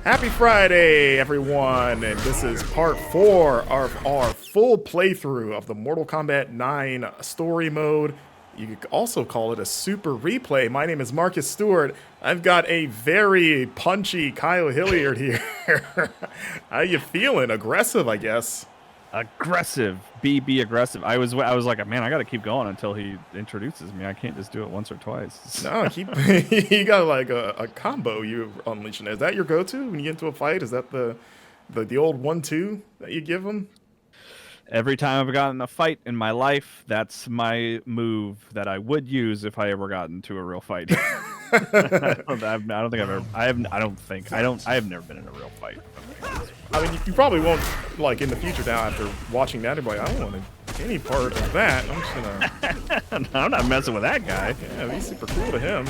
Happy Friday, everyone, and this is part 4 of our full playthrough of the Mortal Kombat 9 story mode. You could also call it a super replay. My name is Marcus Stewart. I've got a very punchy Kyle Hilliard here. How you feeling? Aggressive, I guess. Aggressive. Be aggressive. I was like, man, I got to keep going until he introduces me. I can't just do it once or twice. No, you got like a combo you unleashing. Is that your go-to when you get into a fight? Is that the old 1-2 that you give them? Every time I've gotten in a fight in my life, that's my move that I would use if I ever got into a real fight. I have never been in a real fight. I mean, you probably won't, like, in the future now after watching that, you're like, I don't want any part of that. I'm just gonna... I'm not messing with that guy. Yeah, he's super cool to him.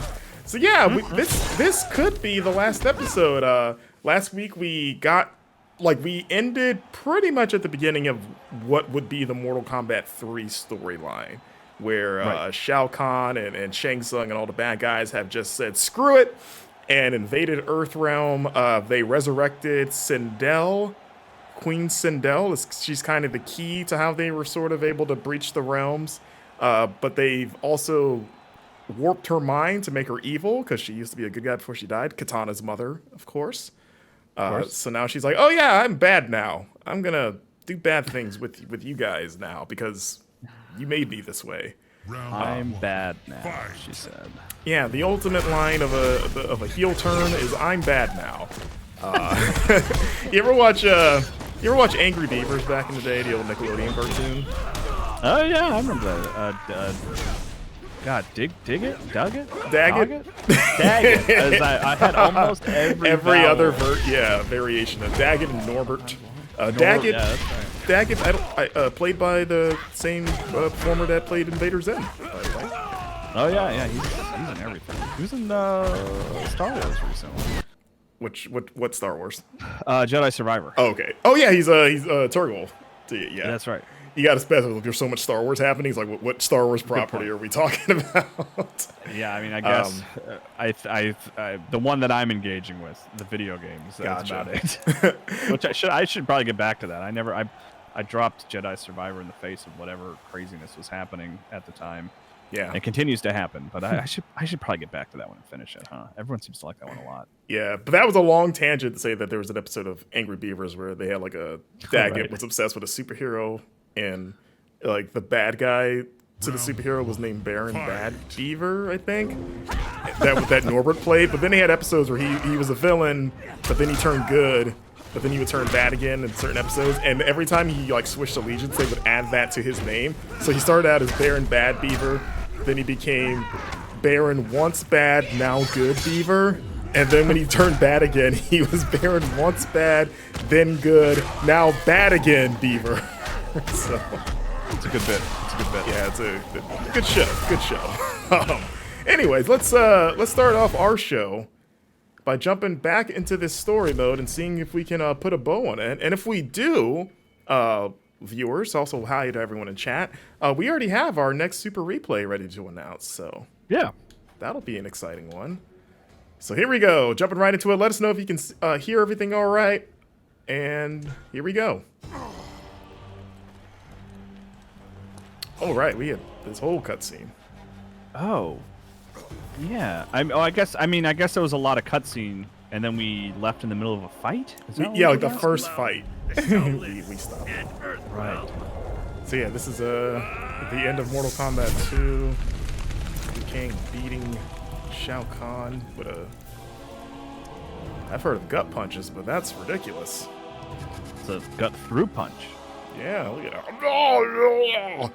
So yeah, this could be the last episode. Last week we ended pretty much at the beginning of what would be the Mortal Kombat 3 storyline, where Shao Kahn and Shang Tsung and all the bad guys have just said, screw it, and invaded Earthrealm. They resurrected Sindel, Queen Sindel. She's kind of the key to how they were sort of able to breach the realms. But they've also warped her mind to make her evil, because she used to be a good guy before she died. Katana's mother, of course. So now she's like, oh yeah, I'm bad now. I'm going to do bad things with you guys now, because you made me this way. I'm bad now, she said. Yeah, the ultimate line of a heel turn is "I'm bad now." You ever watch Angry Beavers back in the day, the old Nickelodeon cartoon? Oh yeah, I remember that. God, dig it, dug it, dag it. As I had almost every other variation of Daggett and Norbert. Daggett, yeah, that's right. Daggett, played by the same performer that played Invaders Zen, by the way. Oh yeah, he's in everything. He was in Star Wars recently. What Star Wars? Jedi Survivor. Oh, okay. Oh yeah, he's Turgle. Yeah, that's right. You got to specify. There's so much Star Wars happening. It's like, what Star Wars property are we talking about? Yeah, I mean, I guess I the one that I'm engaging with, the video games. That's about it. Which I should probably get back to that. I dropped Jedi Survivor in the face of whatever craziness was happening at the time. Yeah, it continues to happen, but I should probably get back to that one and finish it, huh? Everyone seems to like that one a lot. Yeah, but that was a long tangent to say that there was an episode of Angry Beavers where they had like a Daggett was obsessed with a superhero, and like the bad guy to the superhero was named Baron Bad Beaver, I think. That Norbert played, but then they had episodes where he was a villain, but then he turned good, but then he would turn bad again in certain episodes, and every time he like switched allegiance, they would add that to his name. So he started out as Baron Bad Beaver, then he became Baron Once Bad, Now Good Beaver, and then when he turned bad again, he was Baron Once Bad, then Good, Now Bad Again Beaver. So it's a good bit. Yeah, it's a good show. Good show. Anyways, let's start off our show by jumping back into this story mode and seeing if we can put a bow on it. And if we do, viewers, also hi to everyone in chat. We already have our next super replay ready to announce. So yeah, that'll be an exciting one. So here we go, jumping right into it. Let us know if you can hear everything all right. And here we go. Oh, right, we had this whole cutscene. Oh, yeah. I guess there was a lot of cutscene, and then we left in the middle of a fight? Yeah, like the first fight. we stopped. Right. So yeah, this is the end of Mortal Kombat 2. Liu Kang beating Shao Kahn with a... I've heard of gut punches, but that's ridiculous. It's a gut through punch. Yeah, look at that.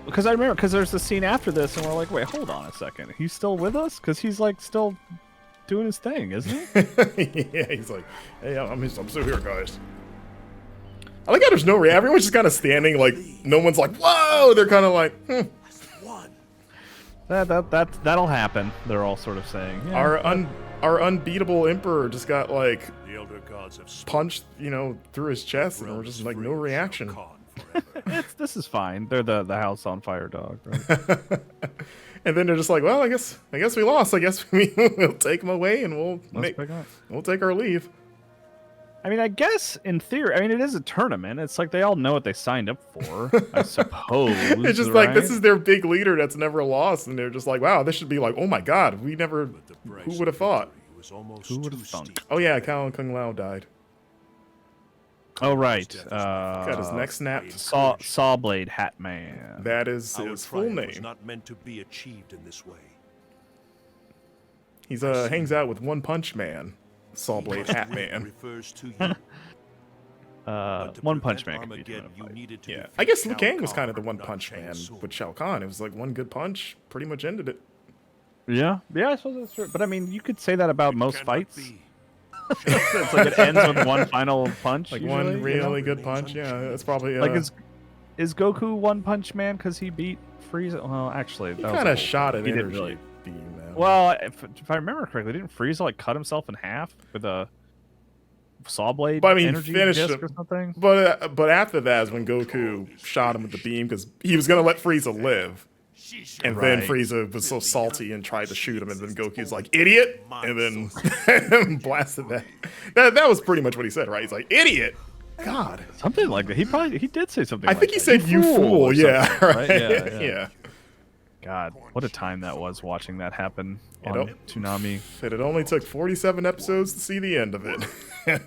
Because I remember, because there's the scene after this, and we're like, wait, hold on a second. He's still with us? Because he's, like, still doing his thing, isn't he? Yeah, he's like, hey, I'm still here, guys. I like how there's no reaction. Everyone's just kind of standing, like, no one's like, whoa! They're kind of like, That'll happen, they're all sort of saying. Yeah, our unbeatable emperor just got, like, punched, through his chest, and we're just like, no reaction. This is fine. They're the house on fire dog, right? And then they're just like, well, I guess we lost. I guess we'll take him away and we'll take our leave. I mean, I guess in theory, I mean, it is a tournament. It's like they all know what they signed up for, I suppose. It's just like this is their big leader that's never lost, and they're just like, wow, this should be like, oh my god, we never. Who would have thought? Who would have thunk? Oh yeah, Cao Kung Lao died. Oh right. Got his neck snapped. Sawblade Hat Man. That is his full name. Not meant to be achieved in this way. He's hangs out with One Punch Man, Sawblade Hat Man. Refers to you. One Punch Man. Can beat him. Yeah, I guess Liu Kang was kind of the One Punch Man with Shao Kahn. It was like one good punch, pretty much ended it. Yeah, I suppose that's true. But I mean, you could say that about most fights. It's like it ends with one final punch. Like usually, one really good punch. Yeah, that's probably like is Goku One Punch Man because he beat Frieza? Well, actually, he kind of shot an energy really beam. Well, if I remember correctly, didn't Frieza like cut himself in half with a Sawblade? But I mean, energy finished disc him. or something. But after that is when Goku shot him with the beam because he was gonna let Frieza live. And then Frieza was so salty and tried to shoot him, and then Goku's like, "Idiot!" and then blasted that. That was pretty much what he said, right? He's like, "Idiot!" God, something like that. He did say something. I think he said, "You fool!" Yeah, right. Yeah. God, what a time that was watching that happen on Toonami. It only took 47 episodes to see the end of it.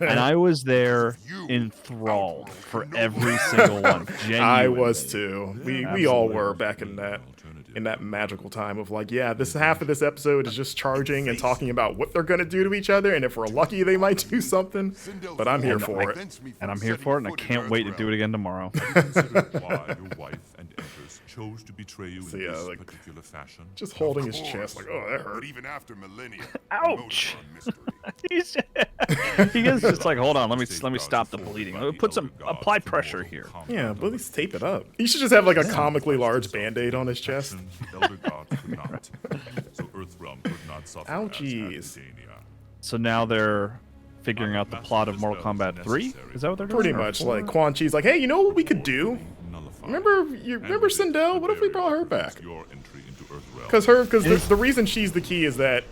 And I was there enthralled for every single one. Genuinely. I was too. We all were back in that magical time of like, yeah, this half of this episode is just charging and talking about what they're gonna do to each other, and if we're lucky, they might do something. But I'm here for it. And I'm here for it, and I can't wait to do it again tomorrow. Chose to betray you So, in yeah, this like, particular fashion. just holding his chest like, oh, that hurt. But even after millennia, Ouch! He is just like, hold on, let me stop the bleeding. Apply pressure here. Yeah, but at least tape it up. He should just have like a comically large band-aid on his chest. Elder God could not. So Earthrealm could not suffer. Ouchies. So now they're figuring out the plot of Mortal Kombat 3? Is that what they're doing? Pretty much, like Quan Chi's like, hey, you know what we could do? Remember Sindel? What if we brought her back? Because the reason she's the key is that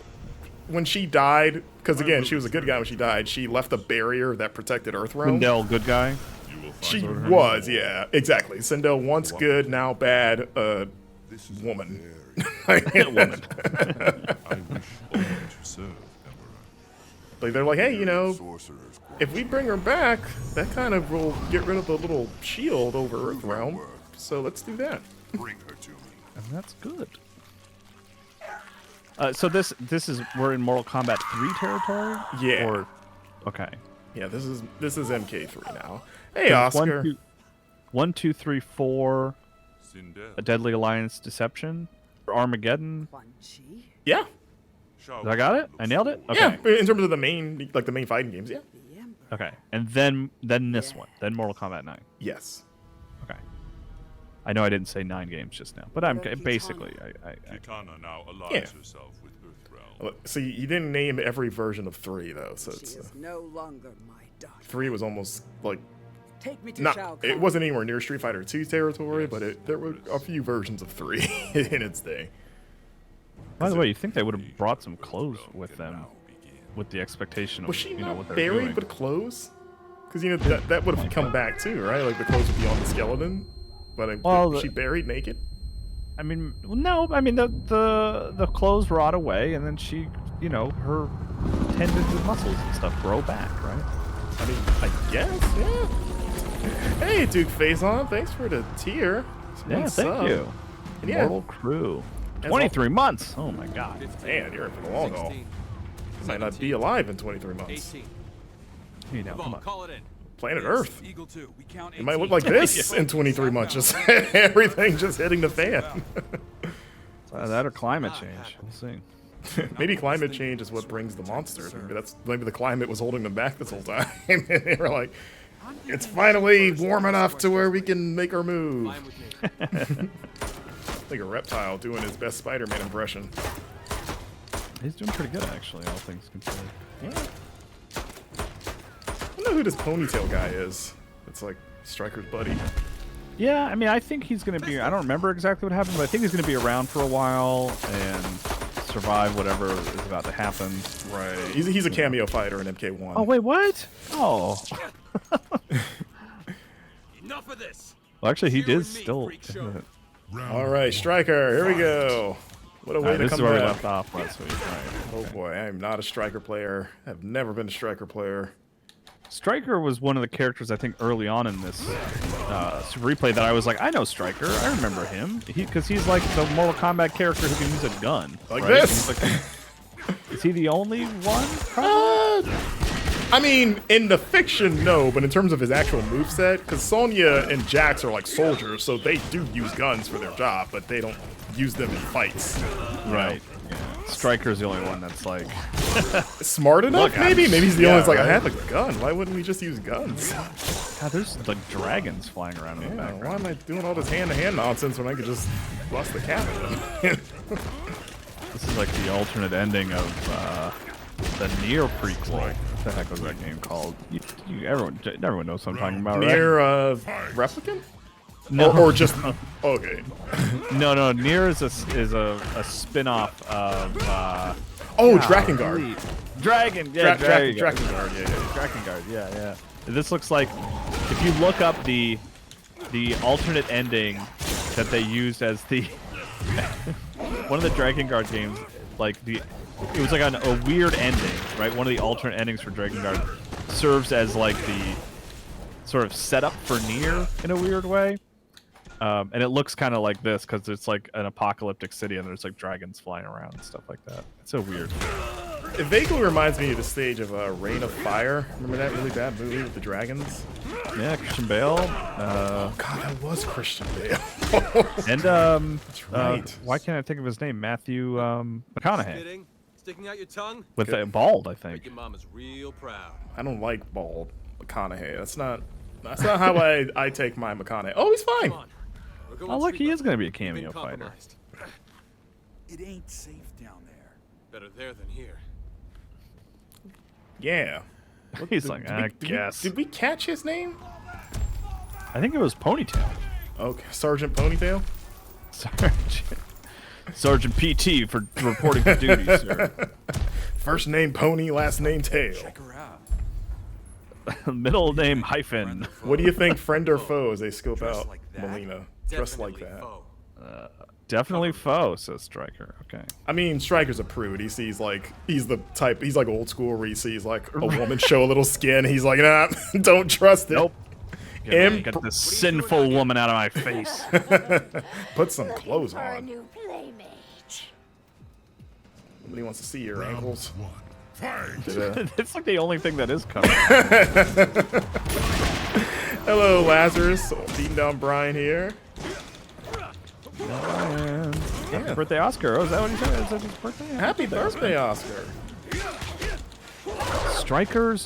when she died, because again, she was a good guy when she died, she left a barrier that protected Earthrealm. Sindel, good guy? She was, yeah, exactly. Sindel once good, now bad, woman. Like they're like, hey, you know, if we bring her back, that kind of will get rid of the little shield over Earthrealm. So let's do that. Bring her to me. And that's good. So this is we're in Mortal Kombat 3 territory? Yeah. Or okay. Yeah, this is MK3 now. Hey, Oscar. 1, 2, 3, 4. A Deadly Alliance Deception. Armageddon. Quan Chi? Yeah. Did I got it? I nailed it? Okay. Yeah, in terms of the main fighting games, yeah. The Emperor. Okay. And then this one. Then Mortal Kombat 9. Yes. Okay. I know I didn't say 9 games just now, but I'm basically Kitana now Yeah. aligns herself with Earthrealm. See, you didn't name every version of 3 though, so She it's is no longer my daughter. 3 was almost like Take me to Shao not. Kahn. It wasn't anywhere near Street Fighter 2 territory, but there were a few versions of 3 in its day. By the way, you think they would have brought some clothes with them, with the expectation of Was she not what they're buried doing. with clothes? Because you know that would have come back too, right? Like the clothes would be on the skeleton, but was she buried naked? I mean, no. I mean the clothes rot away, and then she, her tendons and muscles and stuff grow back, right? I mean, I guess, yeah. Hey, Duke Faison, thanks for the tier. Yeah, thank you. And yeah, Mortal Crew. 23 months. Oh my god. Man, you're in for the long haul. You might not be alive in 23 months. Hey, now, come on. Call it in. Planet Earth. Eagle 2. We count It might look like this in 23 months. Just everything just hitting the fan. That or climate change. We'll see. Maybe climate change is what brings the monsters. Maybe the climate was holding them back this whole time. And they were like, it's finally warm enough to where we can make our move. Like a reptile doing his best Spider-Man impression. He's doing pretty good, actually, all things considered. Yeah. I don't know who this ponytail guy is. It's like Stryker's buddy. Yeah, I mean, I think he's going to be... I don't remember exactly what happened, but I think he's going to be around for a while, and survive whatever is about to happen. Right. He's a cameo fighter in MK1. Oh wait, what? Oh. Enough of this. Well, actually, he You did and me, still. freak show. All right, Striker. Here we go. What a way to This come is where we back. left off last week. Right. Oh boy, I am not a Striker player. I've never been a Striker player. Striker was one of the characters I think early on in this Super Replay that I was like, I know Striker. I remember him. Because he's like the Mortal Kombat character who can use a gun. Like right? this. He's like, is he the only one? I mean, in the fiction, no, but in terms of his actual moveset, because Sonya and Jax are like soldiers, so they do use guns for their job, but they don't use them in fights. Right. Yeah. Striker's the only one that's like Smart enough, Look, maybe? Maybe he's the only one that's like, I right? have a gun. Why wouldn't we just use guns? God, there's like dragons flying around in the Yeah, background. why am I doing all this hand-to-hand nonsense when I could just bust the cap at him? This is like the alternate ending of the Nier prequel. What the heck was that game called? Everyone knows what I'm talking about, right? Near Replicant? No, Or just okay. no. Nier is a spin-off of Drakengard. Dragon, yeah, Drakengard, Drakengard, yeah. Drakengard, yeah. This looks like if you look up the alternate ending that they used as the one of the Drakengard games, like it was like a weird ending, right? One of the alternate endings for Drakengard serves as like the sort of setup for Nier in a weird way. And it looks kind of like this because it's like an apocalyptic city and there's like dragons flying around and stuff like that. It's so weird. It vaguely reminds me of the stage of Reign of Fire. Remember that really bad movie with the dragons? Yeah, Christian Bale. God, that was Christian Bale. And That's right. why can't I think of his name? Matthew McConaughey Spitting, sticking out your tongue. with bald, I Make think. your mama's real proud. I don't like bald McConaughey. That's not how I take my McConaughey. Oh, he's fine. Come on. We're going Oh look, he sweet is going to be a You've been cameo fighter. compromised. It ain't safe down there. Better there than here. Yeah. He's like, I guess. Did we catch his name? I think it was Ponytail. Okay, Sergeant Ponytail. Sergeant PT for reporting for duty, sir. First name Pony, last name Tail. Check her out. Middle name hyphen. What do you think, friend or foe, as they scope Dress out like that? Melina? Dressed like Definitely that. foe. Definitely foe, says Stryker. Okay. I mean, Stryker's a prude. He sees like he's the type. He's like old school where he sees like a woman show a little skin. He's like, nah, don't trust it. Nope. Imp- Get this sinful woman out of my face. Put some clothes For a on. new playmate. Nobody wants to see your Round ankles. one. Fight. It's like the only thing that is coming. Hello, Lazarus. Beating down Brian here. Happy birthday, Oscar. Oh, is that what he said? Is that his birthday? Happy birthday, Oscar. Strikers.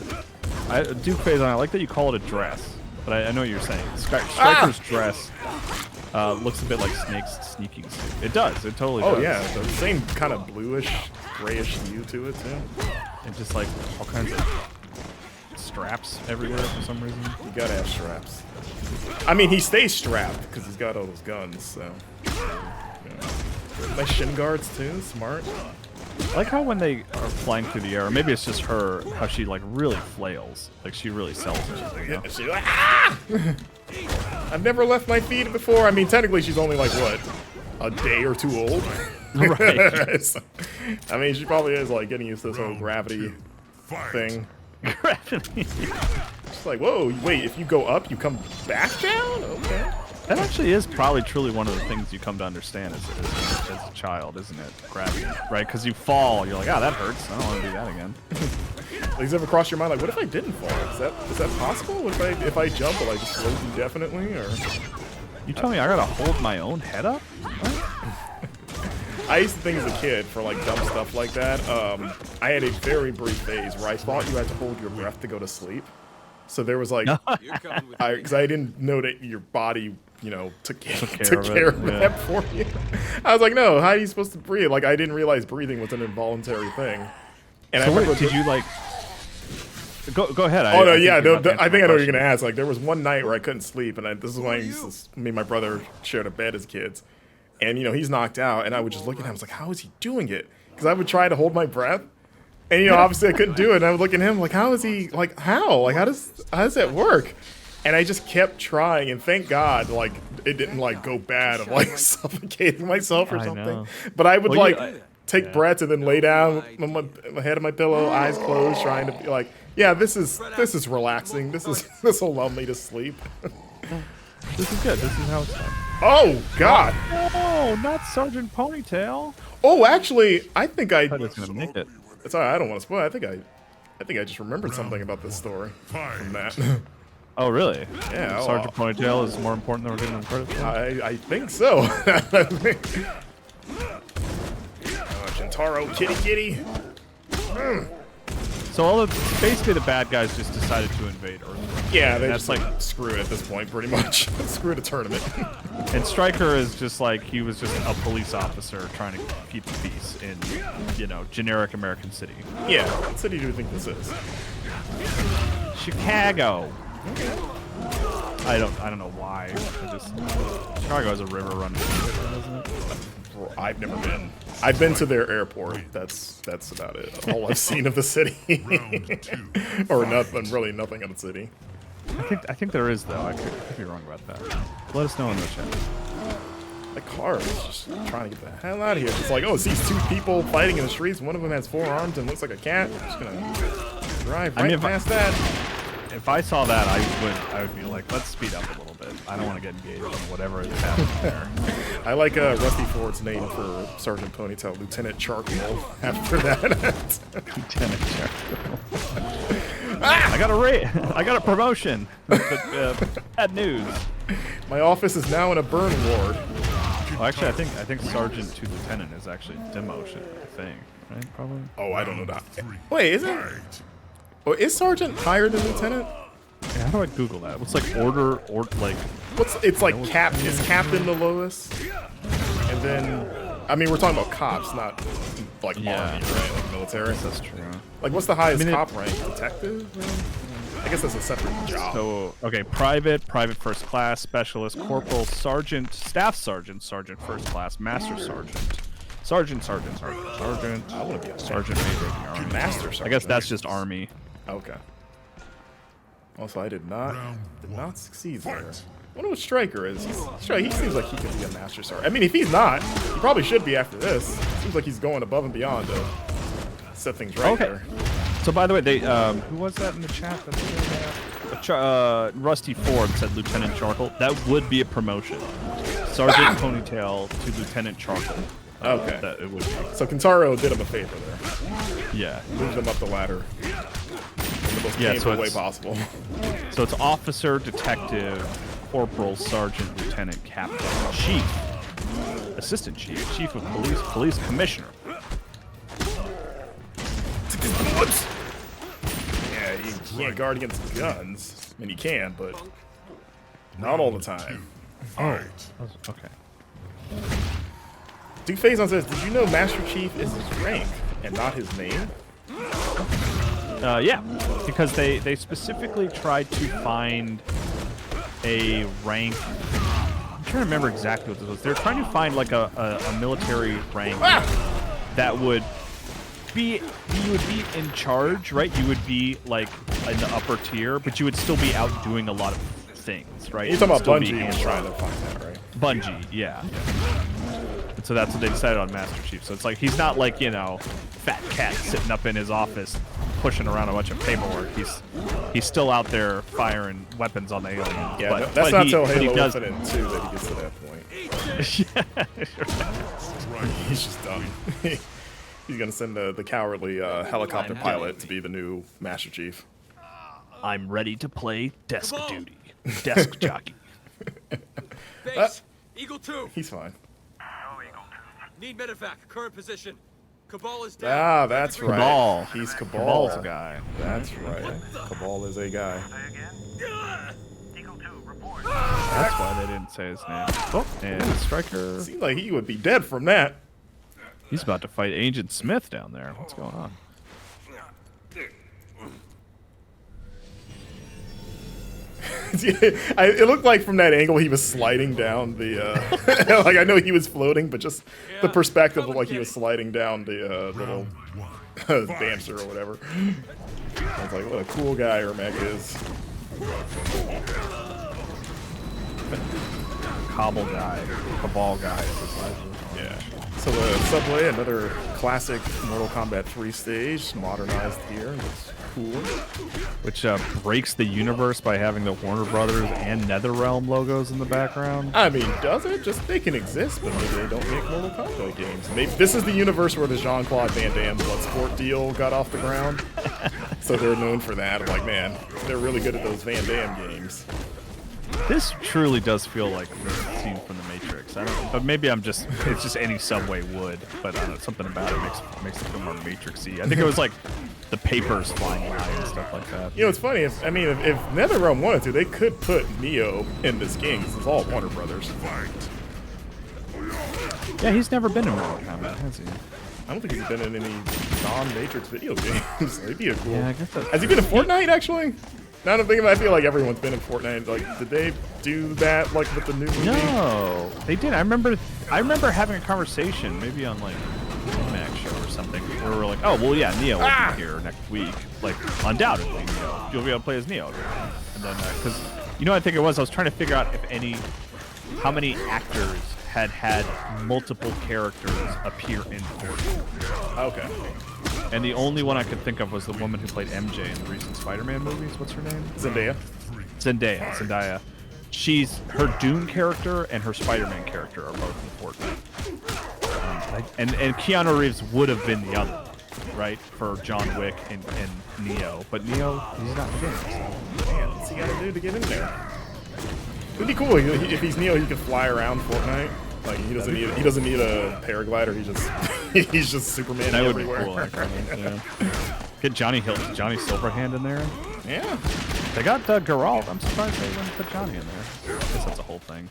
Duke Phase, I like that you call it a dress, but I know what you're saying. Striker's dress looks a bit like Snake's sneaking suit. It does. It totally does. Oh yeah, the same kind of bluish, grayish hue to it too. And just like all kinds of straps everywhere for some reason. You gotta have straps. I mean, he stays strapped because he's got all those guns. So, nice shin guards too. Smart. I like how when they are flying through the air, or maybe it's just her, how she like really flails. Like she really sells it. You know? Yeah, she's like, ah! I've never left my feet before. I mean, technically, she's only like what, a day or two old. Right. So, I mean, she probably is like getting used to this whole gravity Fight. thing. Gravity. It's like, whoa, wait, if you go up, you come back down? Okay. That actually is probably truly one of the things you come to understand as a child, isn't it? Gravity, right? Because you fall, you're like, ah, that hurts. I don't want to do that again. Like, has it ever crossed your mind, like, what if I didn't fall? Is that possible? If I jump, will I just float indefinitely, or? You tell me I gotta hold my own head up? What? I used to think as a kid for like dumb stuff like that. I had a very brief phase where I thought you had to hold your breath to go to sleep. So there was like, You're coming with me. because I didn't know that your body, took care of yeah. that for you. I was like, no, how are you supposed to breathe? Like, I didn't realize breathing was an involuntary thing. And So I wait, remember did you like? Go ahead. Oh no, I think yeah, you're about to I answer think my I know what you're question. gonna ask. Like, there was one night where I couldn't sleep, and this is when me and my brother shared a bed as kids, and he's knocked out, and I would just look at him. I was like, how is he doing it? Because because I would try to hold my breath, and you know, obviously I couldn't do it. And I would look at him like, how is he like how? Like how does that work? And I just kept trying, and thank God, like it didn't like go bad of like suffocating myself or something. But I would take breaths and then lay down on my head on my pillow, eyes closed, trying to be like, yeah, this is relaxing. This will allow me to sleep. This is good. This is how it's done. Oh God! Oh, not Sergeant Ponytail. Oh, actually, I think I. I was gonna make it. It's all right. I don't want to spoil. I think I just remembered something about this story from that. Oh, really? Yeah. Sergeant Ponytail is more important than we're giving him credit for? I think so. Gentaro, kitty. So all of basically the bad guys just decided to invade Earth. Yeah, they just like screw it at this point, pretty much. Screw the tournament. And Stryker is just like he was just a police officer trying to keep the peace in, you know, generic American city. Yeah, what city do you think this is? Chicago. I don't know why. Chicago has a river running through it, doesn't it? I've never been. I've been to their airport. That's about it. All I've seen of the city. Or nothing, really nothing of the city. I think there is though. I could be wrong about that. Let us know in the chat. The car is just trying to get the hell out of here. It's like, oh, it sees two people fighting in the streets. One of them has 4 arms and looks like a cat. I'm just gonna drive right past that. If I saw that, I would be like, let's speed up a little bit. I don't want to get engaged in whatever is happening there. I like Rusty Ford's name for Sergeant Ponytail, Lieutenant Charcoal. After that, Lieutenant Charcoal. I got a promotion. But, bad news. My office is now in a burn ward. Well, actually, I think Sergeant to Lieutenant is actually demotion. I think, right? Probably. Oh, I don't know that. Wait, is it? Oh, is Sergeant higher than Lieutenant? Yeah, how do I Google that? What's like order or like? It's like is Captain the lowest? And then, I mean, we're talking about cops, not like army, right? Like military. That's true. Like, what's the highest cop rank? Detective? I guess that's a separate job. So, okay, private first class, specialist, corporal, sergeant, staff sergeant, sergeant first class, master sergeant. Sergeant. I want to be a sergeant major in the army. Master sergeant. I guess that's just army. Okay. Also, I did not succeed there. I wonder what Stryker is. He seems like he could be a master sergeant. I mean, if he's not, he probably should be after this. Seems like he's going above and beyond to set things right there. So, by the way, they who was that in the chat? Rusty Ford said Lieutenant Charcoal. That would be a promotion. Sergeant Ponytail to Lieutenant Charcoal. Okay. That it would be. So Kentaro did him a favor there. Yeah. Moved him up the ladder. In the most painful way possible. So it's officer, detective, corporal, sergeant, lieutenant, captain, chief, assistant chief, chief of police, police commissioner. Yeah, you can't guard against guns. I mean, you can, but not all the time. Oh, okay. Duke Faison says, did you know Master Chief is his rank and not his name? Yeah, because they specifically tried to find a rank. I'm trying to remember exactly what this was. They're trying to find like a military rank that would be, you would be in charge, right? You would be like in the upper tier, but you would still be out doing a lot of things, right? You're talking about Bungie was trying to find that, right? Bungie, yeah. And so that's what they decided on Master Chief. So it's like he's not like, you know, fat cat sitting up in his office pushing around a bunch of paperwork. He's still out there firing weapons on the alien. Yeah, but, that's not until Halo does... Infinite 2 that he gets to that point. Yeah. He's just done. He's gonna send the cowardly helicopter pilot to be the new Master Chief. I'm ready to play desk duty. Desk jockey. Base, Eagle 2. He's fine. Need medevac. Current position. Kabal is down. Ah, that's right. Kabal. He's Kabal. Kabal's a guy. That's right. Kabal is a guy. That's why they didn't say his name. Oh, and Stryker. Seems like he would be dead from that. He's about to fight Agent Smith down there. What's going on? It looked like from that angle he was sliding down the. Like I know he was floating, but just the perspective of like he was sliding down the little dancer or whatever. I was like, what a cool guy Ermac is. Kabal guy, Kabal guy. Yeah. So Subway, another classic Mortal Kombat 3 stage, modernized here. Looks cool. Which breaks the universe by having the Warner Brothers and NetherRealm logos in the background. I mean, does it? Just they can exist, but maybe they don't make Mortal Kombat games. Maybe this is the universe where the Jean-Claude Van Damme Bloodsport deal got off the ground. So they're known for that. I'm like, man, they're really good at those Van Damme games. This truly does feel like a scene from the Matrix. I don't know, but maybe it's just any Subway would, but I don't know, something about it makes it feel more Matrixy. I think it was like the papers flying by and stuff like that. You know, it's funny. If NetherRealm wanted to, they could put Neo in this game. 'Cause it's all Warner Brothers. Yeah, he's never been in Mortal Kombat, has he? I don't think he's been in any non-Matrix video games. That'd be a cool. Yeah, I guess that's Has he been in Fortnite actually? Now that I'm thinking about it, I feel like everyone's been in Fortnite. Like, did they do that like with the new movie? No, they did. I remember having a conversation, maybe on like Max show or something, where we were like, oh well, yeah, Neo will be here next week. Like, undoubtedly, Neo. You'll be able to play as Neo. And then, because I think it was. I was trying to figure out how many actors had multiple characters appear in Fortnite. Okay. And the only one I could think of was the woman who played MJ in the recent Spider-Man movies. What's her name? Zendaya. Zendaya. Her Dune character and her Spider-Man character are both in Fortnite. And Keanu Reeves would have been the other, right, for John Wick and Neo. But Neo, he's not in the game. So. Man, what's he gotta do to get in there? It'd be cool if he's Neo. He can fly around Fortnite. Like he doesn't need a paraglider. He's just Superman that everywhere. Would be cool, yeah. Get Johnny Silverhand in there. Yeah. They got Geralt. I'm surprised they didn't put Johnny in there. I guess that's a whole thing.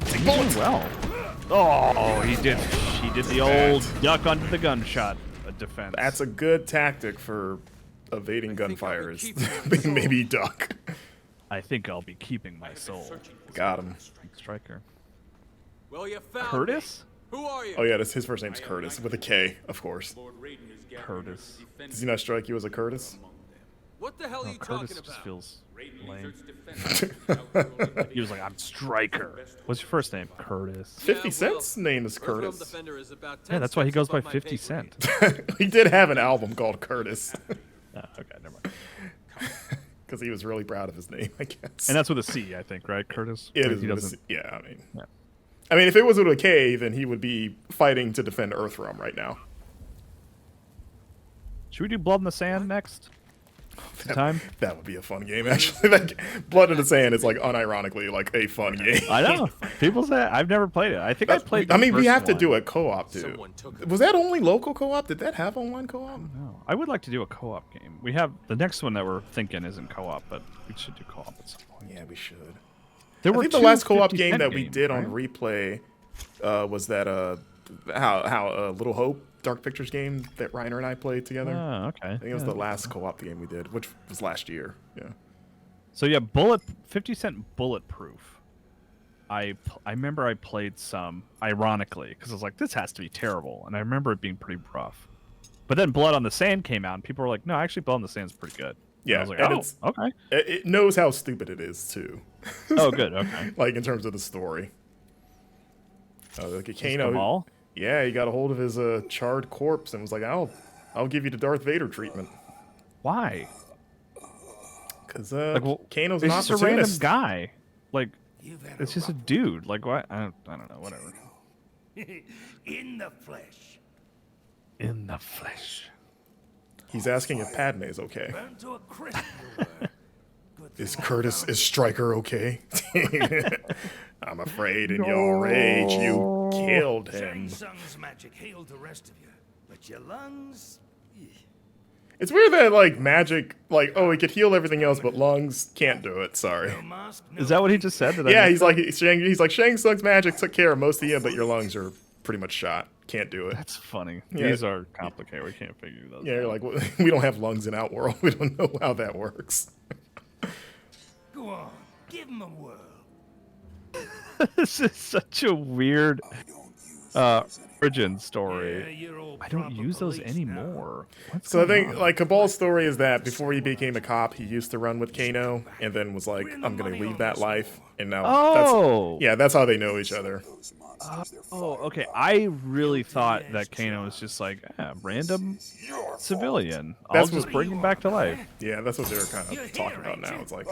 He's doing well. Oh, he did the old duck under the gunshot defense. That's a good tactic for evading gunfire. Is maybe duck. I think I'll be keeping my soul. Got him. Striker. Well, you found Curtis? me. Who are you? Oh yeah, his first name's Curtis with a K, of course. Curtis. Does he not strike you as a Curtis? What the hell are you Curtis talking just about? feels lame. He was like, I'm Striker. What's your first name? Curtis. 50 Cent's name is Earthrealm Curtis. Defender is about 10 Yeah, that's why he steps goes by above my 50 pay Cent. He did have an album called Curtis. Oh, okay, never mind. Because he was really proud of his name, I guess. And that's with a C, I think, right, Curtis? It Like, is he with a doesn't. C. Yeah, I mean. Yeah. I mean, if it was with a K, then he would be fighting to defend Earthrealm right now. Should we do Blood in the Sand next? Time? That would be a fun game, actually. Like, Blood in the Sand is, like, unironically, like, a fun game. I know. People say I've never played it. I think I played the I mean, we first have to one. do a co-op, too. Someone took it. Was that only local co-op? Did that have online co-op? No, I would like to do a co-op game. We have the next one that we're thinking isn't co-op, but we should do co-op at some point. Yeah, we should. There I were think the two last co-op 50 game Cent that we games, did right? on Replay was that how Little Hope Dark Pictures game that Reiner and I played together. Oh, okay. I think it was the last co-op game we did, which was last year. Yeah. So yeah, 50 Cent Bulletproof. I remember I played some, ironically, because I was like, this has to be terrible, and I remember it being pretty rough. But then Blood on the Sand came out, and people were like, no, actually, Blood on the Sand's pretty good. Yeah, and I was and like, oh, okay. It knows how stupid it is too. Oh, good. Okay. Like in terms of the story. Like a Kano. Kabal? Yeah, he got a hold of his charred corpse and was like, "I'll give you the Darth Vader treatment." Why? Because Like, well, Kano's it's an just a random opportunist. guy. Like, it's just a dude. Like, what? I don't know. Whatever. In the flesh. In the flesh. He's asking if Padme's okay. Burn to a crisp. you were. Good Is Stryker okay? I'm afraid in your rage you killed him. Shang Tsung's magic healed the rest of you, but your lungs. It's weird that like magic, like he could heal everything else, but lungs can't do it. Sorry. No mask, no Is that what he just said? Did I Yeah, miss he's like Shang Tsung's magic took care of most of you, but your lungs are pretty much shot. can't do it. That's funny. Yeah. These are complicated. We can't figure those Yeah, out. you're like, we don't have lungs in Outworld. We don't know how that works. Go on, give him a whirl. This is such a weird origin story. you're all I don't proper use those police anymore. What's So I going think on? like Kabal's story is that before he became a cop, he used to run with Kano, and then was like, I'm gonna leave that life, and now Oh, that's how they know each other. Oh, okay. I really thought that Kano was just like random civilian. I'll That's just what- bring him back to life. Yeah, that's what they were kind of talking about now. It's like,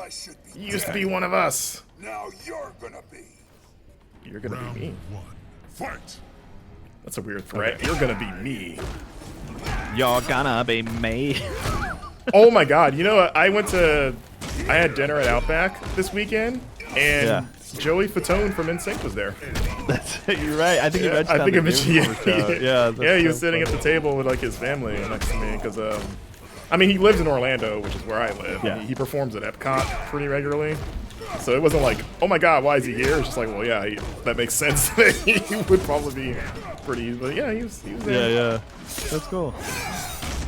you used to be one of us. Now you're gonna be. You're gonna Round be me. 1. Fight. That's a weird threat. You're gonna be me. You're gonna be me. Oh my god, you know what? I had dinner at Outback this weekend, and Yeah. Joey Fatone from NSYNC was there. You're right. I think you mentioned. I think I mentioned, Yeah. Yeah, he was sitting at the table with like his family next to me, because I mean, he lives in Orlando, which is where I live. Yeah. He performs at Epcot pretty regularly. So it wasn't like, oh my god, why is he here? It's just like, well, yeah, that makes sense that he would probably be pretty, but yeah, he was there. Yeah. That's cool.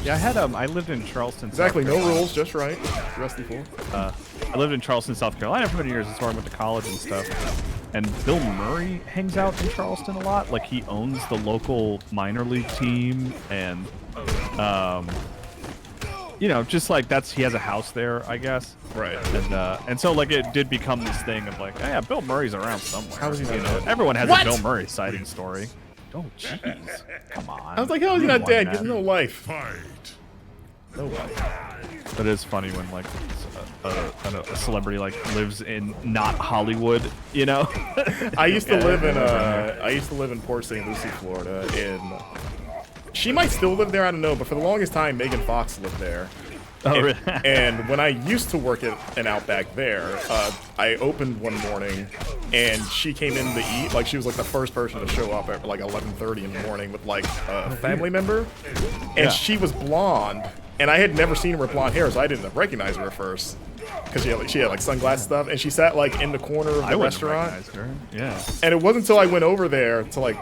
Yeah, I lived in Charleston. Exactly, South no Carolina. rules, just right. Rusty Fool. I lived in Charleston, South Carolina for many years. That's where I went to college and stuff. And Bill Murray hangs out in Charleston a lot. Like, he owns the local minor league team, and just like he has a house there, I guess. Right. And so like it did become this thing of like, oh, yeah, Bill Murray's around somewhere. How is he not dead? Everyone has What? a Bill Murray sighting story. Oh, jeez. Come on. I was like, how is he not dead? He has no life. Fight. No life. But it is funny when like a celebrity like lives in not Hollywood, you know? I used to live in Port St. Lucie, Florida, and she might still live there, I don't know, but for the longest time, Megan Fox lived there. Oh, and, really? and when I used to work at an Outback there, I opened one morning, and she came in to eat. Like, she was like the first person to show up at like 11:30 in the morning with like a family member, and Yeah. she was blonde, and I had never seen her with blonde hair, so I didn't recognize her at first. Because she had like sunglasses stuff, and she sat like in the corner of I the wouldn't have restaurant. recognized her. Yeah. And it wasn't until I went over there to like,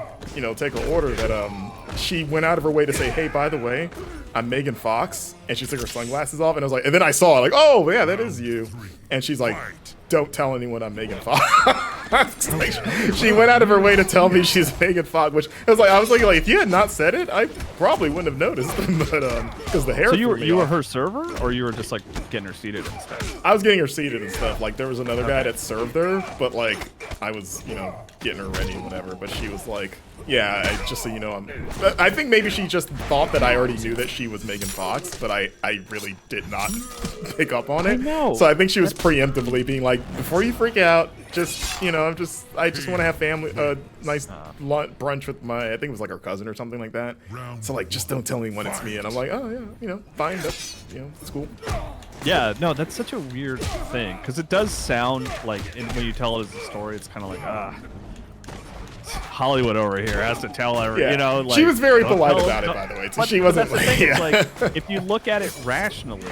take her order that she went out of her way to say, hey, by the way, I'm Megan Fox, and she took her sunglasses off, and I was like, and then I saw it, like, oh yeah, that is you. And she's like, don't tell anyone I'm Megan Fox. Like, she went out of her way to tell me she's Megan Fox, which I was thinking, like, if you had not said it, I probably wouldn't have noticed. But because the hair. So threw me you were off. her server, or you were just like getting her seated and stuff? I was getting her seated and stuff. Like, there was another guy that served her, but like, I was, getting her ready and whatever. But she was like, yeah, just so you know, I think maybe she just thought that I already knew that she was Megan Fox, but I really did not pick up on it. I know. So I think she was preemptively being like, before you freak out, just, I just want to have family, nice brunch with I think it was like her cousin or something like that. So like, just don't tell anyone it's me. And I'm like, oh yeah, fine, that's, it's cool. Yeah, no, that's such a weird thing, because it does sound like, when you tell it as a story, it's kind of like, Hollywood over here has to tell everyone, Yeah. like, She was very don't polite tell- about it, don't- by the way. So but- she but wasn't that's the thing, it's yeah. like, if you look at it rationally,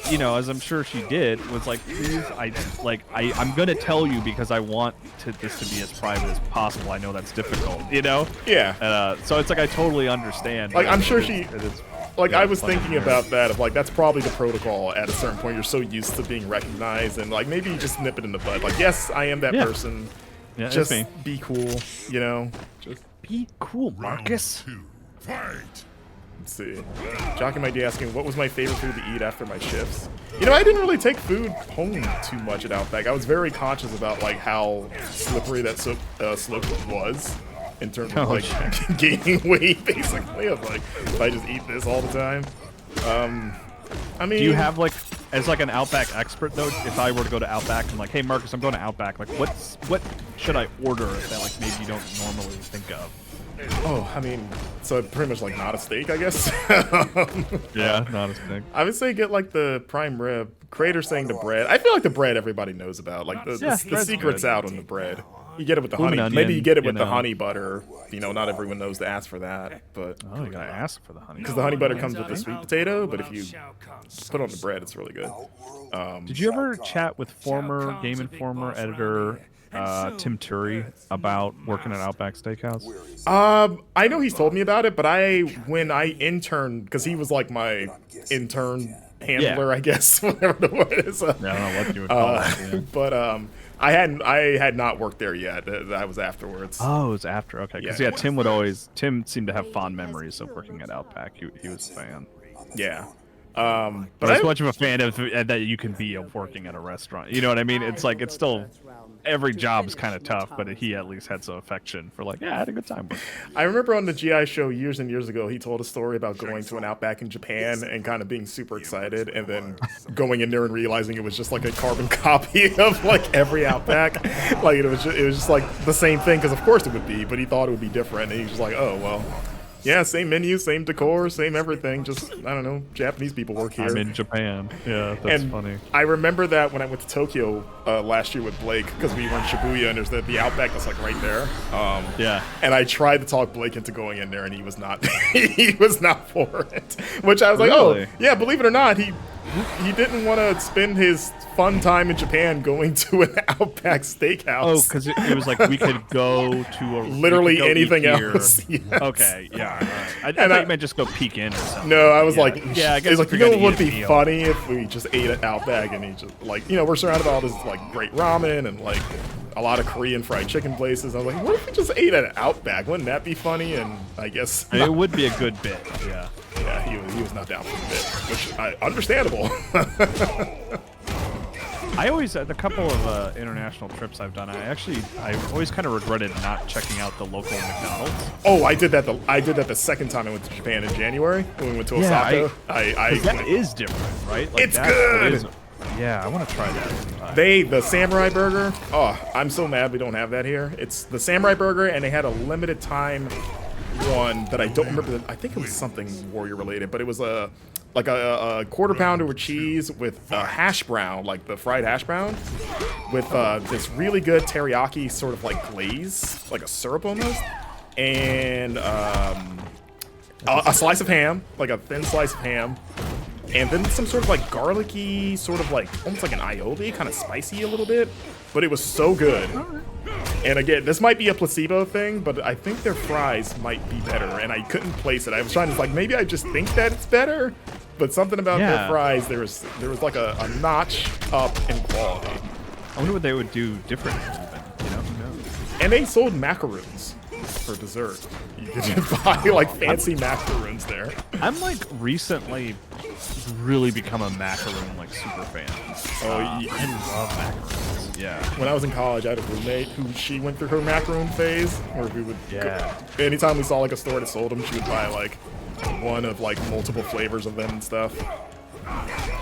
as I'm sure she did, was like, please, I'm gonna tell you because I want this to be as private as possible. I know that's difficult, Yeah. So it's like I totally understand. Like, I'm sure It she- is- Like, yeah, I was funny thinking here. about that, of like, that's probably the protocol at a certain point. You're so used to being recognized, and like, maybe you just nip it in the bud. Like, yes, I am that Yeah. person. Yeah, it's Just me. be cool, Just, Be cool, Marcus. Round 2. Fight. let's see. Jockey might be asking, what was my favorite food to eat after my shifts? I didn't really take food home too much at Outback. I was very conscious about, like, how slippery that slope was. In terms of, like, gaining weight, basically, of, like, if I just eat this all the time. I mean... Do you have, like, as, like, an Outback expert, though, if I were to go to Outback and, like, hey, Marcus, I'm going to Outback, like, what should I order that, like, maybe you don't normally think of? Oh, I mean, so pretty much, like, not a steak, I guess? Yeah, not as big. I would say get, like, the prime rib. Creator saying the bread. I feel like the bread everybody knows about. Like, the bread's secret's good. out on the bread. You get it with the Bloomin' honey. onion, Maybe you get it with you the know. honey butter. Not everyone knows to ask for that, but... Oh, you gotta ask for the honey. Because the honey butter comes with the sweet potato, but if you put it on the bread, it's really good. Did you ever chat with former Game Informer editor Tim Turi about working at Outback Steakhouse? I know he's told me about it, but when I interned, because he was like my intern handler, I guess, whatever the word is. I don't know what you would call it. Yeah. But I had not worked there yet. That was afterwards. Oh, it was after. Okay, because Yeah. Tim seemed to have fond memories of working at Outback. He was a fan. Yeah. But as much of a fan of that you can be of working at a restaurant. You know what I mean? It's like, it's still, every job's kind of tough, but he at least had some affection for like, yeah, I had a good time with it. I remember on the GI show years and years ago, he told a story about going to an Outback in Japan and kind of being super excited, and then going in there and realizing it was just like a carbon copy of like every Outback. Like it was just like the same thing, because of course it would be, but he thought it would be different, and he was just like, oh well. Yeah, same menu, same decor, same everything. Just, I don't know, Japanese people work here. I'm in Japan. Yeah, that's funny. I remember that when I went to Tokyo last year with Blake, because we were in Shibuya, and there's the Outback that's like right there. Yeah. And I tried to talk Blake into going in there, and he was not. He was not for it. Which I was like, Really? oh, yeah. Believe it or not, he didn't want to spend his fun time in Japan going to an Outback Steakhouse. Oh, because it was like we could go to a Literally we could go anything eat here. else. Yes. Okay, yeah. I thought you meant just go peek in or something. No, I was like, yeah, I guess it's like, if you know you're what would gonna eat be a meal. funny if we just ate at Outback, and he just like, you know, we're surrounded by all this like great ramen and like a lot of Korean fried chicken places. I was like, what if we just ate at Outback? Wouldn't that be funny? And I guess It would be a good bit. Yeah. yeah, he was not down for the bit, which understandable. I always, the couple of international trips I've done, I always kind of regretted not checking out the local McDonald's. Oh, I did that the second time I went to Japan in January when we went to Osaka. That is different, right? Like It's good! Yeah, I want to try that sometime. The Samurai Burger. Oh, I'm so mad we don't have that here. It's the Samurai Burger, and they had a limited time one that I don't remember. I think it was something Warrior related, but it was a quarter pounder with cheese with hash brown, like the fried hash brown, with this really good teriyaki sort of like glaze, like a syrup almost, and a slice of ham, like a thin slice of ham. And then some sort of like garlicky, sort of like almost like an aioli, kind of spicy a little bit. But it was so good. And again, this might be a placebo thing, but I think their fries might be better. And I couldn't place it. I was trying to like, maybe I just think that it's better. But something about their fries, there was like a notch up in quality. I wonder what they would do different, even. You know, who knows? And they sold macaroons for dessert. You could just buy like fancy macaroons there. I'm like recently really become a macaroon like super fan. I love macaroons. Yeah. When I was in college, I had a roommate who she went through her macaroon phase, where we would anytime we saw like a store that sold them, she would buy like one of like multiple flavors of them and stuff.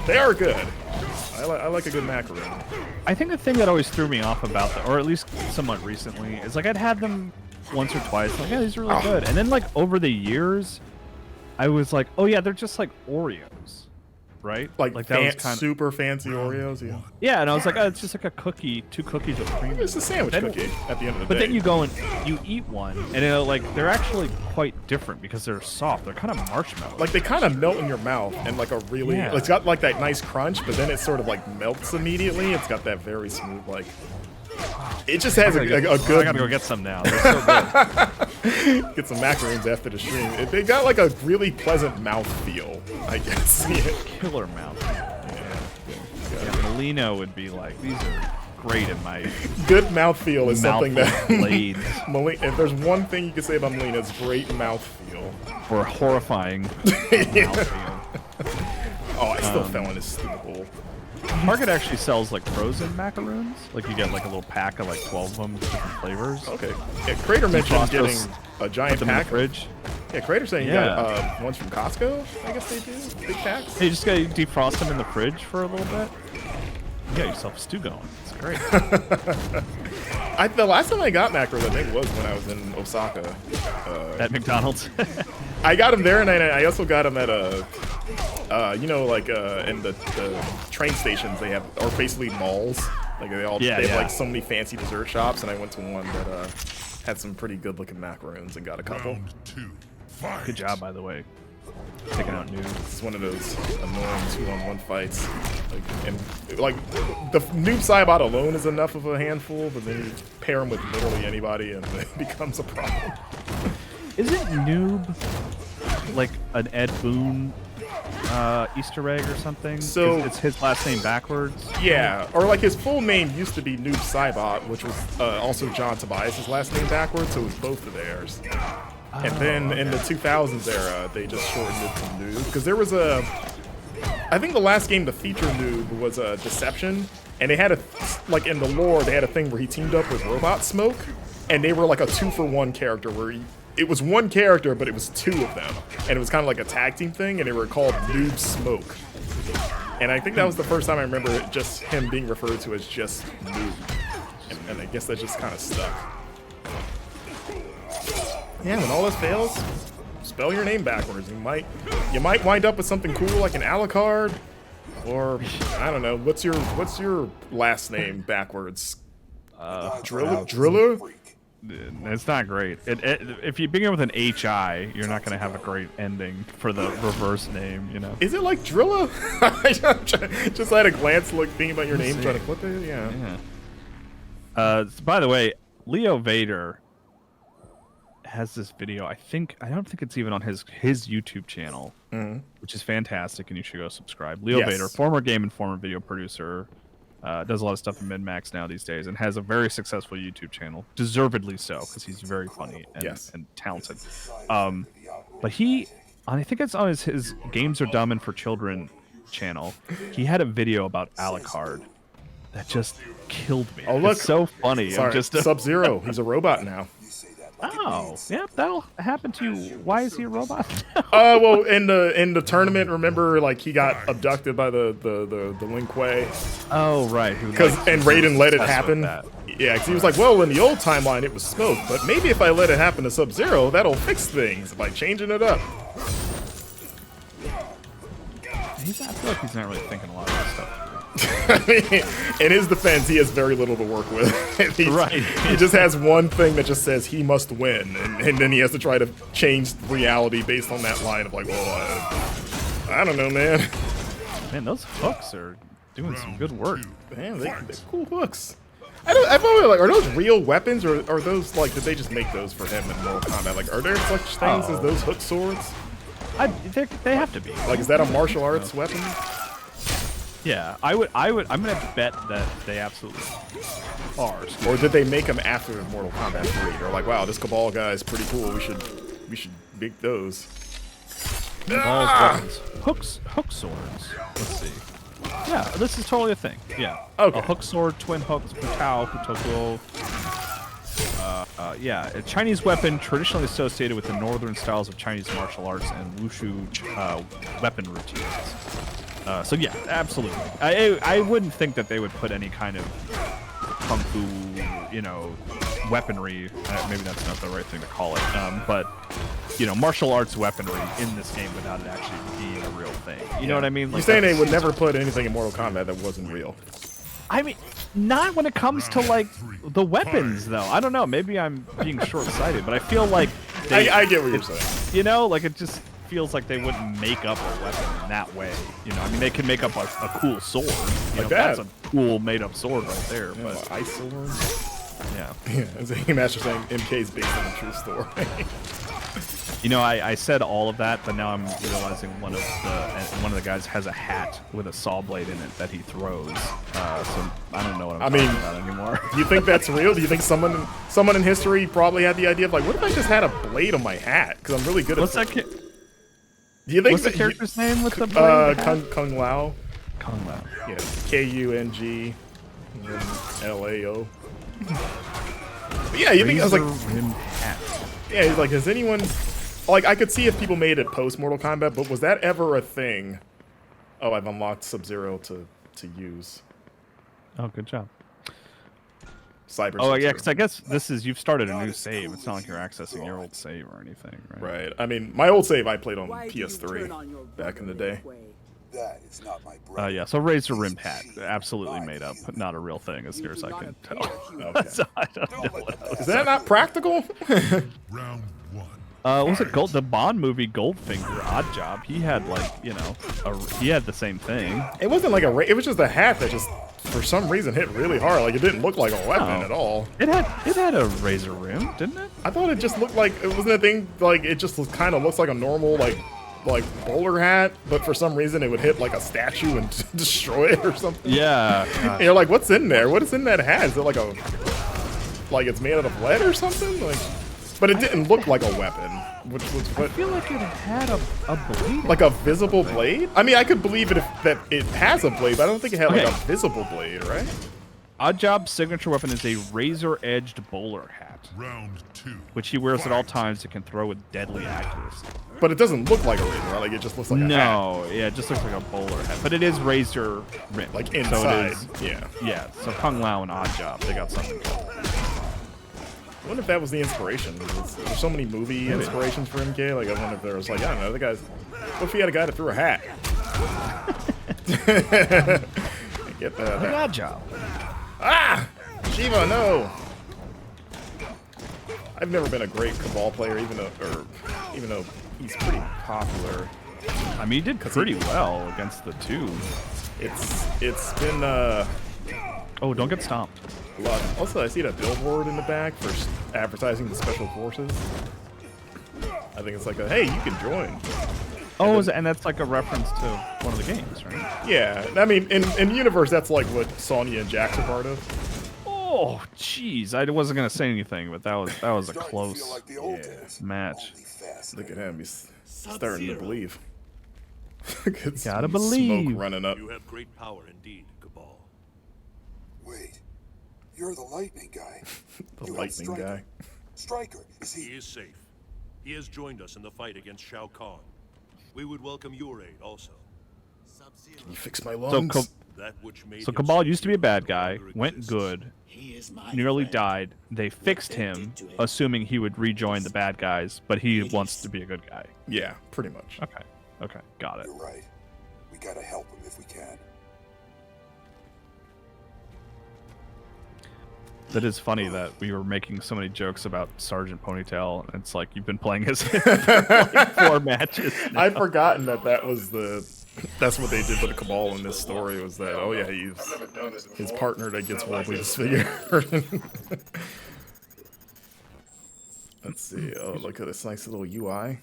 They are good. I like a good macaroon. I think the thing that always threw me off about them, or at least somewhat recently, is like I'd had them once or twice. Like, yeah, these are really good. And then like over the years, I was like, oh yeah, they're just like Oreos, right? Like that was kind of super fancy Oreos. Yeah. Yeah, and I was like, oh, it's just like a cookie, 2 cookies with cream. It's a sandwich cookie at the end of the But day. then you go and you eat one, and like they're actually quite different because they're soft. They're kind of marshmallow. Like they kind of melt in your mouth, and like a really, it's got like that nice crunch, but then it sort of like melts immediately. It's got that very smooth like. It just has a good. I gotta go get some now. They're so good. Get some macaroons after the stream. They got like a really pleasant mouth feel, I guess. Killer mouth. Yeah, Molino would be like, these are great in my good mouth feel is something that blades. If there's one thing you can say about Molino, it's great mouth feel. Or horrifying mouth feel. Oh, I still fell in his stupid hole. Target actually sells like frozen macaroons. Like you get like a little pack of like 12 of them, different flavors. Okay. Yeah, Crater mentioned getting a giant put them in pack. the fridge. Yeah, Crater saying you got ones from Costco. I guess they do big packs. Hey, you just gotta defrost them in the fridge for a little bit. You got yourself a stew going. It's great. The last time I got mackerel, I think, was when I was in Osaka. At McDonald's. I got them there, and I also got them at in the train stations they have, or basically malls. Like they have like so many fancy dessert shops, and I went to one that had some pretty good looking macaroons and got a couple. Good job, by the way. Taking out noobs. It's one of those annoying 2-on-1 fights. Like the noob Cybot alone is enough of a handful, but then you pair him with literally anybody and it becomes a problem. Isn't noob like an Ed Boon Easter egg or something? So it's his last name backwards. Yeah, or like his full name used to be Noob Cybot, which was also John Tobias' last name backwards, so it was both of theirs. And then in the 2000s era, they just shortened it to Noob because there was I think the last game to feature Noob was Deception, and they had like in the lore, they had a thing where he teamed up with Robot Smoke, and they were like a 2-for-1 character where it was one character, but it was two of them, and it was kind of like a tag team thing, and they were called Noob Smoke. And I think that was the first time I remember just him being referred to as just Noob, and I guess that just kind of stuck. Yeah, when all this fails, spell your name backwards. You might wind up with something cool like an Alucard, or I don't know. What's your last name backwards? Driller? It's not great. If you begin with an HI, you're not going to have a great ending for the reverse name, you know. Is it like Drilla? Just had a glance, look, thinking about your name, trying to clip it. Yeah. By the way, Leo Vader has this video. I don't think it's even on his YouTube channel, which is fantastic, and you should go subscribe. Leo Vader, former Game Informer video producer, does a lot of stuff in Min-Max now these days, and has a very successful YouTube channel, deservedly so, because he's very funny and talented. But I think it's on his Games Are Dumb and for Children channel. He had a video about Alucard that just killed me. Oh, look, it's so funny. Sorry, Sub-Zero. He's a robot now. Oh, yeah, that'll happen to you. Why is he a robot? Well, in the tournament, remember, like he got abducted by the Lin Kuei. Oh, right. And Raiden let it happen. Yeah, because he was like, well, in the old timeline it was smoke, but maybe if I let it happen to Sub-Zero, that'll fix things by changing it up. I feel like he's not really thinking a lot of this stuff. In his defense, he has very little to work with. He just has one thing that just says he must win, and then he has to try to change reality based on that line of like, well, I don't know, man. Man, those hooks are doing some good work. Man, they're cool hooks. I've always like, are those real weapons, or are those like, did they just make those for him in Mortal Kombat? Like, are there such things as those hook swords? They have to be. Like, is that a martial arts weapon? Yeah, I'm gonna bet that they absolutely are. Or did they make them after Mortal Kombat 3? They're like, wow, this Kabal guy is pretty cool. We should make those. Weapons. Hook swords. Let's see. Yeah, this is totally a thing. Yeah. Okay. A hook sword, twin hooks, Putao, Hutoko. Yeah, a Chinese weapon traditionally associated with the northern styles of Chinese martial arts and wushu weapon routines. So yeah, absolutely. I wouldn't think that they would put any kind of kung fu, weaponry. Maybe that's not the right thing to call it. But martial arts weaponry in this game without it actually being a real thing. You know what I mean? Like, you're saying they would never put anything in Mortal Kombat that wasn't real? I mean, not when it comes to like the weapons, though. I don't know. Maybe I'm being short-sighted, but I feel like I get what you're saying. Like it just feels like they wouldn't make up a weapon in that way. I mean, they can make up a cool sword. Like that's a cool made-up sword right there. Yeah, but ice sword. Yeah. As a master saying, MK is based on a true story. I said all of that, but now I'm realizing one of the guys has a hat with a saw blade in it that he throws. So I don't know what I'm talking about anymore. Do you think that's real? Do you think someone in history probably had the idea of like, what if I just had a blade on my hat? Because I'm really good at. Do you think what's the character's name with the blade? Kung Lao. Kung Lao. Yeah, Kung Lao. Yeah, you think I was like, yeah, he's like, has anyone? Like, I could see if people made it post Mortal Kombat, but was that ever a thing? Oh, I've unlocked Sub-Zero to use. Oh, good job. Cyber. Oh, yeah, because I guess you've started a new save. It's not like you're accessing your old save or anything, right? Right. I mean, my old save I played on PS3 back in the day. That is not my yeah, so Razor Rim hat, absolutely made up, not a real thing as near as I can tell. Okay. So I don't know what else. Is that not practical? Round 1. What was it the Bond movie Goldfinger, Odd Job? He had like, you know, he had the same thing. It wasn't like it was just a hat that just for some reason hit really hard. Like it didn't look like a weapon at all. It had a razor rim, didn't it? I thought it just looked like it wasn't a thing. Like it just kind of looks like a normal like bowler hat, but for some reason it would hit like a statue and destroy it or something. Yeah. And you're like, what's in there? What is in that hat? Is it like it's made out of lead or something? Like, but it didn't look like a weapon, which was what. I feel like it had a blade. Like a visible blade? I mean, I could believe it that it has a blade, but I don't think it had like a visible blade, right? Oddjob's signature weapon is a razor-edged bowler hat, Round 2. which he wears at all times and can throw with deadly accuracy. But it doesn't look like a razor, right? Like it just looks like a hat. No, yeah, it just looks like a bowler hat, but it is razor rim. Like inside, so it is, yeah. Yeah, so Kung Lao and Oddjob, they got something going. I wonder if that was the inspiration. There's so many movie inspirations for MK. Like I wonder if there was like, I don't know, the guys. What if he had a guy that threw a hat? Get that. Oddjob. Ah! Shiva, no! I've never been a great Kabal player, even though he's pretty popular. I mean, he did pretty well against the two. It's been Oh, don't get stomped. a lot. Also, I see that billboard in the back for advertising the special forces. I think it's like a hey, you can join. Oh, and that's like a reference to one of the games, right? Yeah, I mean, in universe, that's like what Sonya and Jax are part of. Oh, jeez, I wasn't gonna say anything, but that was a close match. Look at him, he's starting to believe. Gotta believe. Smoke running up. You have great power indeed, Kabal. Wait, you're the lightning guy. The You lightning helped guy. Stryker, is He he? is safe. He has joined us in the fight against Shao Kahn. We would welcome your aid also. Can you fix my So, lungs? That which made so him Kabal used to be a no bad guy, longer went exists. good, nearly died. They fixed him, assuming he would rejoin the bad guys, but he wants to be a good guy. Yeah, pretty much. Okay, got it. You're right. We gotta help him if we can. That is funny that we were making so many jokes about Sergeant Ponytail. And it's like you've been playing as him for like 4 matches. I'd forgotten that's what they did with the Kabal in this story was that, oh yeah, he's his partner that gets horribly disfigured. Let's see. Oh, look at this nice little UI.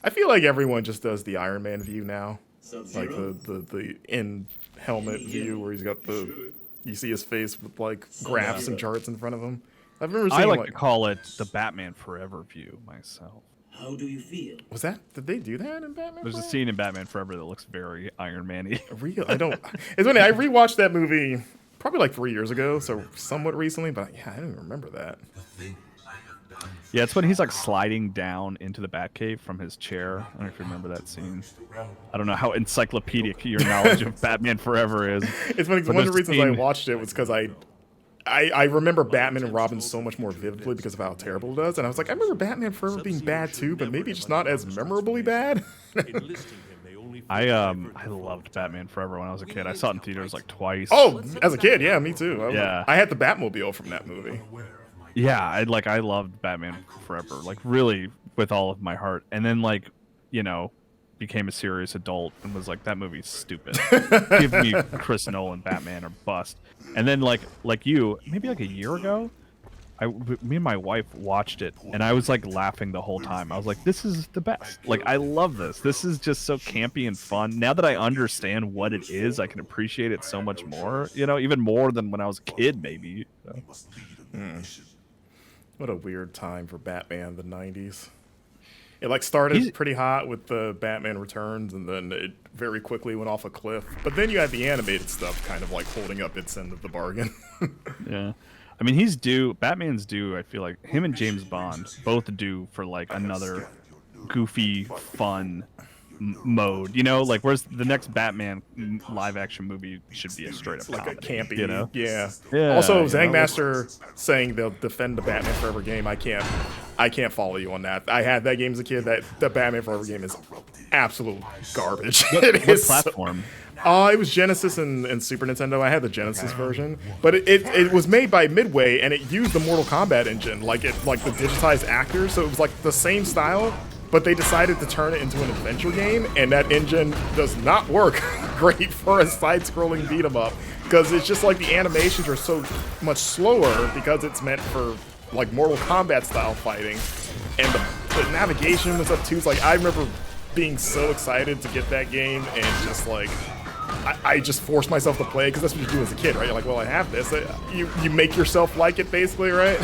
I feel like everyone just does the Iron Man view now. Like the in helmet view where he's got you see his face with like graphs and charts in front of him. I've never seen I like to call it the Batman Forever view myself. How do you feel? Was that? Did they do that in Batman? There's a Forever? scene in Batman Forever that looks very Iron Man-y. Real? I don't. It's funny. I rewatched that movie probably like 3 years ago, so somewhat recently. But yeah, I don't even remember that. Yeah, it's when he's like sliding down into the Batcave from his chair. I don't know if you remember that scene. I don't know how encyclopedic your knowledge of Batman Forever is. It's funny. 'Cause But one of the there's a reasons I scene- watched it was because I remember Batman and Robin so much more vividly because of how terrible it is, and I was like, I remember Batman Forever being bad too, but maybe just not as memorably bad. Enlisting him may only I loved Batman Forever when I was a kid. I saw it in theaters like twice. Oh, as a kid, yeah, me too. Yeah. I had the Batmobile from that movie. Yeah, I loved Batman Forever, like really with all of my heart. And then like, you know, became a serious adult and was like, that movie's stupid. Give me Chris Nolan Batman or bust. And then like you, maybe like a year ago, me and my wife watched it and I was like laughing the whole time. I was like, this is the best. Like I love this. This is just so campy and fun. Now that I understand what it is, I can appreciate it so much more, you know, even more than when I was a kid maybe. So. What a weird time for Batman, the 90s. It like started pretty hot with the Batman Returns, and then it very quickly went off a cliff. But then you had the animated stuff kind of like holding up its end of the bargain. Yeah. I mean, Batman's due, I feel like, him and James Bond, both due for like another goofy, fun mode, you know, like where's the next Batman live action movie should be a straight up like comedy, a campy, you know? yeah. Yeah, Also, you Zang know, Master saying they'll defend the Batman Forever game. I can't follow you on that. I had that game as a kid. That the Batman Forever game is absolute garbage. What platform? It was Genesis and Super Nintendo. I had the Genesis version, but it was made by Midway, and it used the Mortal Kombat engine, like the digitized actors. So it was like the same style, but they decided to turn it into an adventure game, and that engine does not work great for a side-scrolling beat 'em up because it's just like the animations are so much slower because it's meant for like Mortal Kombat style fighting, and the navigation and stuff too. It's like I remember being so excited to get that game and just like I just forced myself to play because that's what you do as a kid, right? You're like, well, I have this. You make yourself like it, basically, right?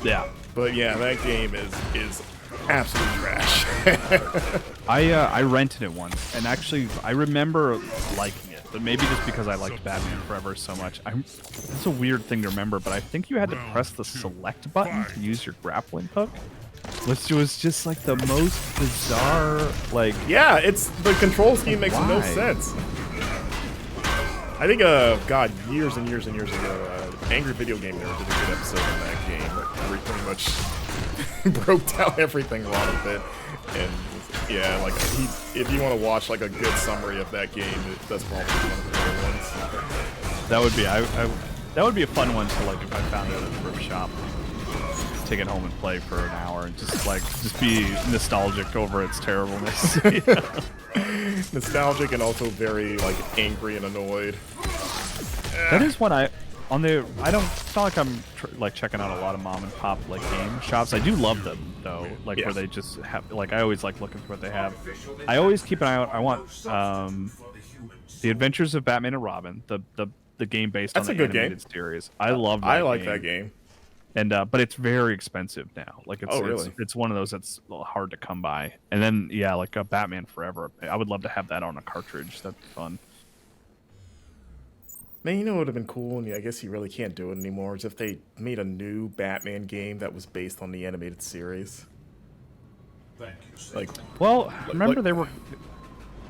Yeah. But yeah, that game is absolute trash. I rented it once, and actually I remember liking it, but maybe just because I liked Batman Forever so much. It's a weird thing to remember, but I think you had to press the select button to use your grappling hook, which was just like the most bizarre, like... Yeah, the control scheme makes no sense. I think, God, years and years and years ago, Angry Video Game Nerd did a good episode on that game where he pretty much broke down everything wrong with it. And yeah, like if you want to watch like a good summary of that game, that's probably one of the better ones. That would be that would be a fun one to like if I found it at a thrift shop, take it home and play for an hour and just be nostalgic over its terribleness. Nostalgic and also very like angry and annoyed. That is what it's not like I'm like checking out a lot of mom and pop like game shops. I do love them though, like where they just have like I always like looking for what they have. I always keep an eye out. I want The Adventures of Batman and Robin, the game based on the animated series. I love that. I like that game. And but it's very expensive now. Like really? It's one of those that's a little hard to come by. And then yeah, like a Batman Forever. I would love to have that on a cartridge. That'd be fun. Man, you know what would have been cool, and I guess you really can't do it anymore, is if they made a new Batman game that was based on the animated series. Thank you, sir. Like, well, remember they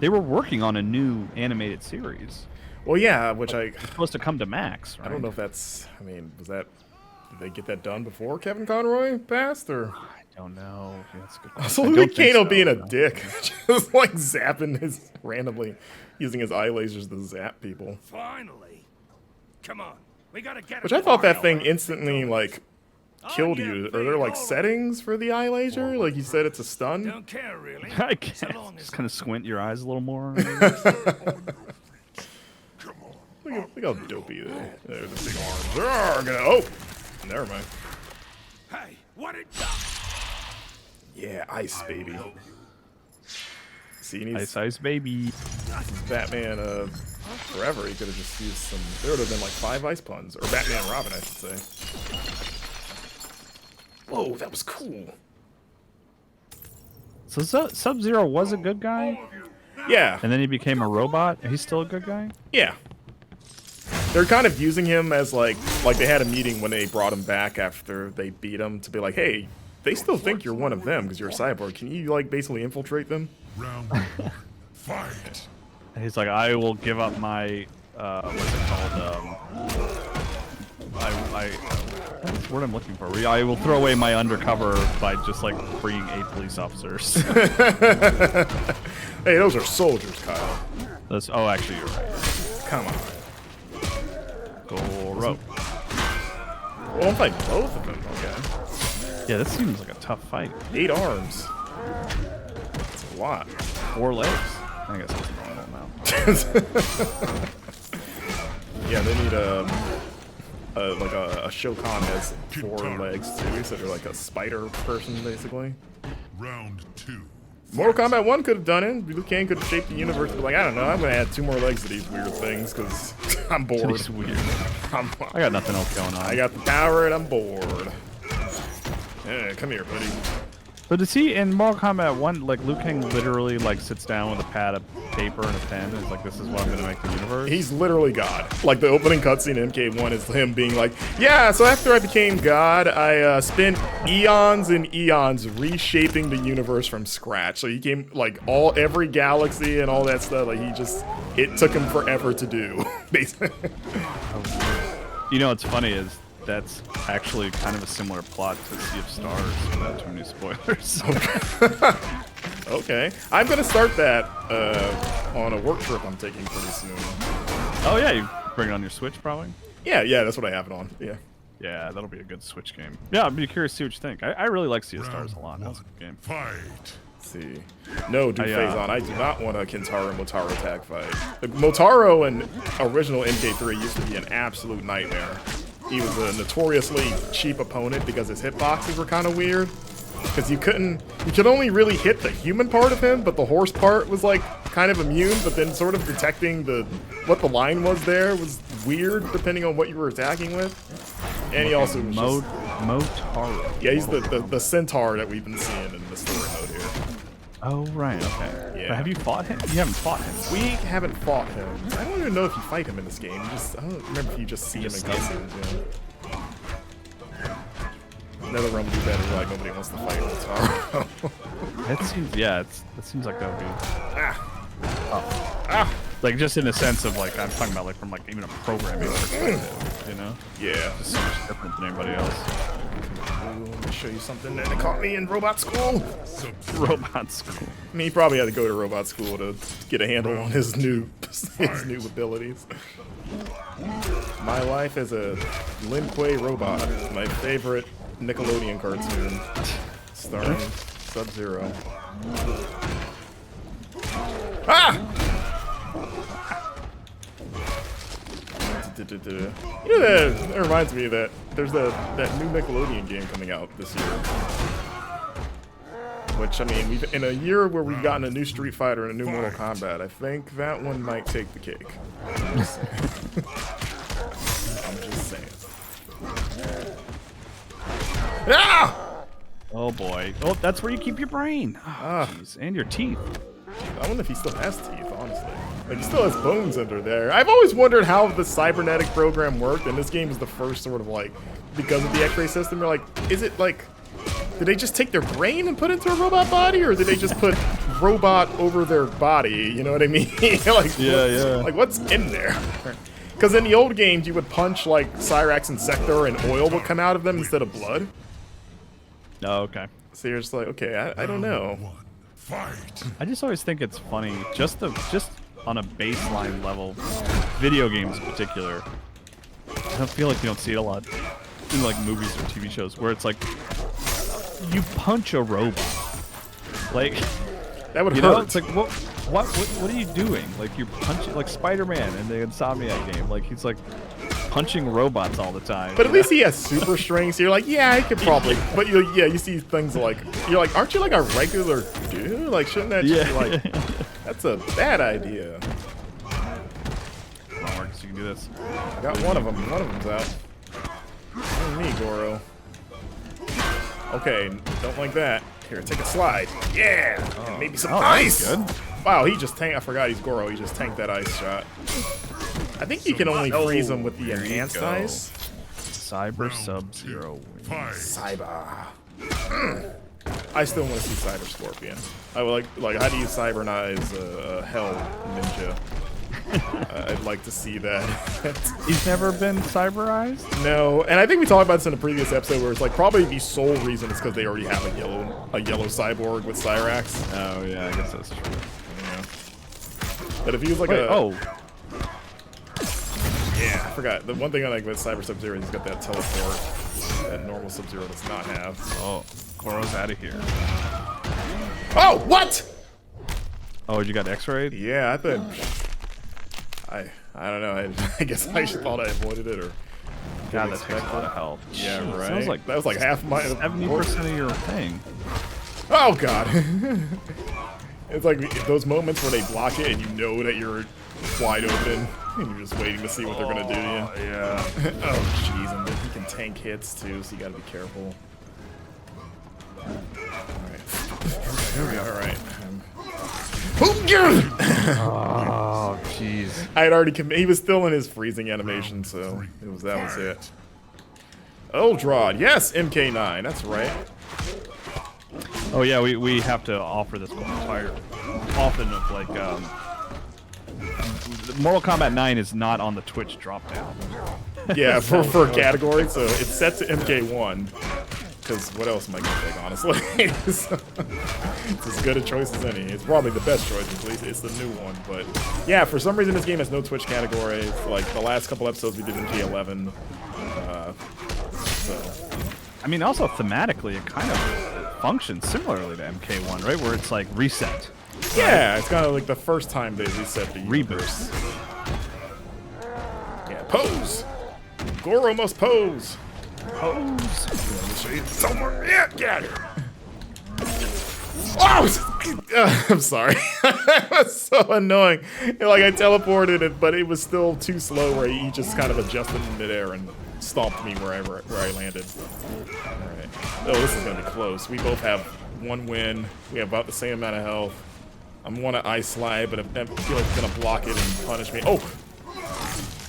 were working on a new animated series. well, yeah, which It's supposed to come to Max, right? I don't know if that's. I mean, did they get that done before Kevin Conroy passed, or? I don't know. Yeah, that's a good So question. look at Kano being a dick, just like zapping randomly, using his eye lasers to zap people. Finally. Come on. We gotta get Which I thought that thing instantly like killed you. Are there like settings for the eye laser? Like you said, it's a stun. Don't care really. I guess. Just kind of squint your eyes a little more. Look how dopey they're the big arms. Oh, never mind. Hey, what it Yeah, ice baby. See, he needs Ice baby. Batman Forever. He could have just used some. There would have been like 5 ice puns, or Batman and Robin, I should say. Whoa, that was cool. So Sub-Zero was a good guy, Yeah, and then he became a robot. He's still a good guy. yeah. They're kind of using him as like they had a meeting when they brought him back after they beat him to be like, hey, they still think you're one of them because you're a cyborg. Can you like basically infiltrate them? Round fight. And he's like, I will give up my what's it called? What's the word I'm looking for? I will throw away my undercover by just like freeing 8 police officers. Hey, those are soldiers, Kyle. Oh, actually, you're right. Come on. Goro. Well, I'm fighting both of them. Okay. Yeah, this seems like a tough fight. 8 arms. That's a lot. 4 legs. I guess that's normal now. Yeah, they need a Shokan has 4 legs too, so they're like a spider person basically. Round 2. Mortal Kombat 1 could have done it. Liu Kang could have shaped the universe, but like I don't know, I'm gonna add 2 more legs to these weird things because I'm bored. It's weird. I got nothing else going on. I got the power and I'm bored. Yeah, come here, buddy. So does he in Mortal Kombat 1, like Liu Kang literally like sits down with a pad of paper and a pen and is like, this is what I'm gonna make the universe? He's literally God. Like the opening cutscene in MK1 is him being like, yeah, so after I became God, I spent eons and eons reshaping the universe from scratch. So he came like every galaxy and all that stuff. Like it took him forever to do, basically. You know what's funny is that's actually kind of a similar plot to Sea of Stars without too many spoilers. Okay. I'm gonna start that on a work trip I'm taking pretty soon. Oh yeah, you bring it on your Switch probably. Yeah, that's what I have it on. Yeah. Yeah, that'll be a good Switch game. Yeah, I'd be curious to see what you think. I really like Sea of Stars a lot. That was a good game. Fight. Let's see. No, dude, Phazon, I do not want a Kintaro Motaro tag fight. Like, Motaro in original MK3 used to be an absolute nightmare. He was a notoriously cheap opponent because his hitboxes were kind of weird. Because you could only really hit the human part of him, but the horse part was like kind of immune, but then sort of detecting what the line was there was weird depending on what you were attacking with. And he also was Motaro. Yeah, he's the centaur that we've been seeing in the story mode here. Oh right, okay. Yeah. But have you fought him? You haven't fought him. We haven't fought him. I don't even know if you fight him in this game. I don't remember if you just see him in cutscenes. Yeah. Another run would be better. Like nobody wants to fight Motaro. That seems like that would be. Like just in the sense of like I'm talking about like from like even a programming perspective, you know? Yeah. Just so much different than anybody else. Let me show you something that caught me in robot school. Robot school. I mean, he probably had to go to robot school to get a handle on his new abilities. My Life as a Lin Kuei robot, my favorite Nickelodeon cartoon, starring Sub-Zero. Ah! You know, that reminds me that there's that new Nickelodeon game coming out this year. Which, I mean, in a year where we've gotten a new Street Fighter and a new Mortal Kombat, I think that one might take the cake. I'm just saying. Ah! Oh boy. Oh, that's where you keep your brain. Oh, jeez. And your teeth. I wonder if he still has teeth, honestly. Like, he still has bones under there. I've always wondered how the cybernetic program worked, and this game is the first sort of like, because of the X-ray system, you're like, is it like, did they just take their brain and put it into a robot body, or did they just put robot over their body? You know what I mean? Like, like, what's in there? Because in the old games, you would punch like Cyrax and Sector, and oil would come out of them instead of blood. Oh, okay. So you're just like, okay, I don't know. Fight. I just always think it's funny, just on a baseline level, video games in particular. I don't feel like you don't see it a lot in like movies or TV shows where it's like you punch a robot. Like that would hurt. hurt. Know? It's like what are you doing? Like you're punching like Spider-Man in the Insomniac game. Like he's like punching robots all the time. But at least he has super strength, so you're like, yeah, I could probably. But you see things like, you're like, aren't you like a regular dude? Like, shouldn't that just be like, that's a bad idea. Come on, Marcus, you can do this. I got one of them. One of them's out. Oh, me, Goro. Okay, don't like that. Here, take a slide. Yeah! And maybe some ice! Good. Wow, he just tanked. I forgot he's Goro. He just tanked that ice shot. I think you can only freeze him with the enhanced ice. Cyber Sub-Zero wins. Cyber. I still want to see Cyber Scorpion. I would like how do you cybernize a Hell Ninja? I'd like to see that. He's never been cyberized? No, and I think we talked about this in a previous episode where it's like probably the sole reason is because they already have a yellow cyborg with Cyrax. Oh yeah, I guess that's true. Yeah. But if he was like yeah, I forgot. The one thing I like with Cyber Sub-Zero is he's got that teleport that normal Sub-Zero does not have. Oh, Goro's out of here. Oh, what? Oh, you got X-rayed? Yeah, I thought. I don't know. I guess I just thought I avoided it, or. God, that takes a lot of help. Yeah, Jeez, right. Sounds like that was like half my. 70% of your thing. Oh God. It's like those moments where they block it and you know that you're wide open and you're just waiting to see what they're gonna do to you. Yeah. Oh jeez, and then he can tank hits too, so you gotta be careful. Alright. Here we go. Alright. Oh, jeez. I had already he was still in his freezing animation, so that was it. Eldrad, yes, MK9, that's right. Oh yeah, we have to offer this qualifier often of like Mortal Kombat 9 is not on the Twitch drop down. Yeah, for a category, so it's set to MK1. Because what else am I gonna pick, honestly? It's as good a choice as any. It's probably the best choice, at least. It's the new one, but yeah, for some reason this game has no Twitch category. Like the last couple episodes we did in G11. I mean, also thematically, it kind of functions similarly to MK1, right? Where it's like reset. Yeah, it's kind of like the first time they reset the Reboots. Yeah, pose. Goro must pose. Pose. Somewhere. Yeah, get it. Oh, I'm sorry. That was so annoying. Like I teleported it, but it was still too slow. Where he just kind of adjusted in midair and stomped me where I landed. All right. Oh, this is gonna be close. We both have 1 win. We have about the same amount of health. I'm want to ice slide, but I feel like it's gonna block it and punish me. Oh,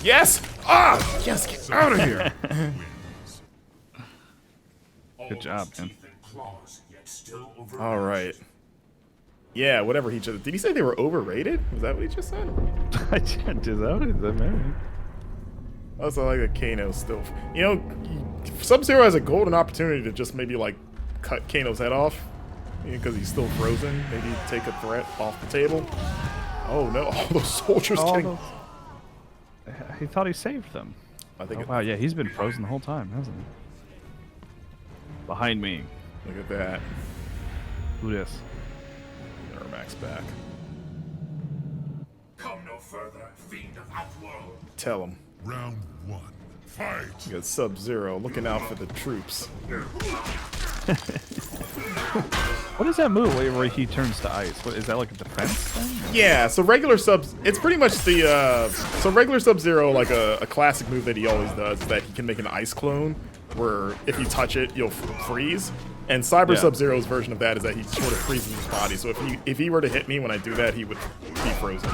yes! Ah, yes! Get out of here! Good job, man. All right. Yeah, whatever he just did. He say they were overrated? Was that what he just said? I can't do that, man. Also, like the Kano still. You know, Sub-Zero has a golden opportunity to just maybe like cut Kano's head off because he's still frozen. Maybe take a threat off the table. Oh no! All those soldiers getting. He thought he saved them. I think. Wow, yeah, he's been frozen the whole time, hasn't he? Behind me. Look at that. Who this? Ermac's back. Come no further, fiend of Outworld. Tell him. Round 1. Fight! You got Sub-Zero looking out for the troops. What is that move where he turns to ice? What is that, like a defense thing? Yeah, so regular Subs, it's pretty much the, so regular Sub-Zero, like a classic move that he always does, is that he can make an ice clone, where if you touch it, you'll freeze. And Cyber Sub-Zero's version of that is that he sort of freezes his body, so if he were to hit me when I do that, he would be frozen.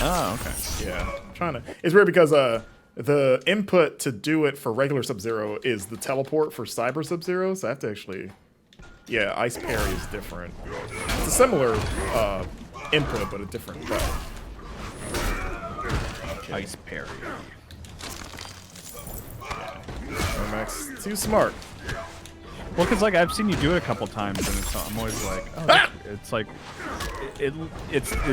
Oh, okay. Yeah, I'm trying to, it's weird because, the input to do it for regular Sub-Zero is the teleport for Cyber Sub-Zero, so I have to actually... Yeah, Ice Parry is different. It's a similar input, but a different button. Okay. Ice Parry. Yeah. Max, too smart. Well, because like I've seen you do it a couple times, and I'm always like, oh, it's like, it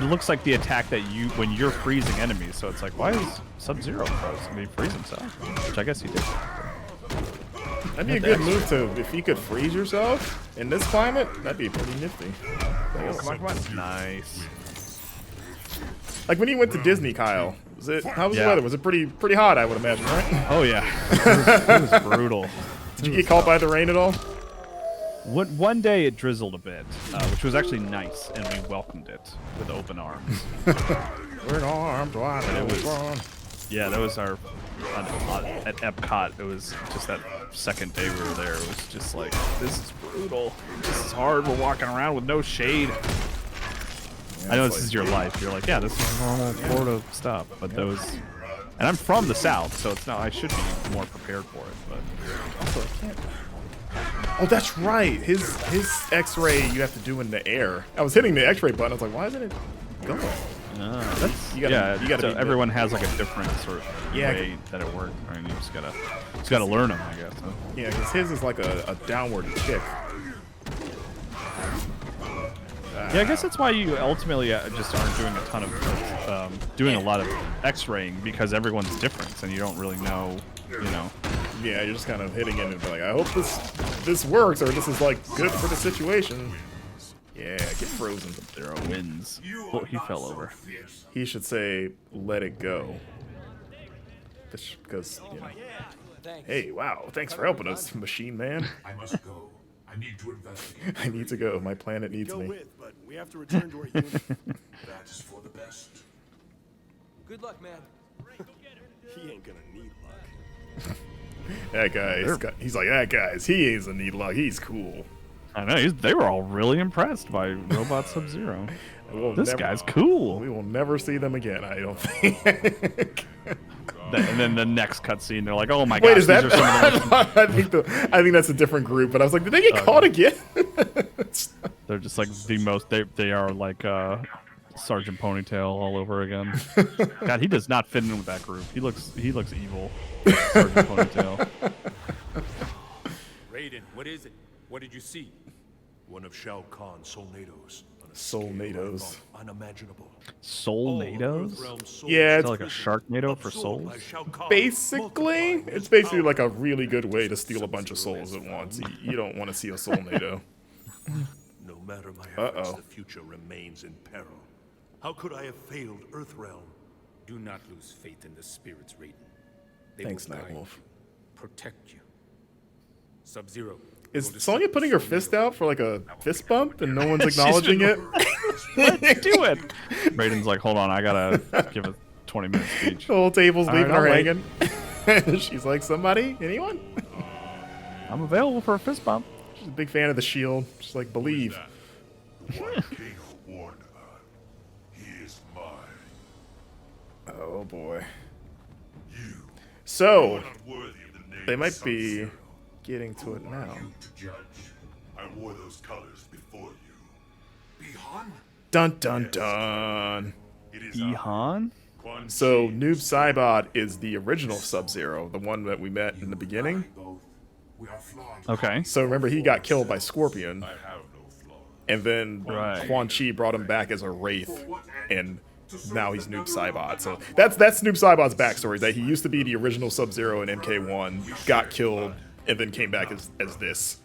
looks like the attack that when you're freezing enemies. So it's like, why is Sub-Zero frozen? I mean, he freeze himself, which I guess he did. That'd be a good move to, if you could freeze yourself in this climate, that'd be pretty nifty. Oh, come on. Nice. Like when you went to Disney, Kyle, how was the weather? Was it pretty hot, I would imagine, right? Oh yeah, it was brutal. Did you get caught by the rain at all? One day it drizzled a bit, which was actually nice, and we welcomed it with open arms. We're in armed wide. Yeah, that was our at Epcot. It was just that second day we were there. It was just like, this is brutal. This is hard. We're walking around with no shade. Yeah, I know this is your life. You're like, yeah, this is normal Florida stuff. But those, and I'm from the South, so it's not. I should be more prepared for it. But also, I can't. Oh, that's right. His X-ray you have to do in the air. I was hitting the X-ray button. I was like, why isn't it going? You gotta so everyone has like a different sort of way that it works. I mean, you just gotta learn them, I guess. Huh? Yeah, because his is like a downward kick. Yeah, I guess that's why you ultimately just aren't doing a ton of doing a lot of X-raying, because everyone's different and you don't really know, you know. Yeah, you're just kind of hitting it and be like, I hope this works, or this is like good for the situation. Yeah, get frozen. Zero wins. Oh, he fell over. He should say, let it go. Because, you know. Hey, wow, thanks for helping us, Machine Man. I must go. I need to investigate. I need to go. My planet needs me. But we have to return to our unit. That is for the best. Good luck, man. He ain't gonna need luck. That guy, he's like, that guy's, he ain't gonna need luck. He's cool. I know, they were all really impressed by Robot Sub-Zero. This guy's cool. We will never see them again, I don't think. And then the next cutscene, they're like, "Oh my god!" Wait, is that? I think that's a different group. But I was like, did they get caught again? They're just like the most. They are like Sergeant Ponytail all over again. God, he does not fit in with that group. He looks evil. Sergeant Ponytail. Raiden, what What is it? What did you see? One of Shao Kahn's soulnados. On a Soulnados. scale I thought unimaginable. Soulnados? Yeah, Is it's that like a Sharknado for souls? basically, it's basically like a really good way to steal a bunch of souls at once. You don't want to see a soulnado. No matter my efforts, Uh-oh. the future remains in peril. How could I have failed Earthrealm? Do not lose faith in the spirits, Raiden. They Thanks, will guide Nightwolf. you, protect you. Sub-Zero. Is Sonya putting her fist out for like a fist bump and no one's She's acknowledging it? Let's do it. Raiden's like, hold on, I gotta give a 20-minute speech. The whole table's All leaving right, her I'll wait. hanging. She's like, somebody? Anyone? I'm available for a fist bump. She's a big fan of the shield. She's like, believe. The one king who warned about. He is mine. Oh boy. You So, are not worthy of the name they might be Sub-Zero. getting to it Who are now. you to judge? I wore those colors before you. Bihan? Dun dun dun. It is I, Ihan? Quan So, Chi. Noob Saibot is the original Sub-Zero, the one that we met in the beginning. We are flawed. Okay. So remember, he got killed by Scorpion, I have no flaw. and then Right. Quan Chi brought him back as a Wraith, and now he's Noob Saibot. So that's Noob Saibot's backstory, that he used to be the original Sub-Zero in MK1, got killed, and then came back as this.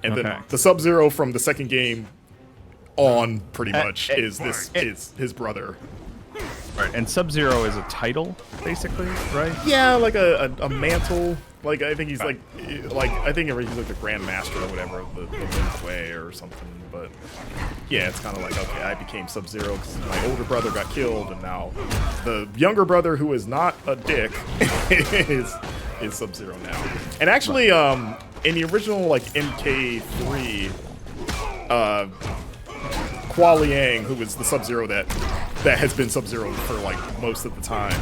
And Okay. then the Sub-Zero from the second game on, pretty much, eh, is his brother. Right. And Sub-Zero is a title, basically, right? Yeah, like a mantle. Like, I think he's like I think he's like the Grandmaster or whatever, the Kuei or something. But yeah, it's kind of like, okay, I became Sub-Zero because my older brother got killed, and now the younger brother, who is not a dick, is Sub-Zero now. And actually, in the original like MK3, Kuei Liang, who was the Sub-Zero that has been Sub-Zero for like most of the time,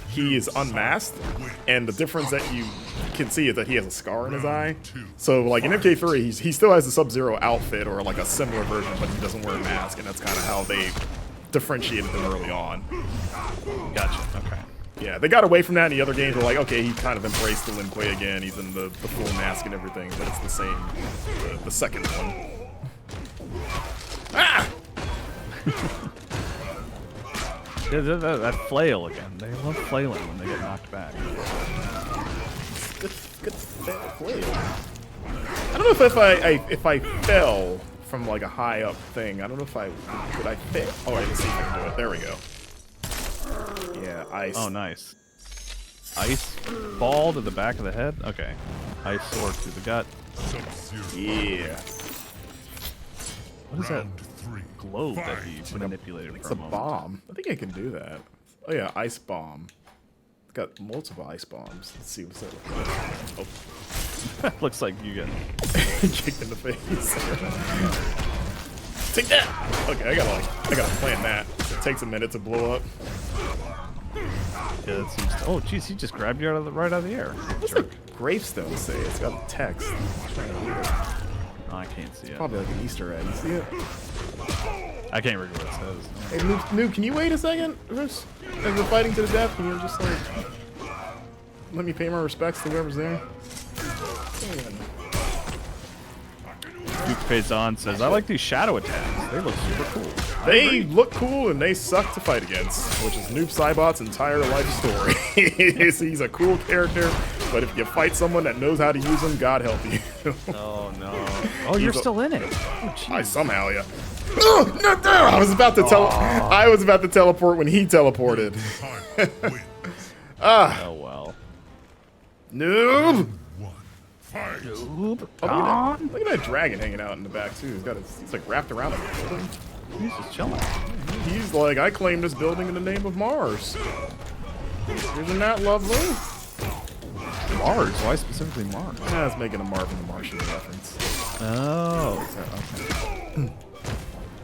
he is unmasked, and the difference that you can see is that he has a scar in his eye. So like in MK3, he still has the Sub-Zero outfit or like a similar version, but he doesn't wear a mask, and that's kind of how they differentiated them early on. Gotcha. Okay. Yeah, they got away from that in the other games. Were like, okay, he kind of embraced the Lin Kuei again. He's in the full mask and everything, but it's the same, the second one. Ah! Yeah, that flail again. They love flailing when they get knocked back. Good flail. I don't know if I fell from like a high up thing. I don't know if did I fail? Oh, wait, let's see if I can do it. There we go. Yeah, ice. Oh, nice. Ice ball to the back of the head? Okay. Ice sword to the gut. Yeah. What is that Round 3. globe that he manipulated It's for a a moment? bomb. I think I can do that. Oh yeah, ice bomb. It's got multiple ice bombs. Let's see what's that look like. Oh, Looks like you get... kicked in the face. Take that! Okay, I gotta plan that. It takes a minute to blow up. Yeah, that seems... Oh, jeez, he just grabbed you right out of the air. What's the gravestone say? It's got text. Oh, I can't see it. Probably like an Easter egg. You see it? I can't read what it says. Hey, Noob, can you wait a second? As we're fighting to the death, can you just like let me pay my respects to whoever's there? Duke Phase On says, I like these shadow attacks. They look super cool. They look cool and they suck to fight against, which is Noob Saibot's entire life story. He's a cool character, but if you fight someone that knows how to use him, God help you. Oh, no. Oh, you're still in it. Oh, I somehow, yeah. Oh, not there! I was about to teleport when he teleported. Oh, well. Noob! Noob. Look at that dragon hanging out in the back too. He's like wrapped around a building. He's just chilling. He's like, I claim this building in the name of Mars. Isn't that lovely? Mars? Why specifically Mars? I was making a Marvin the Martian reference. Oh. Okay.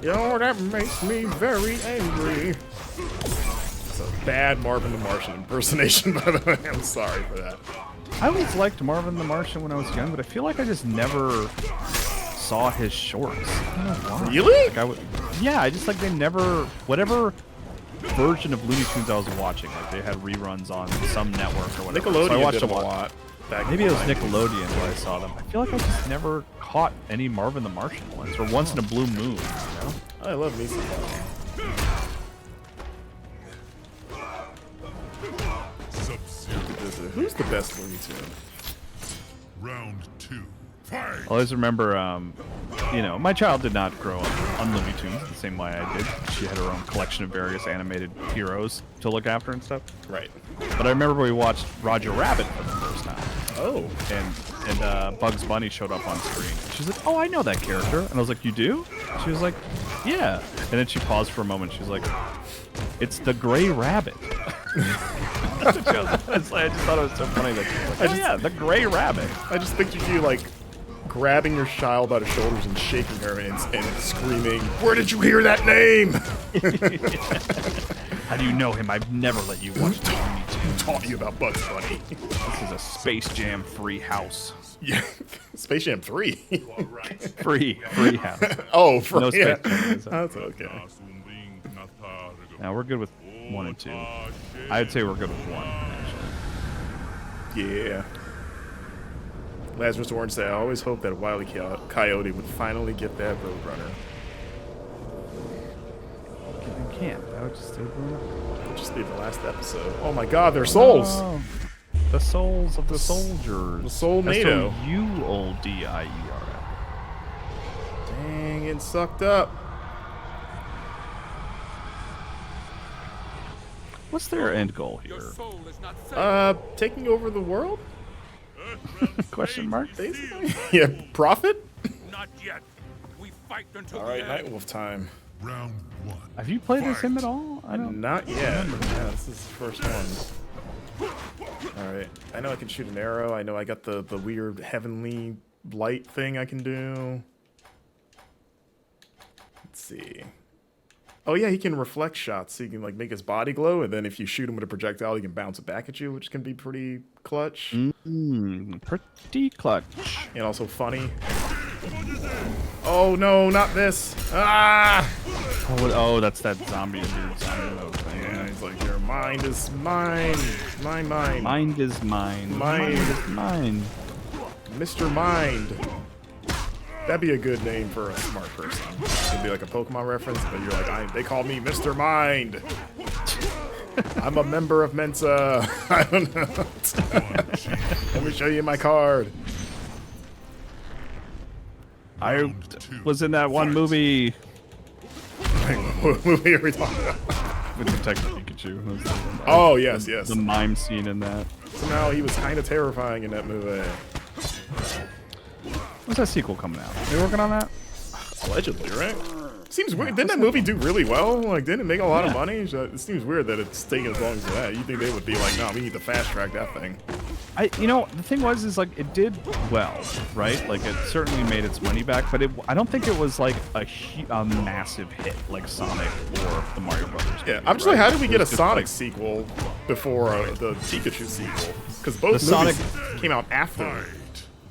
Yo, that makes me very angry. It's a bad Marvin the Martian impersonation, by the way. I'm sorry for that. I always liked Marvin the Martian when I was young, but I feel like I just never saw his shorts. I don't know why. Really? Like yeah, I just like they never, whatever version of Looney Tunes I was watching, like they had reruns on some network or whatever. Nickelodeon so I watched did a them a lot. back. Maybe it was Nickelodeon where I saw them. I feel like I just never caught any Marvin the Martian ones, or once in a blue moon, you know? I love me some Marvin. Who's the best Looney Tune? Round 2. Fight! I always remember, you know, my child did not grow up on Looney Tunes the same way I did. She had her own collection of various animated heroes to look after and stuff. Right. But I remember we watched Roger Rabbit for the first time. Oh. And Bugs Bunny showed up on screen. She's like, "Oh, I know that character." And I was like, "You do?" She was like, "Yeah." And then she paused for a moment. She was like, "It's the Gray Rabbit." I just thought it was so funny that she was like, "Oh yeah, the Gray Rabbit." I just think you like grabbing your child by the shoulders and shaking her and screaming, "Where did you hear that name?" How do you know him? I've never let you watch the Looney Tunes. Who taught you about Bugs Bunny? This is a Space Jam free house. Yeah, Space Jam 3. Free house. Oh, free. No Space Jam. That's okay. Now we're good with 1 and 2. I'd say we're good with 1. Actually. Yeah. Lazarus Orange said, "I always hoped that Wile E. Coyote would finally get that Roadrunner." You can't. That would just It'll just be the last episode. Oh my God, they're souls. Oh, the souls of the soldiers. The soul NATO. Uoldierl. Dang, it sucked up. What's their end goal here? Taking over the world? Question mark? Basically. Yeah, profit? Not yet. We fight until All right, Nightwolf time. Round 1. Have you played as him at all? I don't. Not yet. Yeah, this is the first one. All right. I know I can shoot an arrow. I know I got the weird heavenly light thing I can do. Let's see. Oh yeah, he can reflect shots, so you can like make his body glow, and then if you shoot him with a projectile, he can bounce it back at you, which can be pretty clutch. Pretty clutch. And also funny. Oh no, not this! Ah! Oh, that's that zombie dude. Zombie mode thing. Yeah, he's like, your mind is mine. My mind. Mind is mine. Mind is mine. Mr. Mind. That'd be a good name for a smart person. It'd be like a Pokemon reference, but you're like, they call me Mr. Mind. I'm a member of Mensa. I don't know. Let me show you my card. I was in that one movie What movie are we talking about? with Detective Pikachu. Oh, yes, yes. The mime scene in that. Somehow he was kind of terrifying in that movie. When's that sequel coming out? Are you working on that? Allegedly, right? Seems weird. Didn't that movie do really well? Like, didn't it make a lot of money? So it seems weird that it's taking as long as that. You think they would be like, no, we need to fast track that thing. You know, the thing is like it did well, right? Like it certainly made its money back, but I don't think it was like a massive hit like Sonic or the Mario Brothers. Yeah, I'm just like, how did we get a Sonic sequel before the Pikachu sequel? Because both movies came out after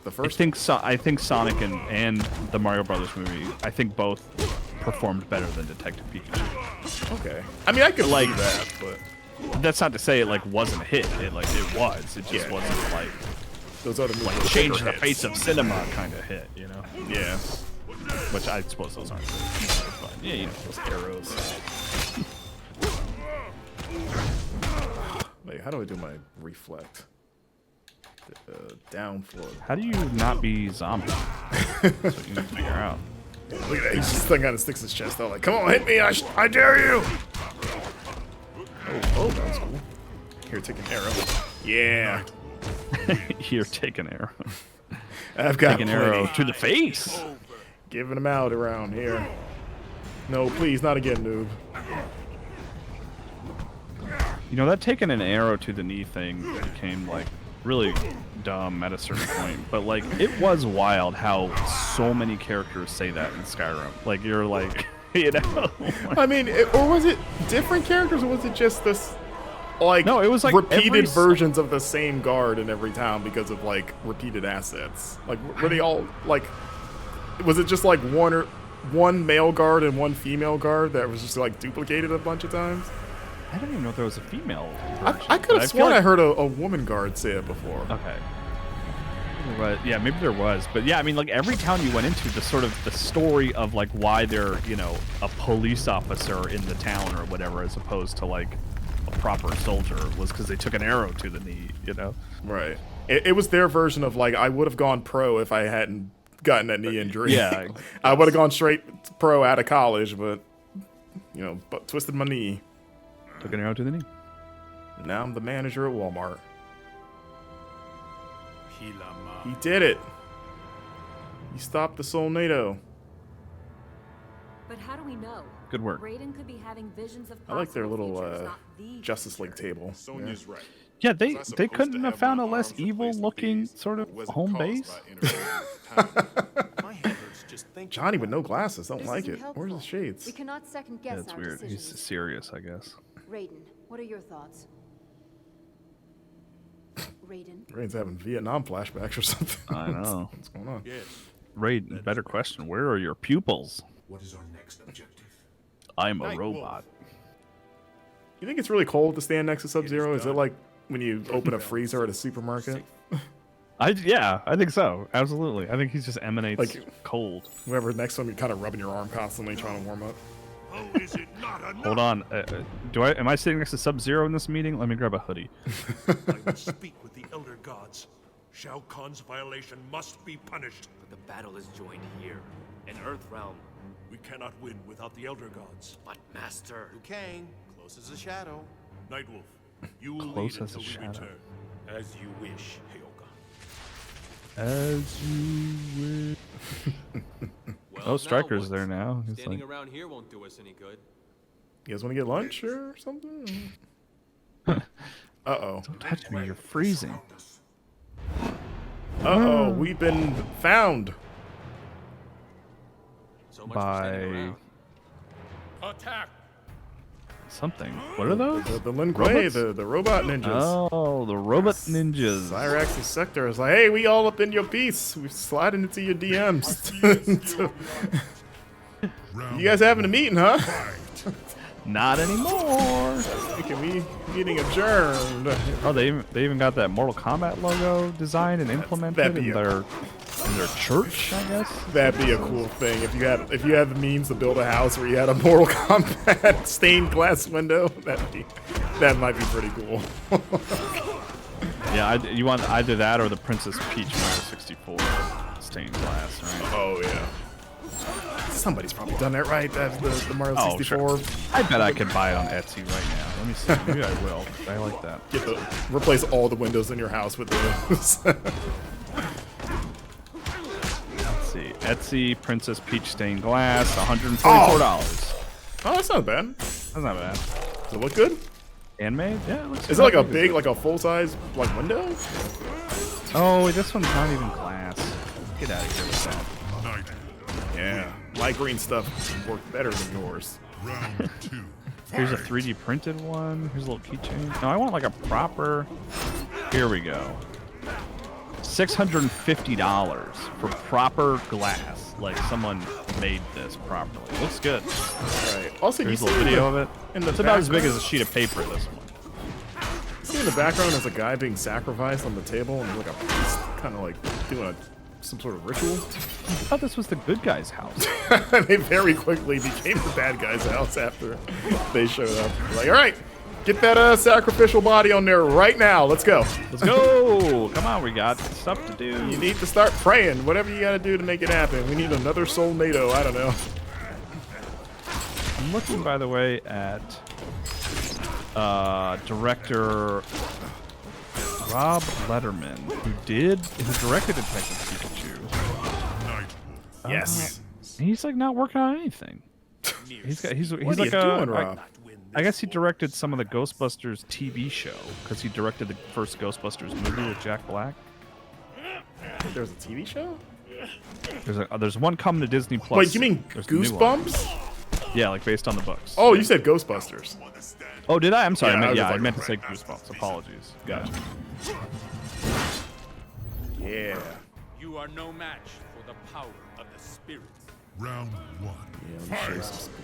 the first. I think Sonic and the Mario Brothers movie, I think both performed better than Detective Pikachu. Okay. I mean, I could like that, but that's not to say it like wasn't a hit. It was. It just wasn't like those other movies like changed the face of cinema kind of hit, you know? Yeah. Which I suppose those aren't. But yeah, you know, those arrows. Wait, how do I do my reflect? Down floor. How do you not be zombie? That's what you need to figure out. Look at that. He's just kind of sticks his chest out like, come on, hit me. I dare you. Oh, that was cool. Here, take an arrow. Yeah. Here, take an arrow. I've got take an arrow to the face. Giving them out around here. No, please, not again, noob. You know, that taking an arrow to the knee thing became, like, really dumb at a certain point. But, like, it was wild how so many characters say that in Skyrim. Like, you're like, you know? I mean, or was it different characters, or was it just this, like, no, it was like repeated versions of the same guard in every town because of, like, repeated assets? Like, were they all, like, was it just, like, one male guard and one female guard that was just, like, duplicated a bunch of times? I don't even know if there was a female version. I could have sworn I heard a woman guard say it before. Okay. But yeah, maybe there was. But yeah, I mean, like every town you went into, the sort of the story of like why they're, you know, a police officer in the town or whatever, as opposed to like a proper soldier, was because they took an arrow to the knee, you know? Right. It was their version of like, I would have gone pro if I hadn't gotten that knee injury. Yeah. I would have gone straight pro out of college, but, you know, but twisted my knee. Took an arrow to the knee. Now I'm the manager at Walmart. He did it. He stopped the Solnado. But how do we know? Good work. Raiden could be having visions of I like their possible little futures, not the Justice future. League table. Sonya's right. Yeah, Was I they supposed couldn't to have found a my less arms replaced with evil-looking these? sort of It wasn't home caused base. by interference with time. My head hurts just thinking Johnny with about no glasses. Don't This like isn't it. helpful. Where's the shades? We cannot second Yeah, guess it's our weird. He's decisions. serious, I guess. Raiden, what are your thoughts? Raiden, Raiden's having Vietnam flashbacks or something. I know. What's going on? Yes. Raiden, better question. Where are your pupils? What is our next objective? I'm a Nightwolf. robot. You think it's really cold to stand next to Sub-Zero? Is it like when you open a freezer at a supermarket? Yeah, I think so. Absolutely. I think he just emanates Like- cold. Whoever next to him, you're kind of rubbing your arm constantly trying to warm up. Oh, is it not enough? Hold on. Am I sitting next to Sub-Zero in this meeting? Let me grab a hoodie. I will speak with the Elder Gods. Shao Kahn's violation must be punished. But the battle is joined here, in Earth Realm. We cannot win without the Elder Gods. But Master, Liu Kang, close as a shadow. Nightwolf, you will Close lead as a until we shadow. return. As you wish, Hyoga. As you wish. well, Oh, Striker's now there what? now. He's Standing like, around here won't do us any good. You guys want to get lunch or something? Uh-oh. don't touch me, you're freezing. Surround us. Uh-oh, we've been found. So much for standing By around. Attack! something. What are those? The Lin Kuei, Robots? the robot ninjas. Oh, the robot ninjas. Cyrax's sector is like, hey, we all up in your piece. We're sliding into your DMs. You guys having a meeting, huh? Not anymore. Can we meeting adjourned? Oh, they even got that Mortal Kombat logo designed and implemented that'd be in their church, I guess. That'd be a cool thing if you had the means to build a house where you had a Mortal Kombat stained glass window. That might be pretty cool. Yeah, you want either that or the Princess Peach Mario 64 stained glass, right? Oh yeah. Somebody's probably done that, right? That's the Mario Oh, 64. sure. I bet I could buy it on Etsy right now. Let me see. Maybe I will. I like that. Replace all the windows in your house with those. Let's see. Etsy Princess Peach stained glass, $144. Oh, that's not bad. That's not bad. Does it look good? Handmade? Yeah, it looks Is it like a big, like a full-size, like window? Oh, this one's not even glass. Get out of here with that. Yeah. My green stuff work better than yours. Round 2. Here's a 3D printed one. Here's a little keychain. No, I want like a proper. Here we go. $650 for proper glass. Like someone made this properly. Looks good. Right. Also, Here's a you see little video of it. in the It's about as big background- as a sheet of paper. This one. See in the background there's a guy being sacrificed on the table and like a priest kind of like doing some sort of ritual. I thought this was the good guy's house. They very quickly became the bad guy's house after they showed up. They're like, all right, get that sacrificial body on there right now. Let's go. Let's go! Come on, we got stuff to do. You need to start praying. Whatever you got to do to make it happen. We need another Solnado. I don't know. I'm looking, by the way, at director Rob Letterman, who directed Detective Pikachu. Yes. He's like not working on anything. He's What are like you doing, Rob? I guess he directed some of the Ghostbusters TV show because he directed the first Ghostbusters movie with Jack Black. There's a TV show? There's one coming to Disney Plus. Wait, you mean There's a new one. Goosebumps? Yeah, like based on the books. Oh, you said Ghostbusters. Oh, did I? I'm sorry. Yeah, I I was meant like- to say Goosebumps. Apologies. Gotcha. Yeah. You are no match for the power of the spirits. Round 1. Yeah, let me show you some spirit.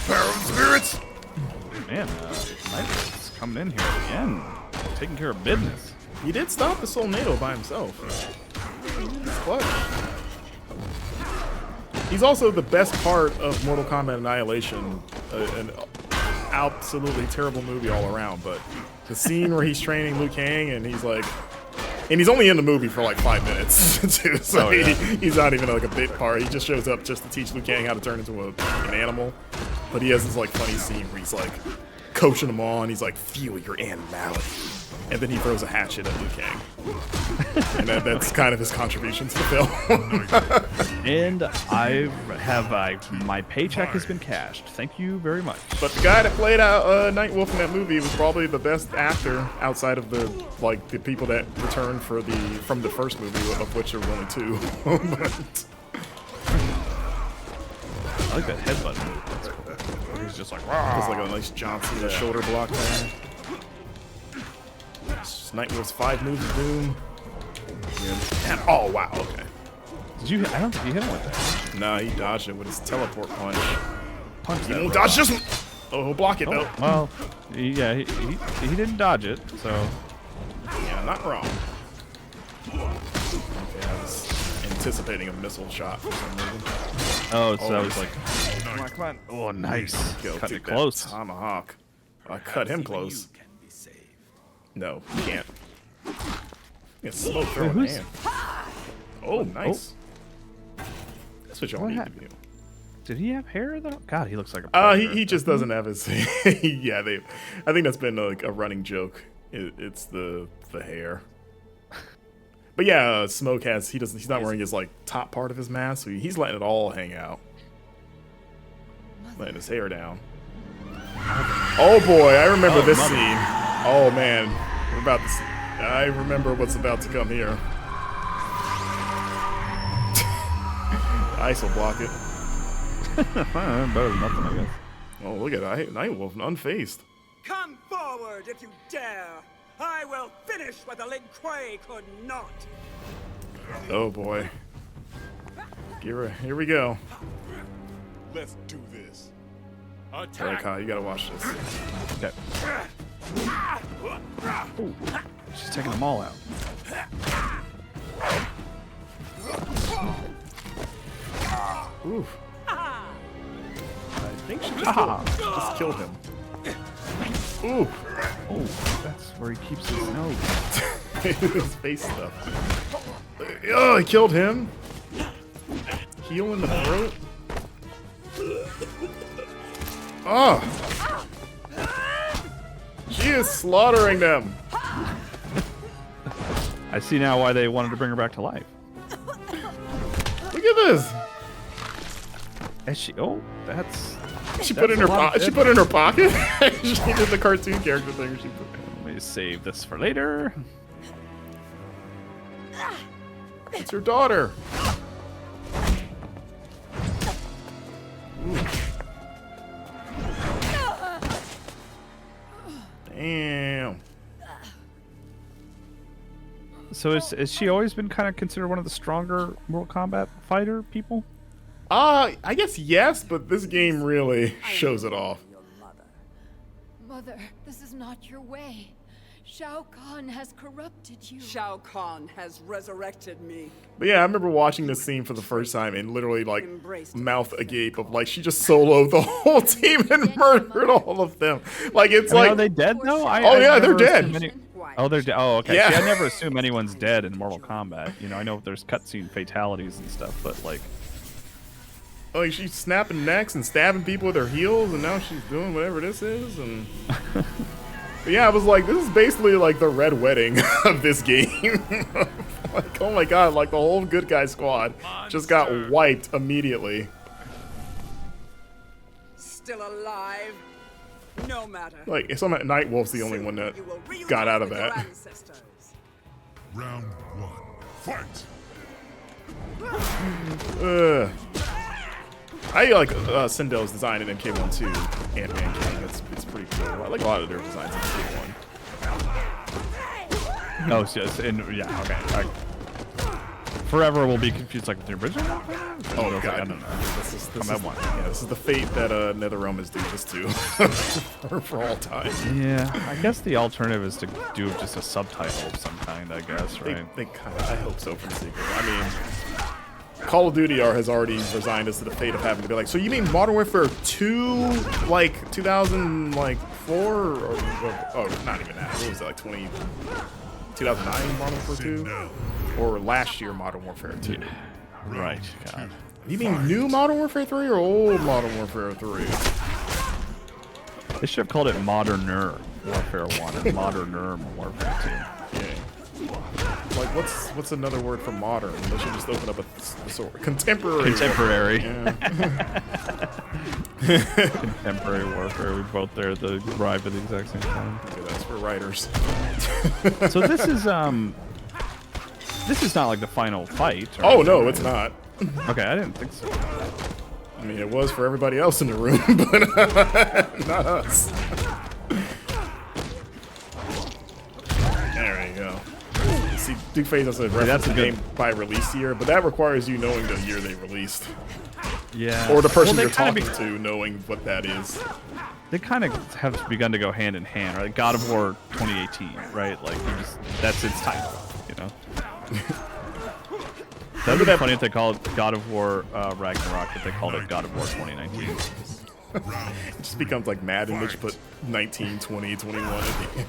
Power of spirits! Man, Nightwolf's coming in here again, taking care of business. He did stop the Solnado by himself. He's clutch. He's also the best part of Mortal Kombat Annihilation. An absolutely terrible movie all around, but the scene where he's training Liu Kang and he's like, and he's only in the movie for like 5 minutes too, so he's not even like a bit part. He just shows up just to teach Liu Kang how to turn into an animal. But he has this like funny scene where he's like coaching him on. He's like, feel your animality. And then he throws a hatchet at Liu Kang. And that's kind of his contribution to the film. And my paycheck has been cashed. Thank you very much. But the guy that played out Nightwolf in that movie was probably the best actor outside of the people that returned from the first movie, of which there were only 2. But I like that headbutt move. That's cool. He's just like, it's like a nice Johnson shoulder block there. Nightwolf's 5 moves of doom. And, oh wow, okay. I don't think you hit him with that. No, he dodged it with his teleport punch. You don't dodge this one. Oh, he'll block it though. Well, he didn't dodge it, so. Yeah, not wrong. Okay, I was anticipating a missile shot for some reason. Oh, so I was like, come on. Oh, nice. Cut it close. Tomahawk. I cut him close. No, you can't. Yeah, slow throw in hand. Oh, nice. That's what y'all need to do. Did he have hair though? God, he looks like a. He just doesn't have his. Yeah, I think that's been like a running joke. It's the hair. But yeah, Smoke has. He's not wearing his like top part of his mask. So he's letting it all hang out. Letting his hair down. Oh boy, I remember this scene. Oh man, we're about to see. I remember what's about to come here. Ice will block it. Better than nothing, I guess. Oh, look at that. Nightwolf, unfazed. Come forward if you dare. I will finish what the Lin Kuei could not. Oh boy. Here we go. Let's do this. Kai, you gotta watch this. Okay. Ooh, she's taking them all out. Oof. I think she just killed him. Ooh. Oh, that's where he keeps his nose. His face stuff. Oh, he killed him. Heel in the throat. Oh. She is slaughtering them. I see now why they wanted to bring her back to life. Look at this. Is she? Oh, that's. She put it in her pocket. She put it in her pocket. She did the cartoon character thing. Let me save this for later. It's your daughter. Ooh. Damn. So has she always been kind of considered one of the stronger Mortal Kombat fighter people? I guess yes, but this game really shows it off. Mother, this is not your way. Shao Kahn has corrupted you. Shao Kahn has resurrected me. But yeah, I remember watching this scene for the first time and literally like mouth agape of like she just soloed the whole team and murdered all of them. Like it's like, are they dead though? Yeah, they're dead. Oh, they're dead. Oh, okay. Yeah. See, I never assume anyone's dead in Mortal Kombat. You know, I know there's cutscene fatalities and stuff, but like she's snapping necks and stabbing people with her heels, and now she's doing whatever this is. And but yeah, I was like, this is basically like the Red Wedding of this game. Like, oh my god, like the whole good guy squad just got wiped immediately. Still alive? No matter. Like, somehow Nightwolf's the only one that got out of that. Round 1. Fight! I like Sindel's design in MK1 Ant-Man King. It's pretty cool. I like a lot of their designs in MK1. Oh, yes, and yeah, okay. forever will be confused like with the original. Oh Like, god, I don't know. This is the fate that NetherRealm is doing this to for all time. Yeah, I guess the alternative is to do just a subtitle of some kind. I guess, right? They kind of, I hope so for the sequel. I mean, Call of Duty has already resigned us to the fate of having to be like, so you mean Modern Warfare 2, like 2004, or oh, not even that. What was it, like 2009 Modern Warfare 2, or last year Modern Warfare 2? Yeah. Right. God. You mean new Modern Warfare 3 or old Modern Warfare 3? They should have called it Moderner Warfare 1 and Moderner Warfare 2. Yeah. Like, what's another word for modern? They should just open up a sort of contemporary. Contemporary. Yeah. Contemporary warfare. We both there at the arrive at the exact same time. Okay, that's for writers. So this is not like the final fight. Or Oh no, it's not. Okay, I didn't think so. I mean, it was for everybody else in the room, but not us. There you go. See, Duke Phase has a reference to the game by release year, but that requires you knowing the year they released. Yeah. Or the person Well, you're talking to knowing what that is. They kind of have begun to go hand in hand, right? God of War 2018, right? Like, that's its title, you know? That would be funny if they called it God of War Ragnarok, but they called it God of War 2019. It just becomes like Madden, which put 19, 20, 21 at the end.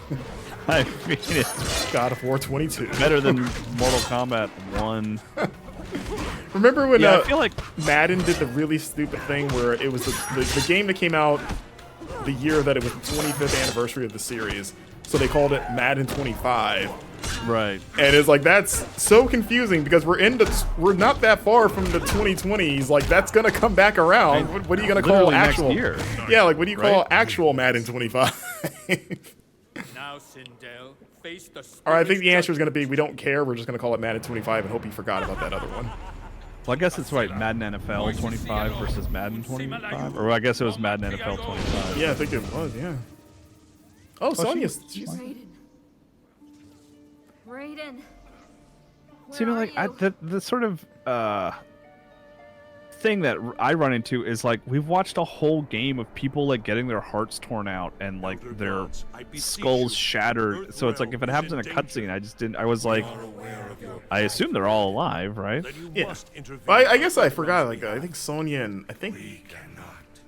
I mean, it's God of War 22. better than Mortal Kombat 1. Remember when I feel like Madden did the really stupid thing where it was the game that came out the year that it was the 25th anniversary of the series, so they called it Madden 25. Right. And it's like, that's so confusing because we're not that far from the 2020s. Like, that's gonna come back around. What are you gonna call actual? Next year. Yeah, like what do you call actual Madden 25? Now, Sindel, face the All right, I think the answer is gonna be we don't care. We're just gonna call it Madden 25 and hope you forgot about that other one. Well, I guess it's right. Madden NFL 25 versus Madden 25, or I guess it was Madden NFL 25. Yeah, I think it was. Yeah. Oh, Sonya's. Raiden. See, but like the sort of thing that I run into is like we've watched a whole game of people like getting their hearts torn out and like their skulls shattered. So it's like if it happens in a cutscene, I was like, I assume they're all alive, right? Yeah. Well, I guess I forgot. Like I think Sonya and I think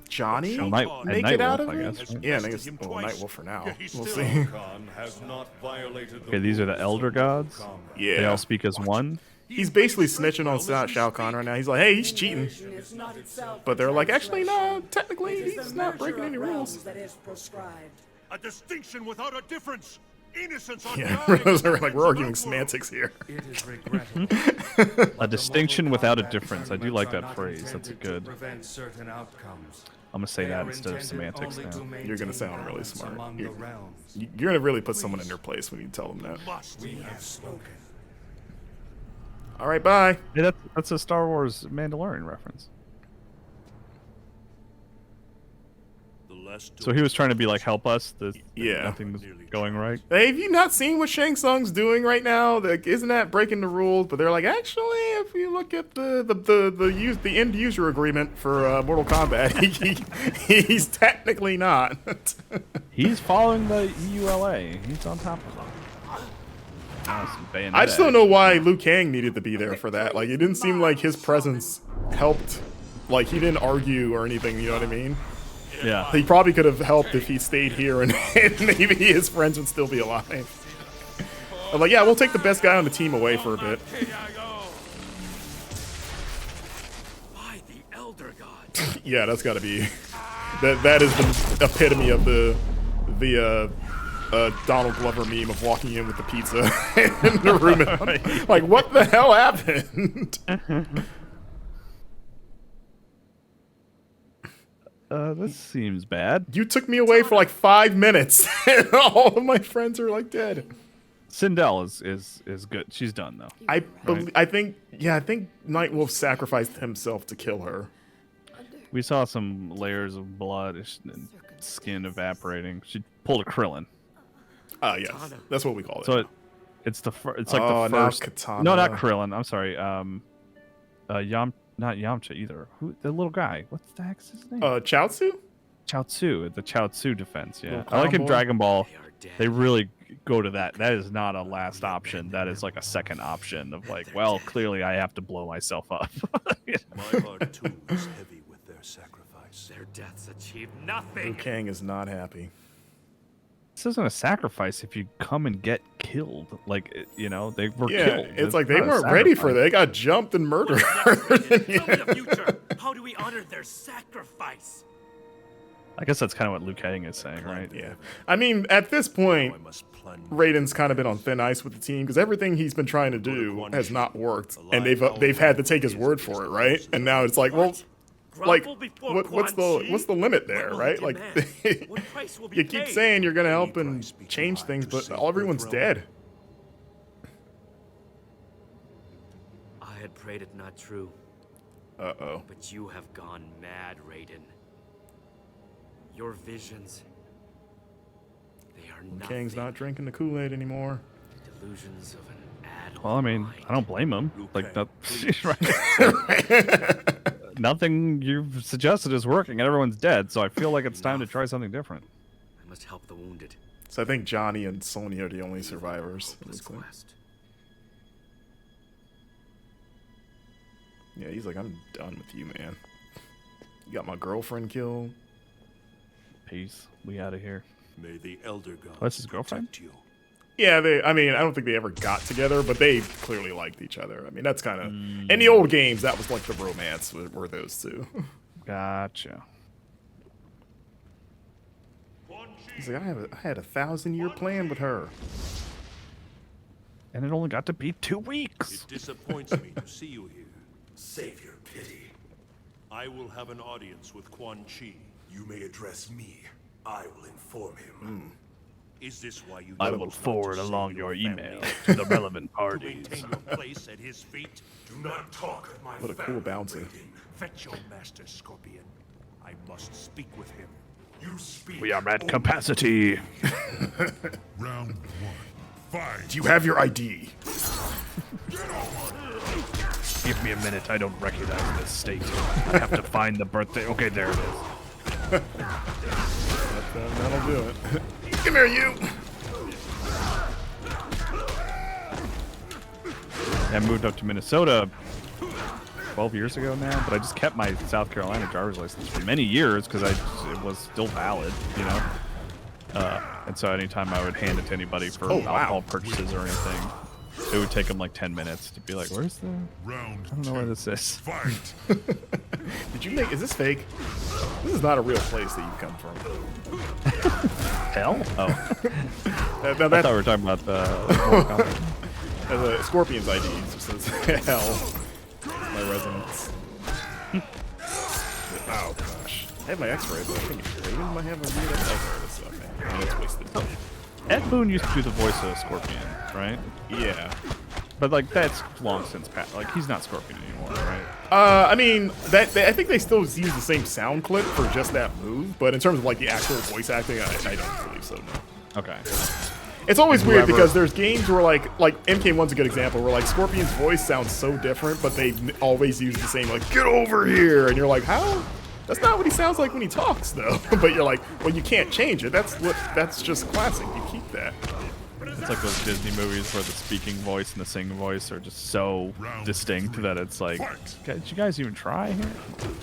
Johnny make it out of it. I guess, right? Yeah, I guess Nightwolf for now. We'll see. Okay, these are the Elder Gods. Yeah. They all speak as one. He's basically snitching on Shao Kahn right now. He's like, hey, he's cheating. But they're like, actually, no, technically, he's not breaking any rules. A distinction without a difference. Innocence on Yeah, we're arguing semantics here. A distinction without a difference. I do like that phrase. That's good. I'm gonna say that instead of semantics now. You're gonna sound really smart. You're gonna really put someone in their place when you tell them that. All right, bye. Hey, that's a Star Wars Mandalorian reference. So he was trying to be like, help us. Yeah. Nothing was going right. Hey, have you not seen what Shang Tsung's doing right now? Like, isn't that breaking the rules? But they're like, actually, if you look at the end user agreement for Mortal Kombat, he's technically not. He's following the EULA. He's on top of it. I just don't know why Liu Kang needed to be there for that. Like, it didn't seem like his presence helped. Like, he didn't argue or anything. You know what I mean? Yeah. He probably could have helped if he stayed here and maybe his friends would still be alive. I'm like, yeah, we'll take the best guy on the team away for a bit. By the Elder God. Yeah, that's got to be. That is the epitome of the Donald Glover meme of walking in with the pizza in the room. And, like, what the hell happened? This seems bad. You took me away for like 5 minutes, and all of my friends are like dead. Sindel is good. She's done though. I think Nightwolf sacrificed himself to kill her. We saw some layers of blood and skin evaporating. She pulled a Krillin. Yes, that's what we call it. So It's like Oh, the now first. Katana. No, not Krillin. I'm sorry. Not Yamcha either. Who? The little guy. What's the heck's his name? Chaozu? Chaozu. The Chaozu defense. Yeah. Little I like in clown boy. Dragon Ball. They are dead. They really go to that. That is not a last option. That is like a second option of like, well, clearly I have to blow myself up. My heart too is heavy with their sacrifice. Their deaths achieved Liu nothing. Kang is not happy. This isn't a sacrifice if you come and get killed. Like, they were Yeah, killed. it's like they not a weren't ready for sacrifice. that. They got jumped and murdered. Tell me the future. How do we honor their sacrifice? I guess that's kind of what Liu Kang is saying, right? Yeah. I mean, at this Now point, I must plunge. Raiden's kind of been on thin ice with the team because everything he's been trying to do has not worked, and they've had to take his word for it, right? And now it's like, well, like, Grovel before what's Quan the Chi? what's the limit there, What will right? he Like, demand? What price will be you keep paid? saying you're gonna help Any and price be too change high things, to but save all everyone's Earthrealm? dead. I had prayed it not true, Uh-oh. but you have gone mad, Raiden. Your visions, they are nothing. Kang's not drinking the Kool-Aid anymore. The delusions of an adult Well, I mean, mind. I don't blame him. Liu Like, Kang, that, right. Nothing you've suggested is working, and everyone's dead. So I feel like it's time to try something different. I must help the wounded. So I think Johnny and Sonya are the only survivors. it Hopeless looks like. quest. Yeah, he's like, I'm done with you, man. You got my girlfriend killed. Peace. We out of here. May the Elder Gods That's his girlfriend? protect you. Yeah, I mean, I don't think they ever got together, but they clearly liked each other. I mean, that's kind of in the old games. That was like the romance were those two. Gotcha. He's like, I had a 1,000-year plan with her. And it only got to be 2 weeks. It disappoints me to see you here. Save your pity. I will have an audience with Quan Chi. You may address me. I will inform him. Is this why you I chose will not to forward save along your your family? email to the relevant To parties. maintain your place at his feet? Do not talk of my What a cool family, bouncer. Raiden. Fetch your master, Scorpion. I must speak with him. You speak. We are at only capacity. Round 1. Fight! Do you have your ID? Give me a minute. I don't recognize this state. I have to find the birthday. Okay, there it is. That'll do it. Come here, you. I moved up to Minnesota 12 years ago now, but I just kept my South Carolina driver's license for many years because it was still valid, and so anytime I would hand it to anybody for alcohol purchases or anything, it would take them like 10 minutes to be like, where's the... Round I don't know where this is. Fight! Did you make? Is this fake? This is not a real place that you come from. Hell? Oh. Now I thought we were talking about Mortal Kombat. the Scorpion's ID just says hell. My residence. Oh gosh. I have my X-ray, but I think Raiden might have a weird X-ray. This stuff, man. I mean, it's wasted. Ed Boon used to do the voice of Scorpion, right? Yeah. But like that's long since passed. Like he's not Scorpion anymore, right? I mean, I think they still use the same sound clip for just that move, but in terms of like the actual voice acting, I don't believe so. No. Okay. It's always weird Whoever- because there's games where like MK1's a good example where like Scorpion's voice sounds so different, but they always use the same like get over here, and you're like, how? That's not what he sounds like when he talks though. But you're like, well, you can't change it. That's just classic. You keep that. It's like those Disney movies where the speaking voice and the singing voice are just so distinct that it's like, did you guys even try here?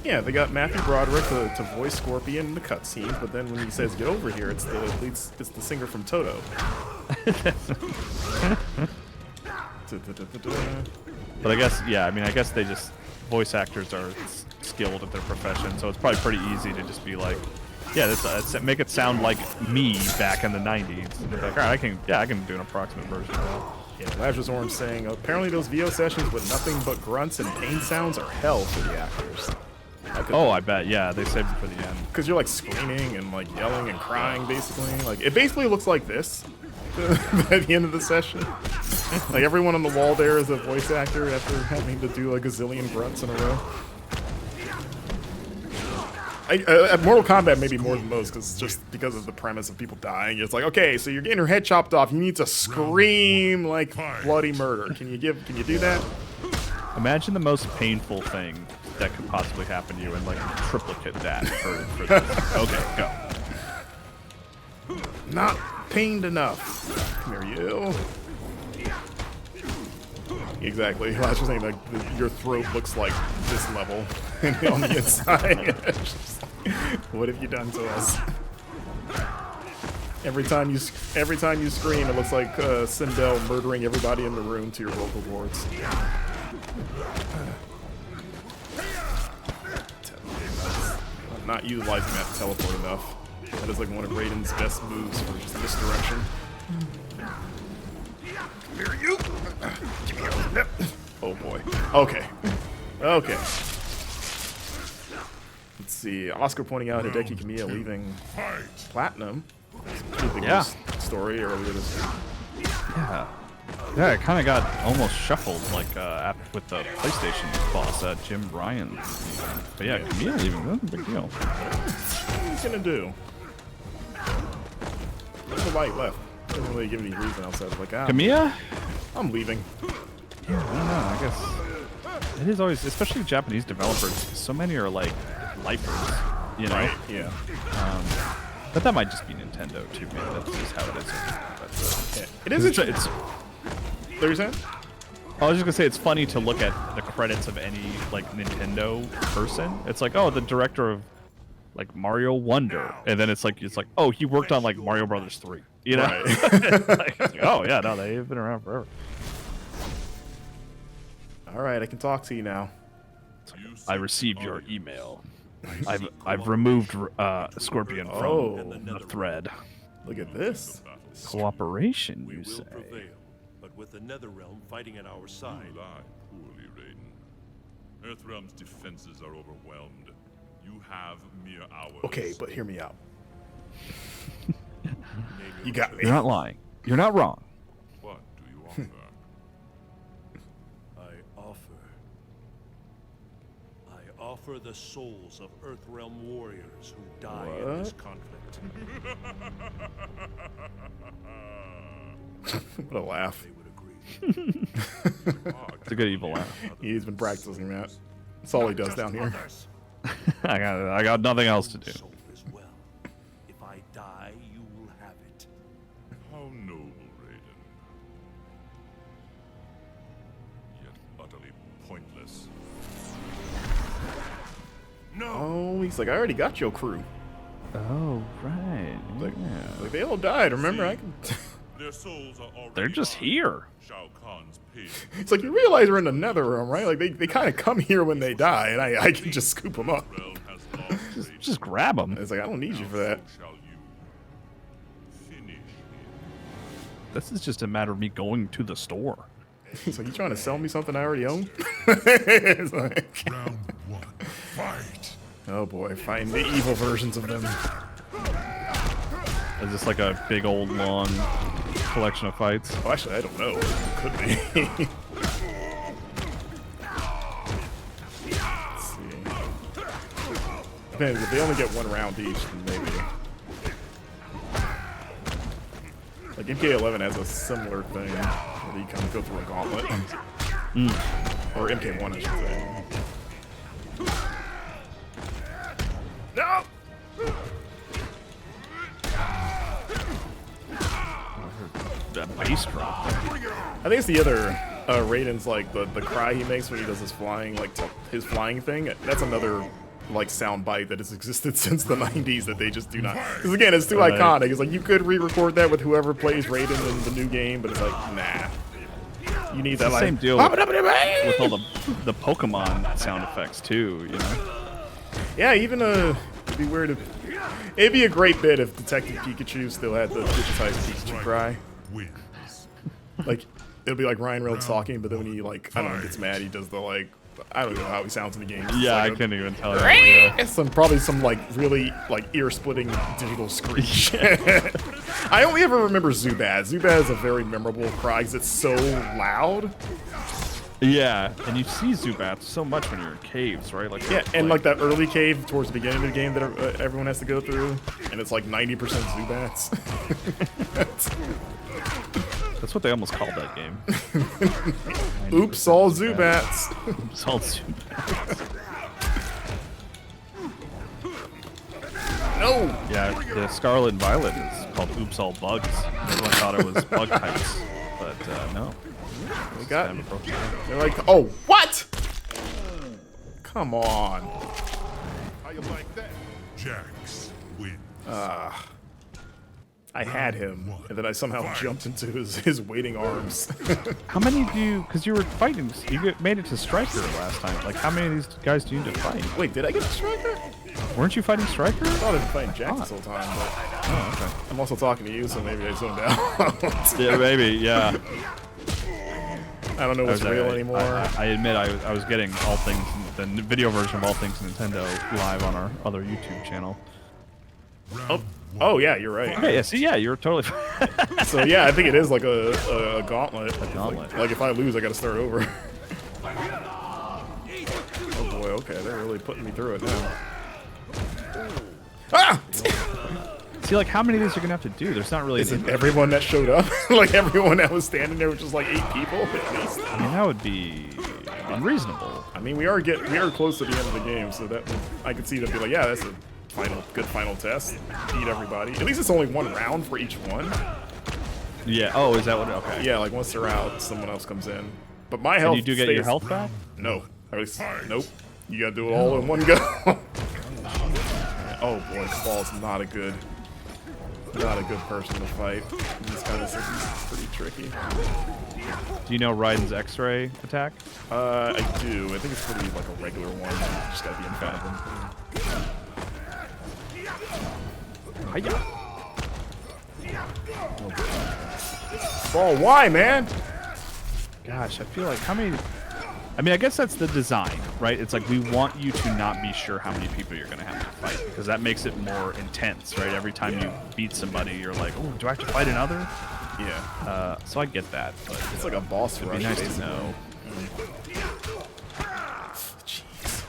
Yeah, they got Matthew Broderick to voice Scorpion in the cutscenes, but then when he says "get over here," it's the singer from Toto. But I guess, yeah, I mean, I guess they just, voice actors are skilled at their profession, so it's probably pretty easy to just be like, yeah, this make it sound like me back in the 90s. And they're like, all right, I can do an approximate version of that. Yeah, Lazarus Orange saying, apparently those VO sessions with nothing but grunts and pain sounds are hell for the actors. Oh, I bet, yeah, they saved it for the end. Because you're like screaming and like yelling and crying basically. Like it basically looks like this at the end of the session. Like everyone on the wall there is a voice actor after having to do like a gazillion grunts in a row. At Mortal Kombat, maybe more than most, because of the premise of people dying. It's like, okay, so you're getting her head chopped off. You need to scream like bloody murder. Can you do that? Imagine the most painful thing that could possibly happen to you, and like triplicate that for this. Okay, go. Not pained enough. Come here, you. Exactly. I was just saying, like, your throat looks like this level on the inside. What have you done to us? Every time you scream, it looks like Sindel murdering everybody in the room to your vocal cords. I'm not utilizing that teleport enough. That is like one of Raiden's best moves for just misdirection. Come here, you! Give me your lip. Oh boy. Okay. Okay. Let's see. Oscar pointing out Hideki Kamiya leaving Platinum. Pretty big story earlier this week. Yeah, it kind of got almost shuffled, like with the PlayStation boss, Jim Ryan. But yeah, Kamiya leaving, that's a big deal. What's he gonna do? There's a light left. Doesn't really give any reason outside of like, Kamiya? I'm leaving. Yeah, I don't know, I guess. It is always, especially Japanese developers, so many are like lifers, you know? Right, yeah. But that might just be Nintendo too, man. That's just how it is. But, yeah. It is. It's. What are you saying? I was just gonna say it's funny to look at the credits of any like Nintendo person. It's like, oh, the director of like Mario Wonder, and then it's like, oh, he worked on like Mario Brothers 3. You know? Right. It's like, oh yeah, no, they've been around forever. All right, I can talk to you now. I received your email. I've removed Scorpion from the thread. Look at this. Cooperation, you say? Prevail, but with the Netherrealm fighting at our side. You lie poorly, Raiden. Earthrealm's defenses are overwhelmed. You have mere hours. Okay, but hear me out. You got me. You're not lying. You're not wrong. What do you offer? I offer the souls of Earthrealm warriors who die in this conflict. What a laugh. They would agree. It's a good evil laugh. He's been practicing that. That's all he does down here. I got nothing else to do. Well. If I die, you will have it. How noble, Raiden. Yet utterly pointless. No. Oh, he's like, I already got your crew. Oh, right. Like they all died. Remember, I can. Their souls are already They're just here. Shao Kahn's pig. It's like you realize we're in the Netherrealm, right? Like they kind of come here when they die, and I can just scoop them up. Just grab them. It's like I don't need you for that. This is just a matter of me going to the store. It's like, you trying to sell me something I already own? It's like, Round one, fight. Oh boy, find the evil versions of them. Is this like a big old long collection of fights? Oh, actually, I don't know. It could be. Let's see. Depends. If they only get one round each, then maybe. Like MK11 has a similar thing where you kind of go through a gauntlet. Or MK1, I should say. No! That bass drop. I think it's the other Raiden's like the cry he makes when he does his flying, like his flying thing. That's another like sound bite that has existed since the 90s that they just do not. Because again, it's too iconic. It's like you could re-record that with whoever plays Raiden in the new game, but it's like nah. You need that like same deal with all the Pokemon sound effects too. You know. Yeah, even it'd be weird if it'd be a great bit if Detective Pikachu still had the digitized Pikachu cry. Like it'll be like Ryan Reynolds talking, but then when he like I don't know gets mad, he does the like I don't know how he sounds in the game. Yeah, like I couldn't even tell you. Probably some like really like ear-splitting digital screech. I only ever remember Zubat. Zubat is a very memorable cry because it's so loud. Yeah, and you see Zubats so much when you're in caves, right? Like Yeah, and like that early cave towards the beginning of the game that everyone has to go through, and it's like 90% Zubats. That's what they almost called that game. Oops, all Zubats. Oops, all Zubats. No! Yeah, the Scarlet and Violet is called Oops All Bugs. Everyone thought it was bug types, but no. We got. They're like, oh, what? Come on. How you like that? Jax wins. I had him, and then I somehow jumped into his waiting arms. How many do you? Because you were fighting, made it to Striker last time. Like, how many of these guys do you need to fight? Wait, did I get a Striker? Weren't you fighting Striker? I thought I'd been fighting Jax this whole time, but okay. I'm also talking to you, so maybe I zoned out. Yeah, maybe. Yeah. I don't know what's real anymore. I admit I was getting All Things, the video version of All Things Nintendo live on our other YouTube channel. Oh yeah, you're right. Okay, yeah, see, yeah, you're totally fine. So yeah, I think it is like a gauntlet. A gauntlet. Like if I lose, I gotta start over. Oh boy, okay, they're really putting me through it now. Ah! See, like, how many of these are gonna have to do? There's not really. Isn't everyone that showed up? Like everyone that was standing there was just like 8 people at least. I mean, that would be unreasonable. I mean, we are close to the end of the game, so that I could see that be like, yeah, that's a good final test. Beat everybody. At least it's only 1 round for each one. Yeah. Oh, is that what? Okay. Yeah, like once they're out, someone else comes in. But my health. And you do get your health back? No. At least, nope. You gotta do it all in one go. Oh boy, Kabal's not a good person to fight. This kind of stuff is pretty tricky. Do you know Raiden's X-ray attack? I do. I think it's pretty like a regular one. You just gotta be in front of him. Ball, why, man? Gosh, I feel like how many... I mean, I guess that's the design, right? It's like we want you to not be sure how many people you're going to have to fight, because that makes it more intense, right? Every time you beat somebody, you're like, oh, do I have to fight another? Yeah. So I get that, but it's like a boss rush. It'd be nice to know. Jeez.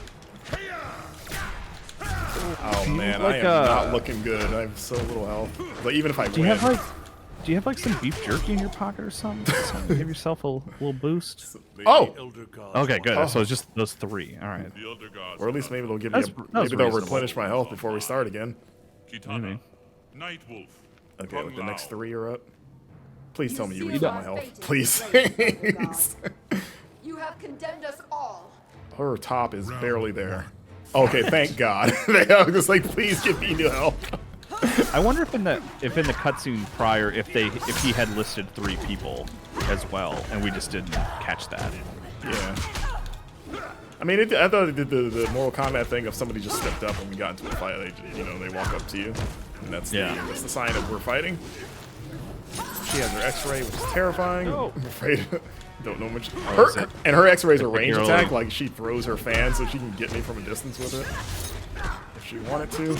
Oh man, I am not looking good. I have so little health. Like even if I win. Do you have like some beef jerky in your pocket or something? Give yourself a little boost. Oh. Okay, good. So it's just those 3. All right. Or at least maybe they'll give me. Maybe they'll replenish my health before we start again. Kitana, Nightwolf. Okay, like the next 3 are up. Please tell me you read my health. Please. You have condemned us all. Her top is barely there. Okay, thank God. I was like, please give me new help. I wonder if in the cutscene prior, if he had listed 3 people as well, and we just didn't catch that. Yeah. I mean, I thought it did the Mortal Kombat thing of somebody just stepped up when we got into a fight. They walk up to you, and that's the sign of we're fighting. She has her X-ray, which is terrifying. Oh. I'm afraid. Don't know much. And her X-ray is a range attack. Like she throws her fan so she can get me from a distance with it. If she wanted to.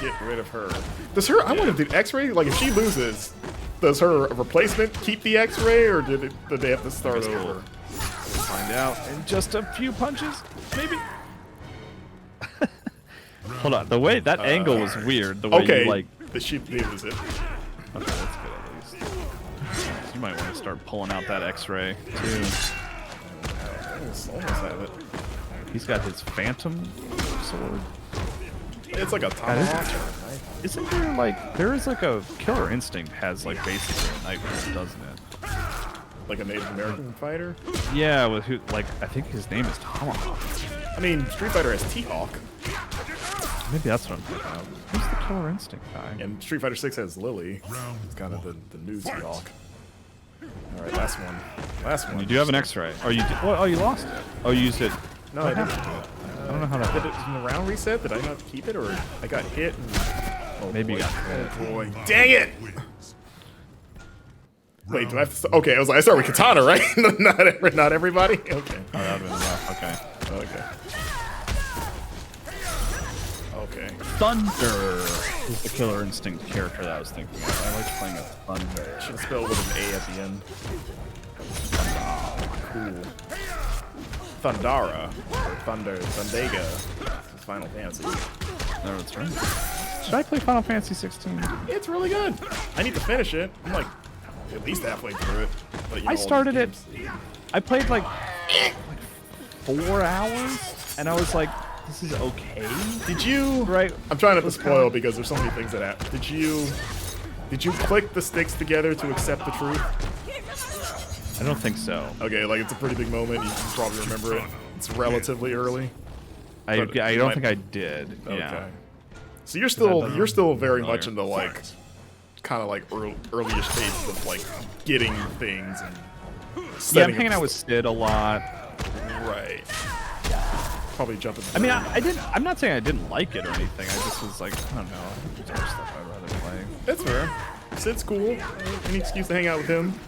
Get rid of her. Does her? I wonder if the X-ray, like if she loses, does her replacement keep the X-ray, or did they have to start over? We'll find out in just a few punches, maybe. Hold on, the way that angle was weird. The way you like. She loses it. Okay, that's good at least. You might want to start pulling out that X-ray too. Almost have it. He's got his Phantom sword. It's like a tomahawk. Isn't there like a Killer Instinct has like basically a Nightwolf, doesn't it? Like a Native American fighter? Yeah, with who? Like I think his name is Tomahawk. I mean, Street Fighter has T-Hawk. Maybe that's what I'm thinking of. Who's the Killer Instinct guy? And Street Fighter 6 has Lily. It's kind of the new T-Hawk. All right, last one. You do have an X-ray. Oh, you did, oh, you lost it. Oh, you used it. No, I didn't. I don't know how that. Did it in the round reset? Did I not keep it, or I got hit? And... Maybe you got hit. Oh boy! Dang it! Wait, do I have to? Okay, I start with Katana, right? not everybody. Okay. Oh, that would have been rough. Okay. Thunder is the Killer Instinct character that I was thinking of. I like playing as Thunder. Should spell with an A at the end. cool. Thundara, or Thundega, Final Fantasy. No, that's right. Should I play Final Fantasy 16? It's really good. I need to finish it. I'm like at least halfway through it. But, you know, I started it. I played like 4 hours, and I was like, "This is okay." Did you? Right. I'm trying not to spoil because there's so many things that happen. Did you click the sticks together to accept the truth? I don't think so. Okay, like it's a pretty big moment. You can probably remember it. It's relatively early. I don't think I did. Okay. Yeah. So you're still very much into like kind of like early-ish phases of like getting things and yeah, I'm hanging out with Sid a lot. Right. Probably jumping. I mean, I'm not saying I didn't like it or anything. I just was like, I don't know. There's other stuff I'd rather play. That's fair. Sid's cool. Any excuse to hang out with him.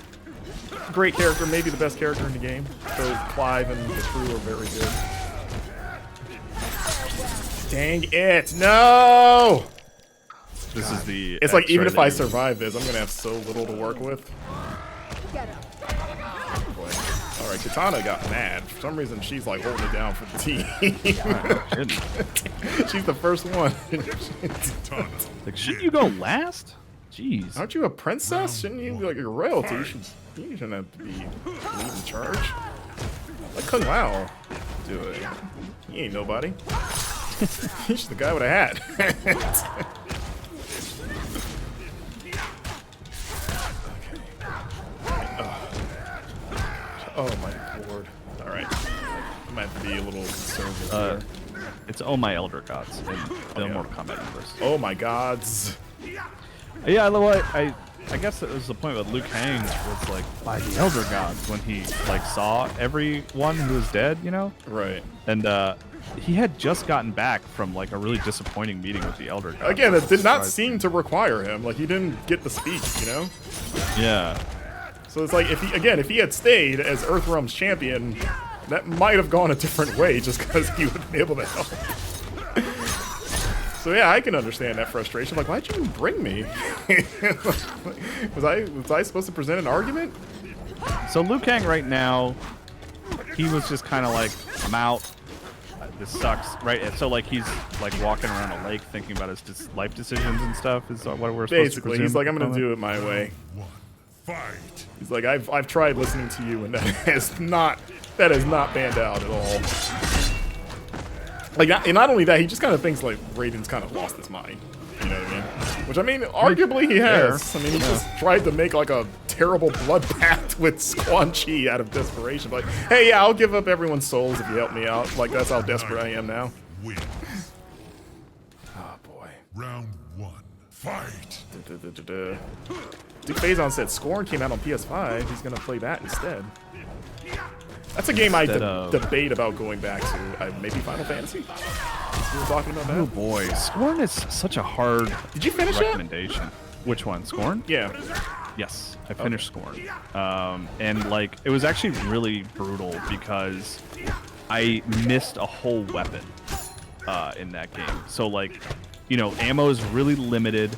Great character, maybe the best character in the game. So Clive and the crew are very good. Dang it! No! This is the. It's like even if I survive this, I'm gonna have so little to work with. All right, Katana got mad. For some reason, she's like holding it down for the team. She's the first one. Like, shouldn't you go last? Jeez. Aren't you a princess? Shouldn't you be like a royalty? You shouldn't have to be leading charge. Let Kung Lao do it. He ain't nobody. He's just the guy with a hat. Oh my lord. Alright. I might have to be a little conservative here. It's Oh My Elder Gods in the Mortal Kombat universe. Oh my gods. Yeah, I guess it was the point with Liu Kang was like by the Elder Gods when he like saw everyone who was dead, you know? Right. And he had just gotten back from like a really disappointing meeting with the Elder Gods. Again, it did not seem to require him. Like he didn't get the speech, you know? Yeah. So it's like if he had stayed as Earthrealm's champion, that might have gone a different way just because he would be able to help. So yeah, I can understand that frustration. Like, why'd you even bring me? was I supposed to present an argument? So Liu Kang right now, he was just kind of like, I'm out. This sucks, right? And so like he's like walking around a lake thinking about his life decisions and stuff. Is what we're supposed to Basically, he's like, I'm presume? gonna do it my way. Fight. He's like, I've tried listening to you, and that has not panned out at all. Like, and not only that, he just kind of thinks like Raiden's kind of lost his mind. You know what I mean? Which I mean, arguably he has. I mean, he just tried to make like a terrible blood pact with Quan Chi out of desperation. Like, hey, yeah, I'll give up everyone's souls if you help me out. Like, that's how desperate I am now. Wins. Oh boy. Round 1. Fight. Duke Faison said Scorn came out on PS5. He's gonna play that instead. That's a game I debate about going back to. Maybe Final Fantasy. We were talking about that. Oh boy, Scorn is such a hard. Did you finish recommendation? Which one, Scorn? Yeah. Yes, I finished Scorn. And like it was actually really brutal because I missed a whole weapon in that game. So like, you know, ammo is really limited.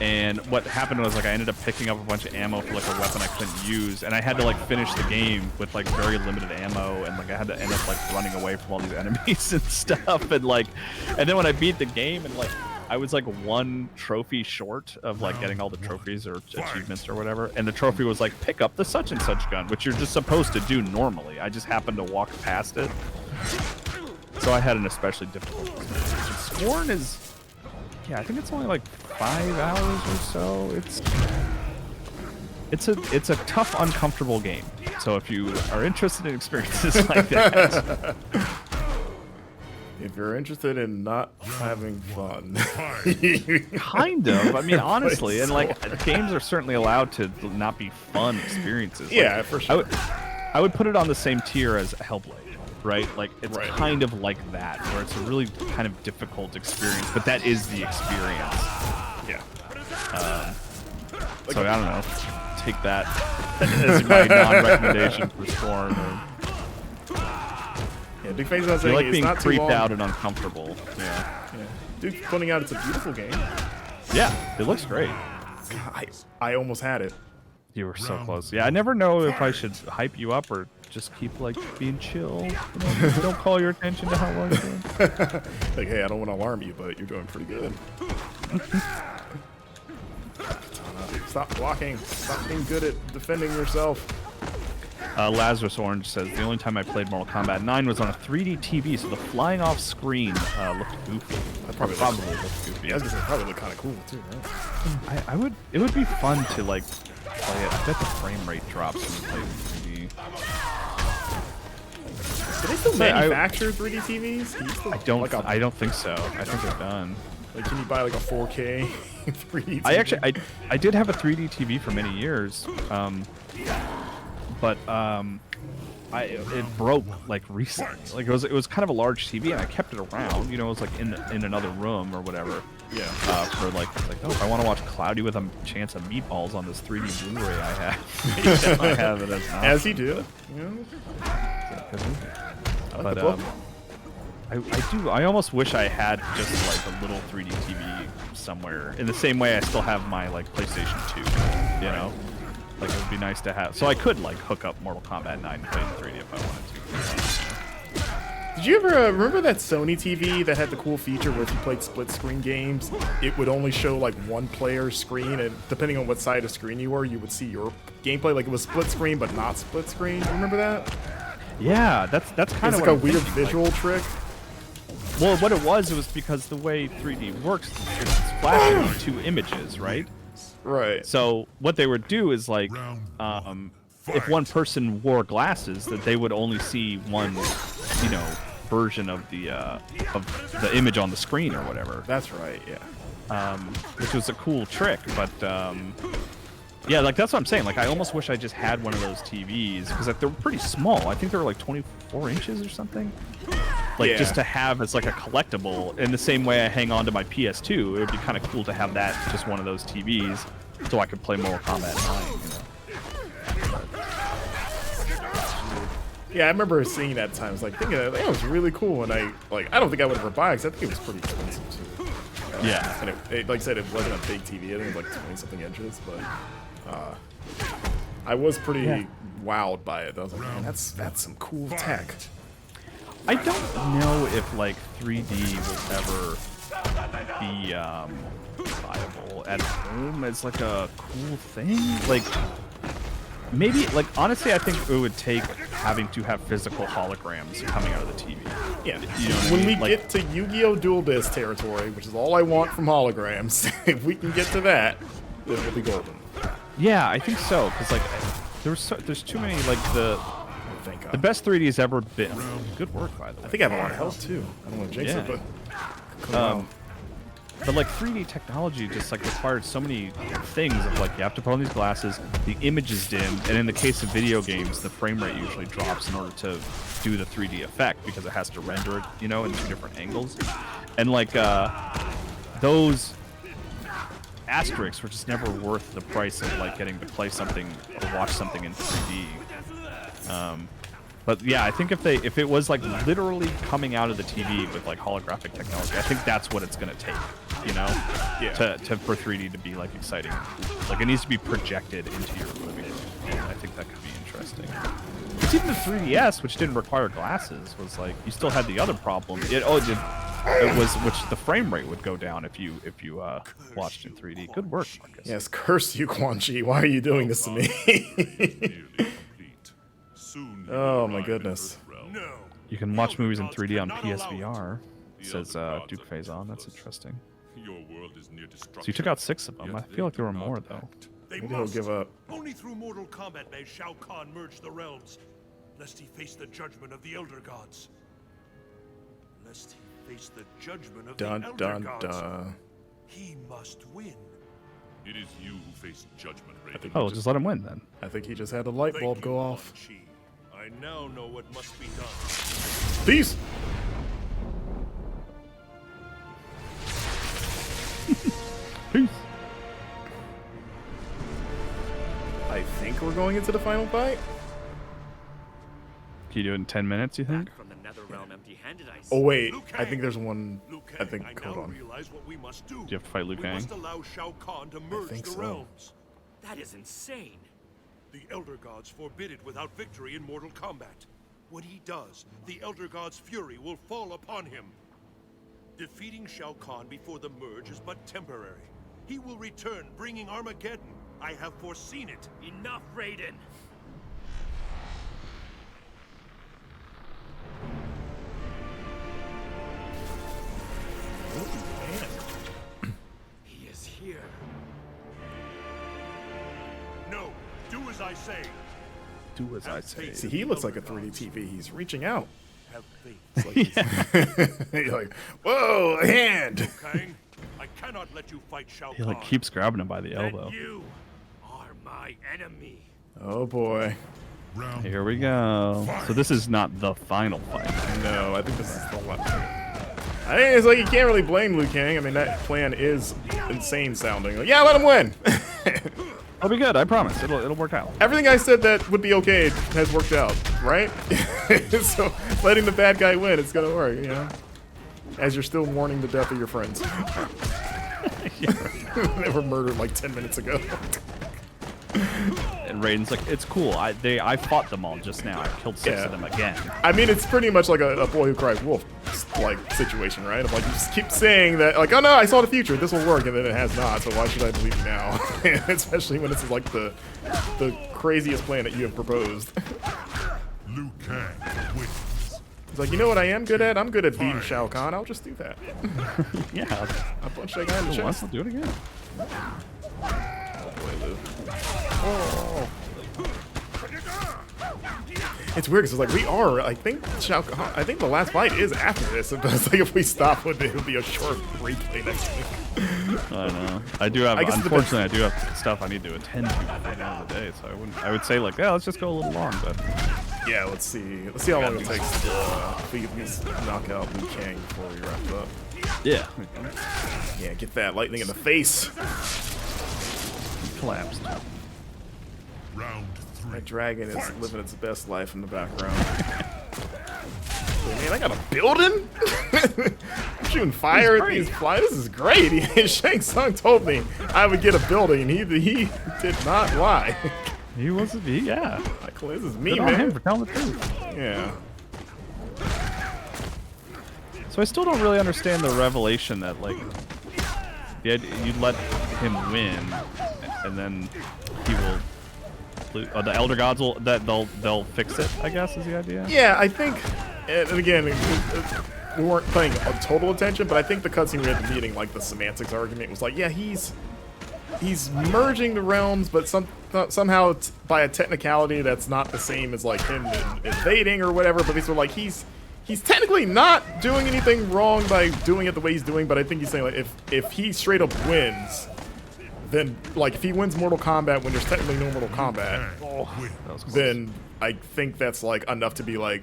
And what happened was like I ended up picking up a bunch of ammo for like a weapon I couldn't use, and I had to like finish the game with like very limited ammo, and like I had to end up like running away from all these enemies and stuff, and then when I beat the game and like I was like 1 trophy short of like getting all the trophies or achievements or whatever, and the trophy was like pick up the such and such gun, which you're just supposed to do normally. I just happened to walk past it, so I had an especially difficult experience. Scorn is. Yeah, I think it's only like 5 hours or so. It's a tough, uncomfortable game. So if you are interested in experiences like that, if you're interested in not having fun, kind of. I mean, honestly, and like games are certainly allowed to not be fun experiences. Yeah, like, for sure. I would put it on the same tier as Hellblade. Right? Like, it's kind of like that, where it's a really kind of difficult experience, but that is the experience. Yeah. So, I don't know. Take that as my non-recommendation for Scorn. Yeah, Duke Faison was saying like it's being not too creeped long. out and uncomfortable. Yeah. Duke's pointing out it's a beautiful game. Yeah, it looks great. I almost had it. You were so close. Yeah, I never know if I should hype you up or just keep like being chill. You know, don't call your attention to how well you're doing. Like, hey, I don't want to alarm you, but you're doing pretty good. Stop blocking. Stop being good at defending yourself. Lazarus Orange says, the only time I played Mortal Kombat 9 was on a 3D TV, so the flying off screen looked goofy. That probably looked goofy. Yeah, I was gonna say, probably look kind of cool too, right? It would be fun to like play it. I bet the frame rate drops when you play in 3D. Do they still manufacture 3D TVs? Can you still, I don't think so. I think they're done. Like, can you buy like a 4K 3D TV? I did have a 3D TV for many years, but it broke like recently. Like it was kind of a large TV, and I kept it around. You know, it was like in another room or whatever. Yeah. For like if I want to watch Cloudy with a Chance of Meatballs on this 3D Blu-ray I have. I have it as you do. Yeah. I like But the book. I almost wish I had just like a little 3D TV somewhere. In the same way I still have my like PlayStation 2, you know? Like it would be nice to have. So I could like hook up Mortal Kombat 9 and play in 3D if I wanted to. Did you ever remember that Sony TV that had the cool feature where if you played split screen games, it would only show like one player's screen, and depending on what side of screen you were, you would see your gameplay. Like it was split screen but not split screen. Remember that? Yeah, that's kind of like a weird visual trick. Well, what it was because the way 3D works, it's flashing two images, right? Right. So what they would do is like, if one person wore glasses, that they would only see one, you know, version of the image on the screen or whatever. That's right. Yeah. Which was a cool trick, but yeah, like that's what I'm saying. Like I almost wish I just had one of those TVs because like, they were pretty small. I think they were like 24 inches or something. Like just to have as like a collectible. In the same way I hang on to my PS2, it would be kind of cool to have that, just one of those TVs, so I could play Mortal Kombat 9. You know? Yeah, I remember seeing that at times, like thinking that was really cool, and I don't think I would ever buy it because I think it was pretty expensive too. Yeah. And it, like I said, it wasn't a big TV. I think it was like 20-something inches, but I was pretty wowed by it. I was like, man, that's some cool tech. I don't know if like 3D will ever be viable at home as like a cool thing. Like maybe, like honestly, I think it would take having to have physical holograms coming out of the TV. Yeah. You know what when I mean? we get to Yu-Gi-Oh! Dual Disc territory, which is all I want from holograms, if we can get to that, then we'll be golden. Yeah, I think so. Because like, there's too many like the best 3D's ever been. Good work, by the way. I think I have a lot of health too. I don't want to jinx it, but like 3D technology just like required so many things of like you have to put on these glasses, the image is dimmed, and in the case of video games, the frame rate usually drops in order to do the 3D effect because it has to render it, you know, in 2 different angles. And like those asterisks were just never worth the price of like getting to play something or watch something in 3D. But yeah, I think if it was like literally coming out of the TV with like holographic technology, I think that's what it's gonna take, you know, for 3D to be like exciting. Like it needs to be projected into your living room. And I think that could be interesting. Because even the 3DS, which didn't require glasses, was like you still had the other problem. It was which the frame rate would go down if you watched in 3D. Good work, Marcus. Yes, curse you, Quan Chi. Why are you doing this to me? Oh my goodness. You can watch movies in 3D on PSVR, says Duke Faison. That's interesting. So you took out 6 of them. I feel like there were more, though. They Maybe he'll give up. Only through Mortal Kombat may Shao Kahn merge the realms, lest he face the judgment of the Elder Gods. Lest he face the judgment of the Elder Gods. He must win. It is you who face judgment, Raiden. Oh, just let him win, then. I think he just had a light bulb go off. I now know what must be done. Peace! Peace. I think we're going into the final fight. Can you do it in 10 minutes, you think? From the Netherrealm empty-handed, I see. Oh wait, I think there's one. I think. I Hold now on. realize what we must do. Do you have to fight Liu We Kang? must allow Shao Kahn to merge think the so. realms. That is insane. The Elder Gods forbid it without victory in Mortal Kombat. When he does, the Elder God's fury will fall upon him. Defeating Shao Kahn before the merge is but temporary. He will return, bringing Armageddon. I have foreseen it. Enough, Raiden! He is here. No, do as I say. Do as I say. See, he looks like a 3D TV. He's reaching out. Have faith. It's like he's like, whoa, a hand. Kang, I cannot let you fight Shao He Kahn. like keeps grabbing him by the elbow. And you are my enemy. Oh boy. Round Here we go. So this is not the final fight. No, I think this is the one. I think it's like you can't really blame Liu Kang. I mean, that plan is insane sounding. Like, yeah, let him win. I'll be good. I promise. It'll work out. Everything I said that would be okay has worked out, right? So letting the bad guy win, it's gonna work, you know. As you're still mourning the death of your friends. They were murdered like 10 minutes ago. And Raiden's like, it's cool. I fought them all just now. I killed 6 of them again. I mean, it's pretty much like a boy who cries wolf like situation, right? Of like you just keep saying that, like, oh no, I saw the future, this will work, and then it has not. So why should I believe you now? Especially when it's like the craziest plan that you have proposed. Liu Kang wins. It's like, you know what I am good at? I'm good at beating Shao Kahn. I'll just do that. Yeah. I'll punch that guy in the chest. I'll do it again. Oh boy, Liu. Oh. It's weird because it's like we are. I think Shao Kahn. I think the last fight is after this. It's like if we stop with it, it'll be a short replay next week. I know. I do have. Unfortunately, I do have stuff I need to attend to before the end of the day. So I wouldn't. I would say like, yeah, let's just go a little long, but. Yeah, let's see. Let's see how long it takes to if we can knock out Liu Kang before we wrap up. Yeah. Yeah, get that lightning in the face. Collapsed. Round 3. That dragon is living its best life in the background. Man, I got a building? I'm shooting fire at these flies. This is great. Shang Tsung told me I would get a building, and he did not lie. He wasn't. Yeah. Like, this is me, Good man. on him for telling the truth. Yeah. So I still don't really understand the revelation that like you'd let him win, and then he will. The Elder Gods will they'll fix it. I guess is the idea. Yeah, I think, and again, we weren't paying total attention, but I think the cutscene we had at the meeting, like the semantics argument, was like, yeah, he's merging the realms, but somehow it's by a technicality that's not the same as like him invading or whatever. But these were like he's technically not doing anything wrong by doing it the way he's doing. But I think he's saying like if he straight up wins, then like if he wins Mortal Kombat when there's technically no Mortal Kombat, then I think that's like enough to be like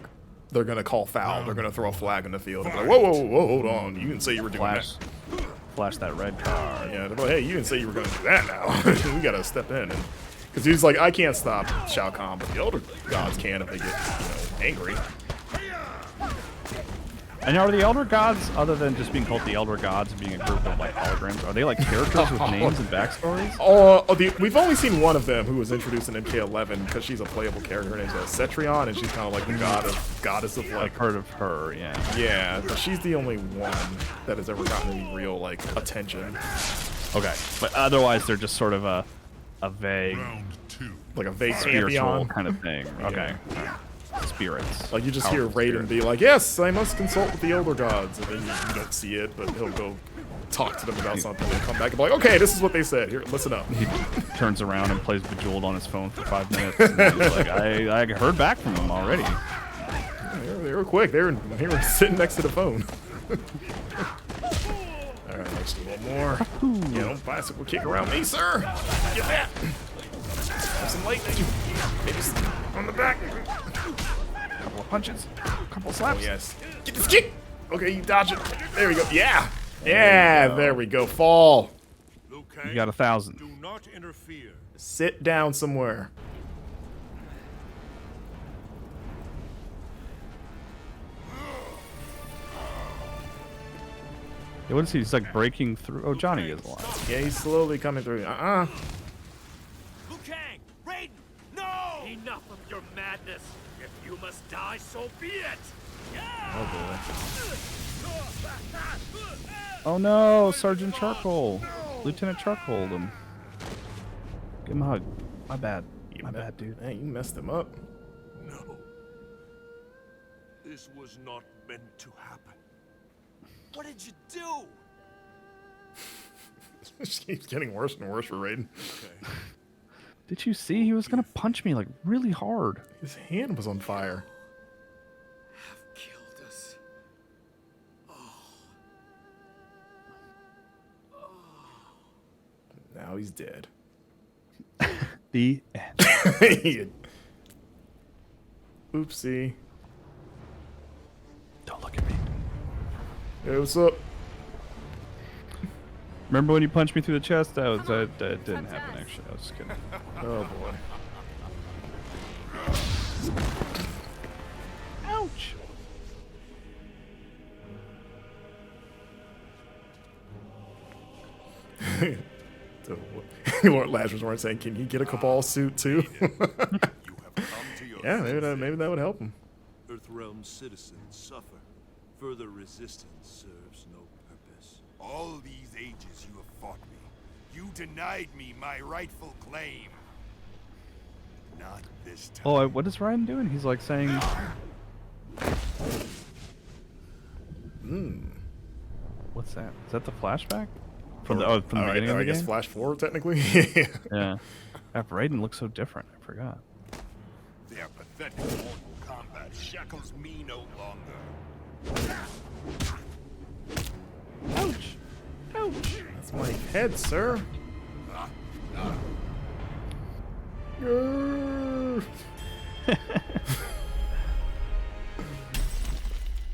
they're gonna call foul. They're gonna throw a flag in the field. Like, whoa, whoa, whoa, hold on! You didn't say you were doing that. Flash that red card. Yeah, they're like, hey, you didn't say you were gonna do that now. We gotta step in, because he's like, I can't stop Shao Kahn, but the Elder Gods can if they get angry. And are the Elder Gods, other than just being called the Elder Gods and being a group of like holograms, are they like characters with names and backstories? We've only seen one of them who was introduced in MK11 because she's a playable character. Her name's Cetrion, and she's kind of like the goddess of like. I've heard of her, yeah. Yeah, but she's the only one that has ever gotten any real like attention. Okay, but otherwise they're just sort of a vague, Round 2. Like a vague spiritual pantheon kind of thing. Okay. Spirits. Like you just hear Raiden be like, yes, I must consult with the Elder Gods, and then you don't see it, but he'll go talk to them about something and come back and be like, okay, this is what they said. Here, listen up. He turns around and plays Bejeweled on his phone for 5 minutes. And he's like, I heard back from him already. Yeah, they were quick. They were sitting next to the phone. All right, let's do one more. Yeah, don't bicycle kick around me, sir. Get that. Have some lightning. Maybe on the back. Couple of punches. Couple of slaps. Oh, yes. Get this kick. Okay, you dodge it. There we go. Yeah. Yeah, there we go. Fall. Liu Kang, You got 1,000. do not interfere. Sit down somewhere. Yeah, what is he? He's like breaking through. Oh, Johnny is alive. Yeah, he's slowly coming through. Liu Kang! Raiden! No! Enough of your madness. If you must die, so be it. Oh no, Sergeant Charcoal. Lieutenant Charcoal him. Give him a hug. My bad. My bad, dude. Hey, you messed him up. No. This was not meant to happen. What did you do? It keeps getting worse and worse for Raiden. Okay. Did you see? He was gonna punch me like really hard. His hand was on fire. Have killed us. Now he's dead. The end. Oopsie. Don't look at me. Hey, what's up? Remember when you punched me through the chest? That didn't happen actually. I was just kidding. Oh boy. Ouch. So, Lord Lazarus weren't saying, can he get a Kabal suit too? Yeah, maybe that would help him. Earthrealm citizens suffer. Further resistance serves no purpose. All these ages you have fought me. You denied me my rightful claim. Not this time. Oh, what is Raiden doing? He's like saying. What's that? Is that the flashback? From the beginning of the I guess game? flash forward technically. Yeah. After Raiden looks so different. I forgot. Their pathetic Mortal Kombat shackles me no longer. Ouch. Ouch. That's my head, sir.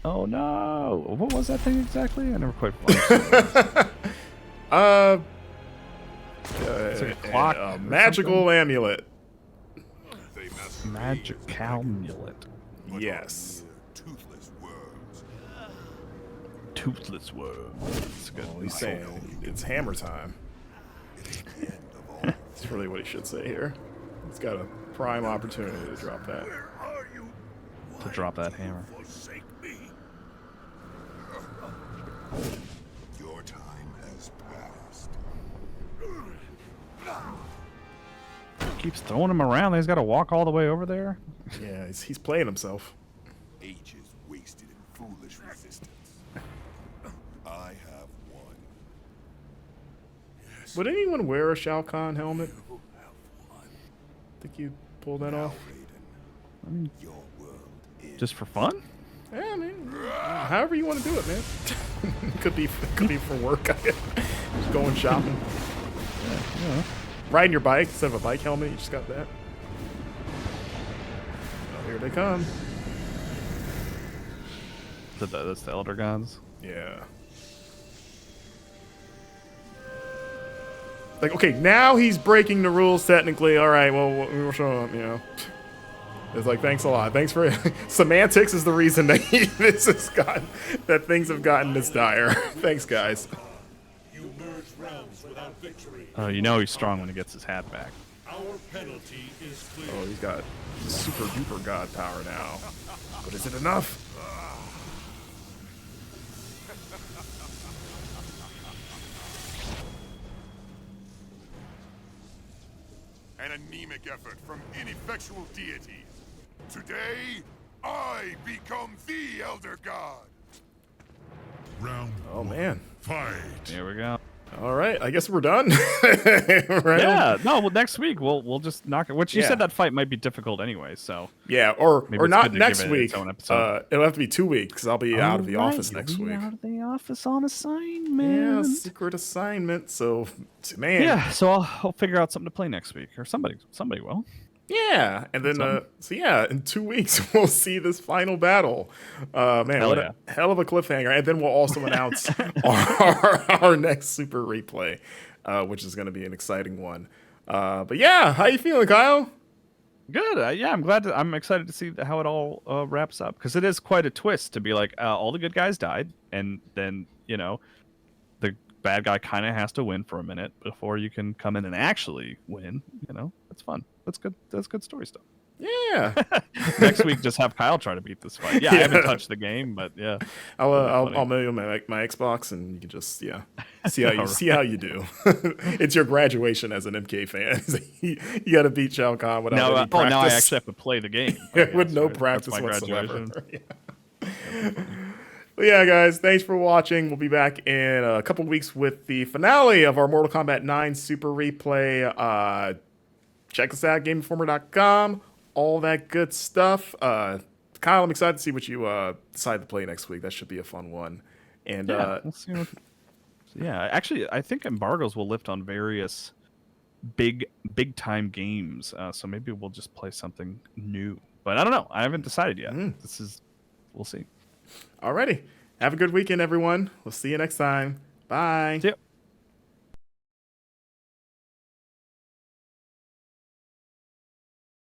Oh no! What was that thing exactly? I never quite. It's like a clock a or magical amulet. Magical amulet. Yes. Toothless worms. Toothless worm. That's good. He's saying it's hammer time. That's really what he should say here. He's got a prime opportunity to drop that. Where are you? To drop that hammer. Forsake me. Your time has passed. Keeps throwing him around. He's got to walk all the way over there. Yeah, he's playing himself. Ages wasted in foolish resistance. I have won. Yes. Would anyone wear a Shao Kahn helmet? You have won. Think you pull that off? Raiden, your world is Just for fun? Yeah, I mean, however you want to do it, man. could be for work. I guess. Just going shopping. Yeah. Riding your bike instead of a bike helmet. You just got that. Oh, here they come. That's the Elder Gods. Yeah. Like, okay, now he's breaking the rules technically. All right, well, we'll show him, you know. It's like, thanks a lot. Thanks for semantics is the reason that that things have gotten this dire. Thanks, guys. You merge realms without victory. Oh, you know he's strong when he gets his hat back. Our penalty is clear. Oh, he's got super duper god power now. But is it enough? an anemic effort from ineffectual deities. Today, I become the Elder God. Round Oh, man. fight. Here we go. All right, I guess we're done. Right Yeah, on. no. Well, next week we'll just knock it. Which you Yeah. said that fight might be difficult anyway. So Yeah, or Maybe it's not good to next give it its week. own episode. It'll have to be 2 weeks because I'll be out of the office next week. Out of the office on Yeah, assignment. secret assignment. So, man. Yeah, so I'll figure out something to play next week, or somebody will. Yeah, and then Something. so yeah, in 2 weeks we'll see this final battle. Man, Hell what yeah. a hell of a cliffhanger! And then we'll also announce our next super replay, which is going to be an exciting one. But yeah, how you feeling, Kyle? Good. Yeah, I'm excited to see how it all wraps up, because it is quite a twist to be like all the good guys died, and then the bad guy kind of has to win for a minute before you can come in and actually win. It's fun. That's good. That's good story stuff. Yeah. Next week, just have Kyle try to beat this fight. Yeah, I haven't touched the game, but yeah. I'll mail you my Xbox, and you can just see how you do. It's your graduation as an MK fan. You got to beat Shao Kahn without any practice. Now I actually have to play the game. With no practice whatsoever. Well, yeah, guys, thanks for watching. We'll be back in a couple weeks with the finale of our Mortal Kombat 9 Super Replay. Check us out, GameInformer.com. All that good stuff. Kyle, I'm excited to see what you decide to play next week. That should be a fun one. And we'll see actually, I think embargoes will lift on various big time games. So maybe we'll just play something new. But I don't know. I haven't decided yet. We'll see. Alrighty. Have a good weekend, everyone. We'll see you next time. Bye. See ya.